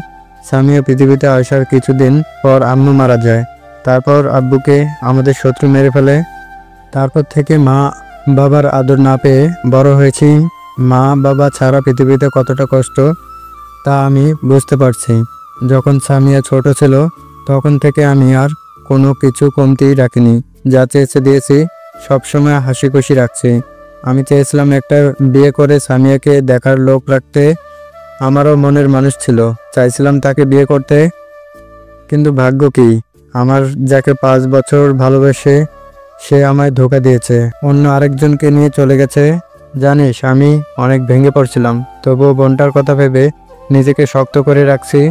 সামিয়া পৃথিবীতে আসার কিছুদিন পর আম্মু মারা যায়, তারপর আব্বুকে আমাদের শত্রু মেরে ফেলে। তারপর থেকে মা বাবার আদর না পেয়ে বড় হয়েছি। মা বাবা ছাড়া পৃথিবীতে কতটা কষ্ট তা আমি বুঝতে পারছি। যখন সামিয়া ছোট ছিল তখন থেকে আমি আর কোনো কিছু কমতি রাখিনি, যা চেয়েছে দিয়েছি, সবসময় হাসি খুশি রাখছি। আমি চেয়েছিলাম একটা বিয়ে করে সামিয়াকে দেখার লোক রাখতে, আমারও মনের মানুষ ছিল, চাইছিলাম তাকে বিয়ে করতে। কিন্তু ভাগ্য কি, আমার যাকে 5 বছর ভালোবেসে সে আমায় ধোকা দিয়েছে, অন্য আরেকজনকে নিয়ে চলে গেছে। জানিস আমি অনেক ভেঙে পড়ছিলাম, তবুও বোনটার কথা ভেবে নিজেকে শক্ত করে রাখছি।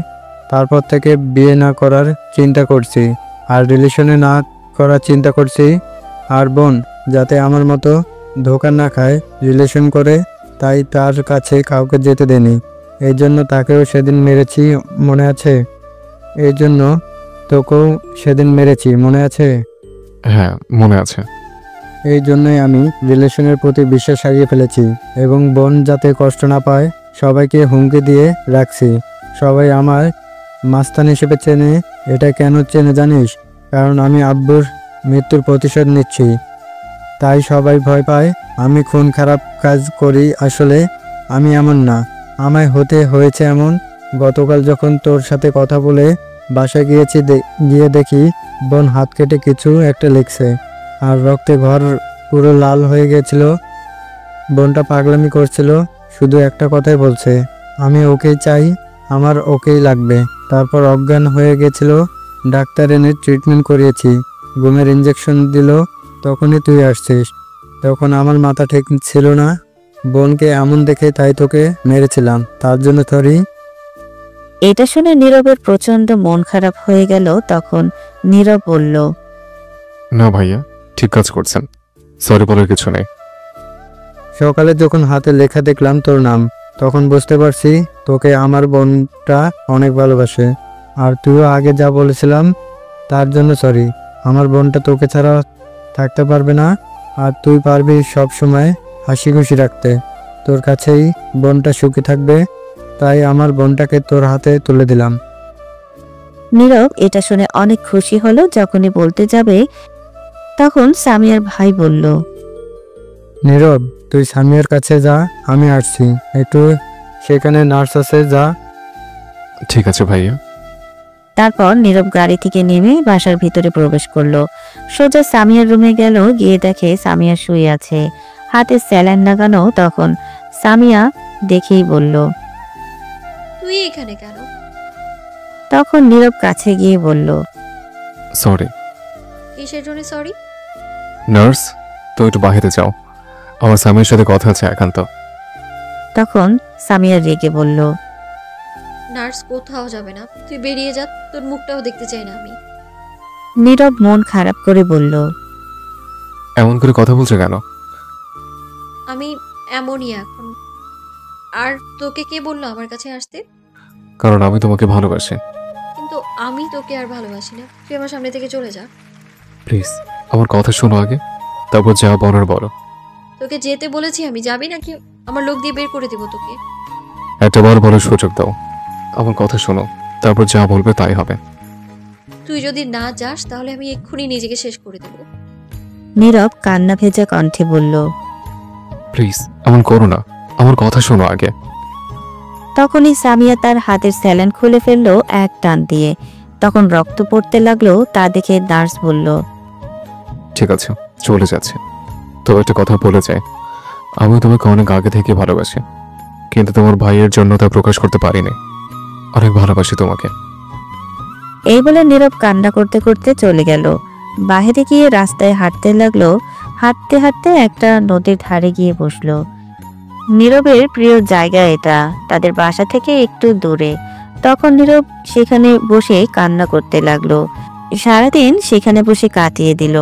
তারপর থেকে বিয়ে না করার চিন্তা করছি, আর রিলেশনে না করার চিন্তা করছি। আর বোন যাতে আমার মতো ধোকা না খায় রিলেশন করে, তাই তার কাছে কাউকে যেতে দেনি। এই জন্য তাকেও সেদিন মেরেছি, মনে আছে? এই জন্য তোকেও সেদিন মেরেছি, মনে আছে? হ্যাঁ, মনে আছে। এই জন্যই আমি রিলেশনের প্রতি বিশ্বাস হারিয়ে ফেলেছি, এবং বোন যাতে কষ্ট না পায় সবাইকে হুমকি দিয়ে রাখছি। সবাই আমার মাস্তান হিসেবে চেনে। এটা কেন চেনে জানিস? কারণ আমি আব্বুর মৃত্যুর প্রতিশোধ নিচ্ছি, তাই সবাই ভয় পায়। আমি খুন খারাপ কাজ করি, আসলে আমি এমন না, আমায় হতে হয়েছে এমন। গতকাল যখন তোর সাথে কথা বলে বাসায় গিয়েছি, গিয়ে দেখি বোন হাত কেটে কিছু একটা লিখছে, আর রক্তে ঘর পুরো লাল হয়ে গেছিল। বোনটা পাগলামি করছিল, শুধু একটা কথাই বলছে, আমি ওকেই চাই, আমার ওকেই লাগবে। তারপর অজ্ঞান হয়ে গেছিল, ডাক্তার এনে ট্রিটমেন্ট করিয়েছি, ঘুমের ইঞ্জেকশন দিল, তখনই তুই আসছিস। তখন আমার মাথা ঠিক ছিল না, বোনকে এমন দেখে তাই তোকে মেরেছিলাম, তার জন্য সরি। এটা শুনে নীরবের প্রচন্ড মন খারাপ হয়ে গেল। তখন নীরব বলল, না ভাইয়া, ঠিক কাজ করছেন, সরি বলার কিছু নেই। সকালে যখন হাতে লেখা দেখলাম তোর নাম, তখন বুঝতে পারছি তোকে আমার বোনটা অনেক ভালোবাসে। আর তুইও আগে যা বলেছিলাম তার জন্য সরি। আমার বোনটা তোকে ছাড়া থাকতে পারবে না, আর তুই পারবি সব সময় হাসি খুশি রাখতে। তোর কাছেই বোনটা সুখী থাকবে, তাই আমার বোনটাকে তোর হাতে তুলে দিলাম। নীরব এটা শুনে অনেক খুশি হলো। যখনই বলতে যাবে, তখন সামিয়ার ভাই বলল, নীরব, তুই সামিয়ার কাছে যা, আমি আসছি, একটু সেখানে নার্স আছে, যা। ঠিক আছে ভাইয়া। তারপর নীরব গাড়ি থেকে নেমে বাসার ভিতরে প্রবেশ করলো। সোজা সামিয়ার রুমে গেল, গিয়ে দেখে সামিয়া শুয়ে আছে, হাতে স্যালাইন লাগানো। তখন সামিয়া দেখেই বলল, তুই এখানে কেন? তখন নীরব কাছে গিয়ে বলল, সরি। কিসের জন্য সরি? নার্স, তো একটু বাহিরে যাও, আমার স্বামীর সাথে কথা আছে একান্ত। তখন সামিয়া রেগে বলল, নার্স কোথাও যাবে না, তুই বেরিয়ে যা, তোর মুখটাও দেখতে চাই না আমি। নীরব মন খারাপ করে বলল, এমন করে কথা বলছো কেন? আমি এমনই এখন। আর তোকে কে বললো আমার কাছে আসতে? কারণ আমি তোমাকে ভালোবাসি। কিন্তু আমি তোকে আর ভালোবাসি না, তুই আমার সামনে থেকে চলে যা। প্লিজ আমার কথা শোনো আগে, তারপর যা বলার বলো। তোকে যেতে বলেছি আমি, যাবি নাকি আমার লোক দিয়ে বের করে দেবো তোকে? একটা বার বলার সুযোগ দাও, আমার কথা শোনো, তারপর যা বলবে তাই হবে। তুই যদি না যাস তাহলে আমি এক্ষুনি নিজেকে শেষ করে দেবো। নীরব কান্না ভেজা কণ্ঠে বলল, প্লিজ এমন করো না, আমার কথা শোনো আগে। তখনই সামিয়া তার হাতের স্যালাইন খুলে ফেললো এক টান দিয়ে। তখন রক্ত পড়তে লাগলো, তা দেখে নার্স বলল, ঠিক আছে, চলে যাচ্ছে। তো একটা কথা বলে যায়, আমি তোমাকে অনেক আগে থেকে ভালোবাসি, কিন্তু তোমার ভাইয়ের জন্য তা প্রকাশ করতে পারিনি। অনেক ভালোবাসি তোমাকে। এই বলে নীরব কান্না করতে করতে চলে গেল। বাইরে গিয়ে রাস্তায় হাঁটতে লাগলো। হাঁটতে হাঁটতে একটা নদীর ধারে গিয়ে বসলো। নীরবের প্রিয় জায়গা এটা, তাদের বাসা থেকে একটু দূরে। তখন নীরব সেখানে বসে কান্না করতে লাগলো। সারাদিন সেখানে বসে কাটিয়ে দিল।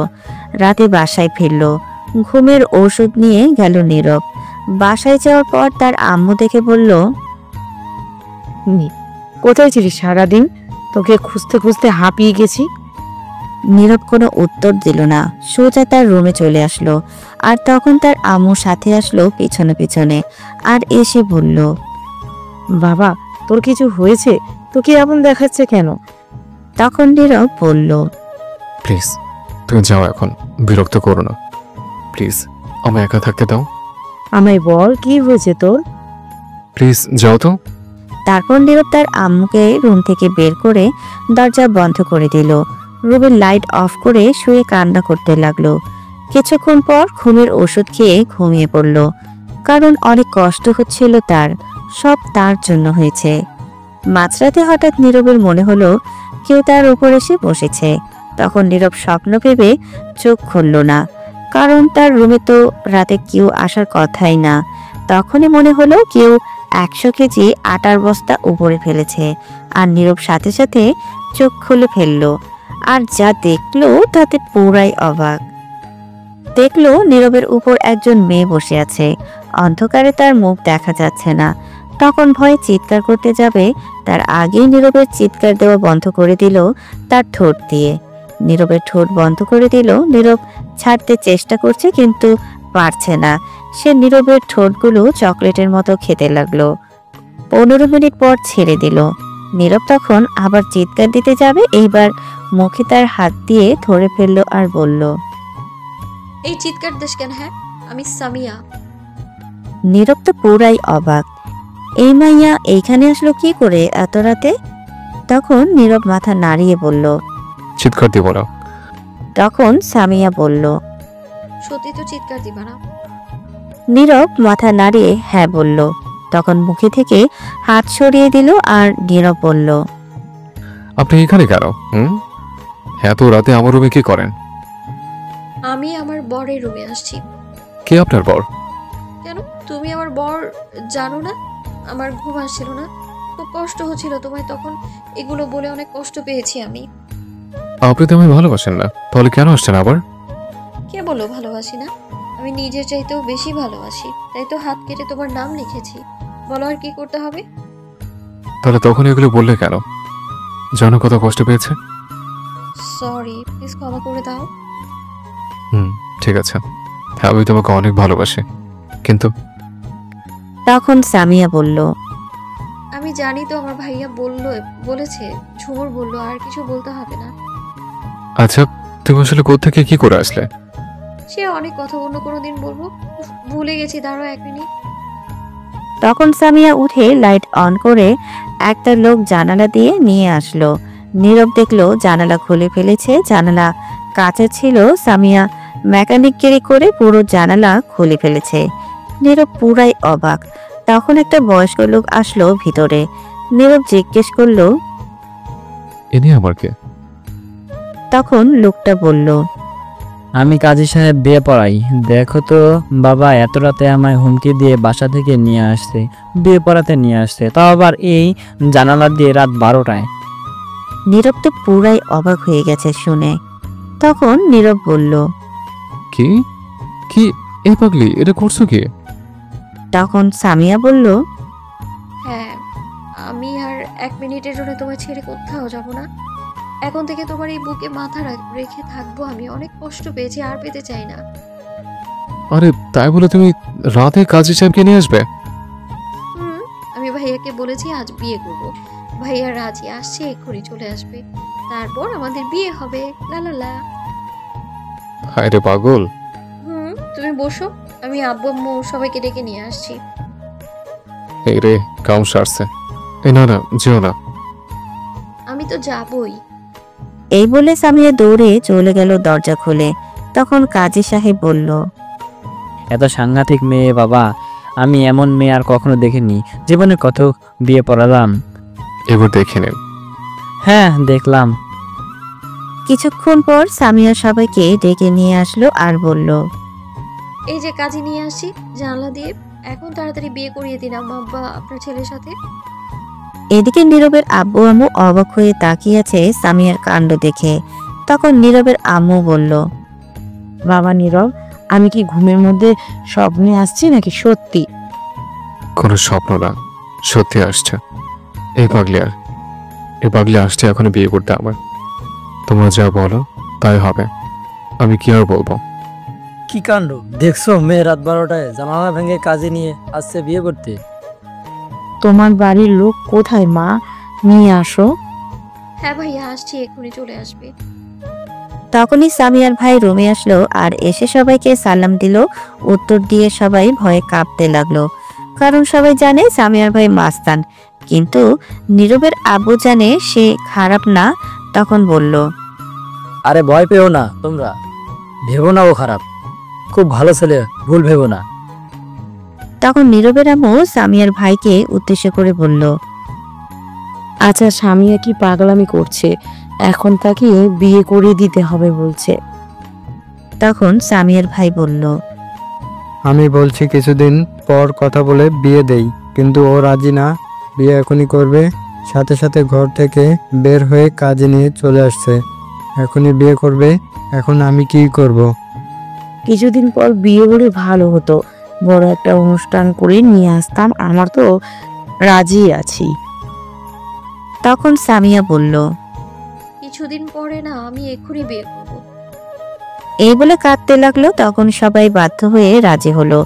রাতে বাসায় ফিরল। ঘুমের ওষুধ নিয়ে গেল নীরব। বাসায় যাওয়ার পর তার আম্মু দেখে বলল, কোথায় ছিলিস সারাদিন? তোকে খুঁজতে খুঁজতে হাঁপিয়ে গেছি। নীরব কোনো উত্তর দিল না, সোজা তার রুমে চলে আসলো। আর তখন তার আম্মু সাথে আসলো পিছনে পিছনে, আর এসে বলল, বাবা, তোর কিছু হয়েছে? তোকে এমন দেখাচ্ছে কেন? তখন নীরব বলল, প্লিজ তুমি যাও এখন, বিরক্ত করো না প্লিজ, আমায় একা থাকতে দাও। আমায় বল, কি হয়েছে তোর? প্লিজ যাও তো। তারপর নীরব তার আম্মুকে রুম থেকে বের করে দরজা বন্ধ করে দিল। রুমের লাইট অফ করে শুয়ে কান্না করতে লাগলো। কিছুক্ষণ পর ঘুমের ওষুধ খেয়ে ঘুমিয়ে পড়ল, কারণ অনেক কষ্ট হচ্ছিল তার, সব তার জন্য হয়েছে। মাঝরাতে হঠাৎ নীরবের মনে হলো কেউ তার উপর এসে বসেছে। তখন নীরব স্বপ্ন ভেবে চোখ খুলল না, কারণ তার রুমে তো রাতে কেউ আসার কথাই না। তখনই মনে হলো কেউ 100 কেজি আটার বস্তা উপরে ফেলেছে। আর নীরব সাথে সাথে চোখ খুলে ফেললো। আর যা দেখলো তাতে পুরাই অবাক। দেখলো নীরবের উপর একজন মেয়ে বসে আছে। অন্ধকারে তার মুখ দেখা যাচ্ছে না। তখন ভয়ে চিৎকার করতে যাবে, তার আগেই নীরবের চিৎকার দেওয়া বন্ধ করে দিল তার ঠোঁট দিয়ে। নীরবের ঠোঁট বন্ধ করে দিল। নীরব ছাড়তে চেষ্টা করছে কিন্তু পারছে না। সে নীরবের ঠোঁটগুলো চকলেটের মতো খেতে লাগলো। 15 মিনিট পর ছেড়ে দিল। নীরব তখন আবার চিৎকার দিতে যাবে, এইবার মুখে তার হাত দিয়ে ধরে ফেললো আর বলল, এই চিৎকার দিস কেন? হ্যাঁ, আমি সামিয়া। নীরব তো পুরাই অবাক, এই মাইয়া এইখানে আসলো কি করে এত রাতে? তখন নীরব মাথা নাড়িয়ে বলল, চিৎকার দিব না। তখন সামিয়া বলল, সত্যি তো চিৎকার দিবা না? নীরব মাথা নাড়িয়ে হ্যাঁ বলল। তখন মুখে থেকে হাত সরিয়ে দিল আর নীরব বলল, আপনি এখানে কেন? এত রাতে আমার রুমে কি করেন? আমি আমার বরের রুমে আসছি। কে আপনার বর? কেন, তুমি আমার বর জানো না? আমার ঘুম আসছিল না, খুব কষ্ট হচ্ছিল তোমায়, তখন এগুলো বলে অনেক কষ্ট পেয়েছি আমি। আপনি তো আমায় ভালোবাসেন না, তাহলে কেন আসছেন আবার? কে বলো ভালোবাসি না? আমি নিজের চাইতেও বেশি ভালোবাসি, তাই তো হাত কেটে তোমার নাম লিখেছি। বলো আর কি করতে হবে? তাহলে তখন এগুলো বললে কেন? জানো কত কষ্ট পেয়েছে? সরি, প্লিজ ক্ষমা করে দাও। ঠিক আছে, আমি তোমাকে অনেক ভালোবাসি, কিন্তু তখন সামিয়া বলল, আমি জানি তো, আমার ভাইয়া বলেছে, ঝুমুর বলল, আর কিছু বলতে হবে না। আচ্ছা, তুমি আসলে কোত্থেকে কি করে আসলে? সে অনেক কথা, অন্য কোনো দিন বলবো। ভুলে গেছি, দাঁড়াও 1 মিনিট। তখন সামিয়া উঠে লাইট অন করে একটা লোক জানালা দিয়ে নিয়ে আসলো। নীরব দেখলো জানালা খুলে ফেলেছে, জানালা কাঁচা ছিল। সামিয়া মেকানিকগিরি করে পুরো জানালা খুলে ফেলেছে। নীরব পুরাই অবাক। তখন একটা বয়স্ক লোক আসলো ভিতরে। নীরব জিজ্ঞেস করলো, এনে আমার কে? তখন লোকটা বলল, আমি কাজী সাহেব বিয়ে পড়াই। দেখো তো বাবা, এত রাতে আমায় হুমকি দিয়ে বাসা থেকে নিয়ে আসছে, বিয়ে পড়াতে নিয়ে আসছে, তাও আবার এই জানালা দিয়ে রাত 12টায়। নীরব তো পুরাই অবাক হয়ে গেছে শুনে। তখন নীরব বলল, কি কি এ পাগলি, এটা করছো কি? তখন সামিয়া বলল, হ্যাঁ, আমি আর 1 মিনিটের জন্য তোমায় ছেড়ে কোথাও যাব না। এখন থেকে তোমার এই বুকে মাথা রেখে থাকবো। আমি অনেক কষ্ট পেয়েছি, আর পেতে চাই না। আরে তাই বলে তুমি রাতে কাজী সাহেবকে নিয়ে আসবে? আমি ভাইয়াকে বলেছি আজ বিয়ে করব। ভাইয়া রাজি, আসছে, এক্ষুনি চলে আসবে। তারপর আমাদের বিয়ে হবে। লা লা লা। হায় রে পাগল। তুমি বসো, আমি আব্বু আম্মু সবাইকে ডেকে নিয়ে আসছি। এই রে, কাম সারছে। না না, যেও না। আমি তো যাবই। এই বলে সামিয়া দৌড়ে চলে গেল দরজা খুলে। তখন কাজী সাহেব বলল, এত সাংঘাতিক মেয়ে বাবা, আমি এমন মেয়ে আর কখনো দেখিনি। জীবনে কত বিয়ে পড়ালাম। এবার দেখে নেন। হ্যাঁ, দেখলাম। কিছুক্ষণ পর সামিয়া সবাইকে ডেকে নিয়ে আসলো আর বলল, এই যে কাজী নিয়ে আসছি জানলা দিয়ে। এখন তাড়াতাড়ি বিয়ে করিয়ে দিন আব্বা আপনার ছেলের সাথে। এদিকে নীরবের আব্বু আম্মু অবাক হয়ে তাকিয়ে আছে সামিয়ার কাণ্ড দেখে। তখন নীরবের আম্মু বলল, বাবা নীরব, আমি কি ঘুমের মধ্যে স্বপ্নে আসছি নাকি সত্যি? কোনো স্বপ্ন না, সত্যি আসছে। এই পাগলি আসছে এখন বিয়ে করতে আমার। তোমরা যা বলো তাই হবে, আমি কি আর বলবো। কি কাণ্ড দেখছো? মেয়ে রাত 12টায় জানালা ভেঙে কাজে নিয়ে আসছে বিয়ে করতে। তোমার বাড়ির লোক কোথায় মা? নিয়ে আসো। হ্যাঁ ভাইয়া আসছি, এক্ষুনি চলে আসবে। তখনই সামিয়ার ভাই রুমে আসলো আর এসে সবাইকে সালাম দিল। উত্তর দিয়ে সবাই ভয়ে কাঁপতে লাগলো, কারণ সবাই জানে সামিয়ার ভাই মাস্তান। কিন্তু নীরবের আব্বু জানে সে খারাপ না। তখন বলল, আরে ভয় পেও না, তোমরা ভেবো না ও খারাপ, খুব ভালো ছেলে, ভুল ভেবো না। তখন নীরবের আম্মু সামিয়ার ভাইকে উদ্দেশ্য করে বলল, আচ্ছা, সামিয়া কি পাগলামি করছে? এখন তাকে বিয়ে করে দিতে হবে বলছে। তখন সামিয়ার ভাই বলল, আমি বলছি কিছুদিন পর কথা বলে বিয়ে দেই, কিন্তু ও রাজি না। বিয়ে এখনই করবে। সাথে সাথে ঘর থেকে বের হয়ে কাজে নিয়ে চলে আসছে। এখনই বিয়ে করবে। এখন আমি কি করব? কিছুদিন পর বিয়ে হলে ভালো হতো, বড় একটা অনুষ্ঠান করে নিয়ে আসতাম। আমার তো রাজি আছি। তখন সামিয়া বলল, কিছুদিন পরে না, আমি এক্ষুনি বিয়ে করব। এই বলে কাঁদতে লাগলো। তখন সবাই বাধ্য হয়ে রাজি হলো।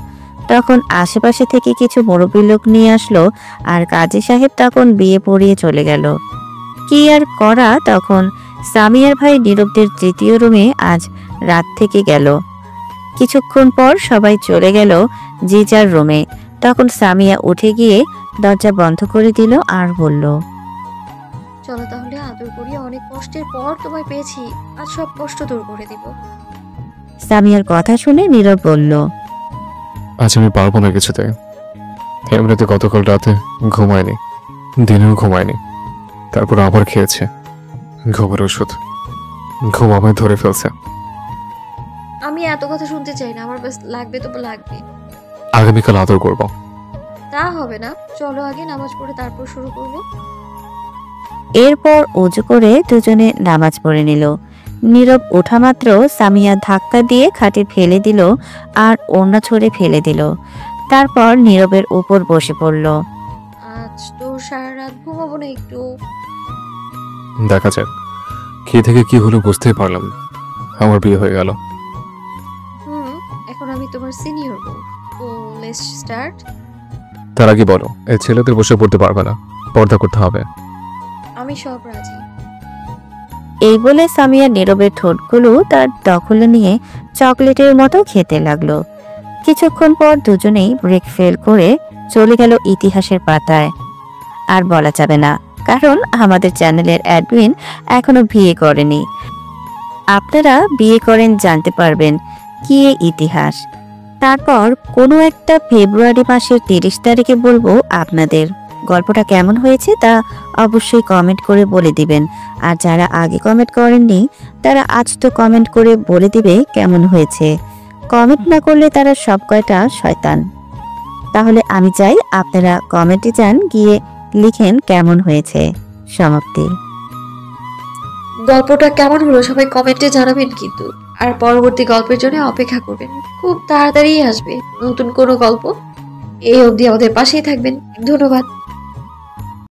তখন আশেপাশে থেকে কিছু মুরব্বী লোক নিয়ে আসলো আর কাজী সাহেব তখন বিয়ে পড়িয়ে চলে গেল। কি আর করা, তখন সামিয়ার ভাই নীরবদের তৃতীয় রুমে আজ রাত থেকে গেল। কিছুক্ষণ পর সবাই চলে গেল যে যার রুমে। তখন সামিয়া উঠে গিয়ে দরজা বন্ধ করে দিল আর বলল, চলো তাহলে আদর করি। অনেক কষ্টের পর তোমায় পেয়েছি, আজ সব কষ্ট দূর করে দিব। সামিয়ার কথা শুনে নীরব বলল, আজ আমি পারবো না কিছুতে। এমনিতে গতকাল রাতে ঘুমায়নি, দিনেও ঘুমায়নি, তারপর আবার খেয়েছে ঘুমের ওষুধ। ঘুম আমায় ধরে ফেলছে। আমি এত কথা শুনতে চাই না, আমার বাস লাগবে তো লাগবে। আগামীকাল আদর করব। তা হবে না, চলো আগে নামাজ পড়ে তারপর শুরু করব। এরপর অজু করে দুজনে নামাজ পড়ে নিল। নীরব ওঠা মাত্র সামিয়া ধাক্কা দিয়ে খাটে ফেলে দিল আর ওড়না ছড়ে ফেলে দিল। তারপর নীরবের উপর বসে পড়ল। আজ তো সারা রাত ঘুমাবো না একটু। দেখা যাক, কি থেকে কি হলো বুঝতেই পারলাম। আমার বিয়ে হয়ে গেল। এখন আমি তোমার সিনিয়র বউ। তো লেটস স্টার্ট। তার আগে বলো, এই ছেলেদের বসে পড়তে পারবে না, পর্দা করতে হবে। আমি সব রাজি। এই বলে সামিয়া নীরবের ঠোঁটগুলো তার দখলে নিয়ে চকলেটের মতো খেতে লাগলো। কিছুক্ষণ পর দুজনেই ব্রেক ফেল করে চলে গেল ইতিহাসের পাতায়। আর বলা যাবে না, কারণ আমাদের চ্যানেলের অ্যাডমিন এখনো বিয়ে করেনি। আপনারা বিয়ে করেন জানতে পারবেন কি এ ইতিহাস। তারপর কোনো একটা ফেব্রুয়ারি মাসের 30 তারিখে বলবো আপনাদের গল্পটা কেমন হয়েছে তা অবশ্যই কমেন্ট করে বলে দিবেন। আর যারা আগে কমেন্ট করেননি তারা আজ তো কমেন্ট করে বলে দিবে কেমন হয়েছে। কমেন্ট না করলে তারা সব কয়টা শয়তান। তাহলে আমি চাই আপনারা কমেন্টে যান, গিয়ে লিখেন কেমন হয়েছে। সমাপ্তি। গল্পটা কেমন হলো সবাই কমেন্টে জানাবেন কিন্তু। আর পরবর্তী গল্পের জন্য অপেক্ষা করবেন, খুব তাড়াতাড়ি আসবে নতুন কোনো গল্প। এই অবধি আমাদের পাশেই থাকবেন। ধন্যবাদ।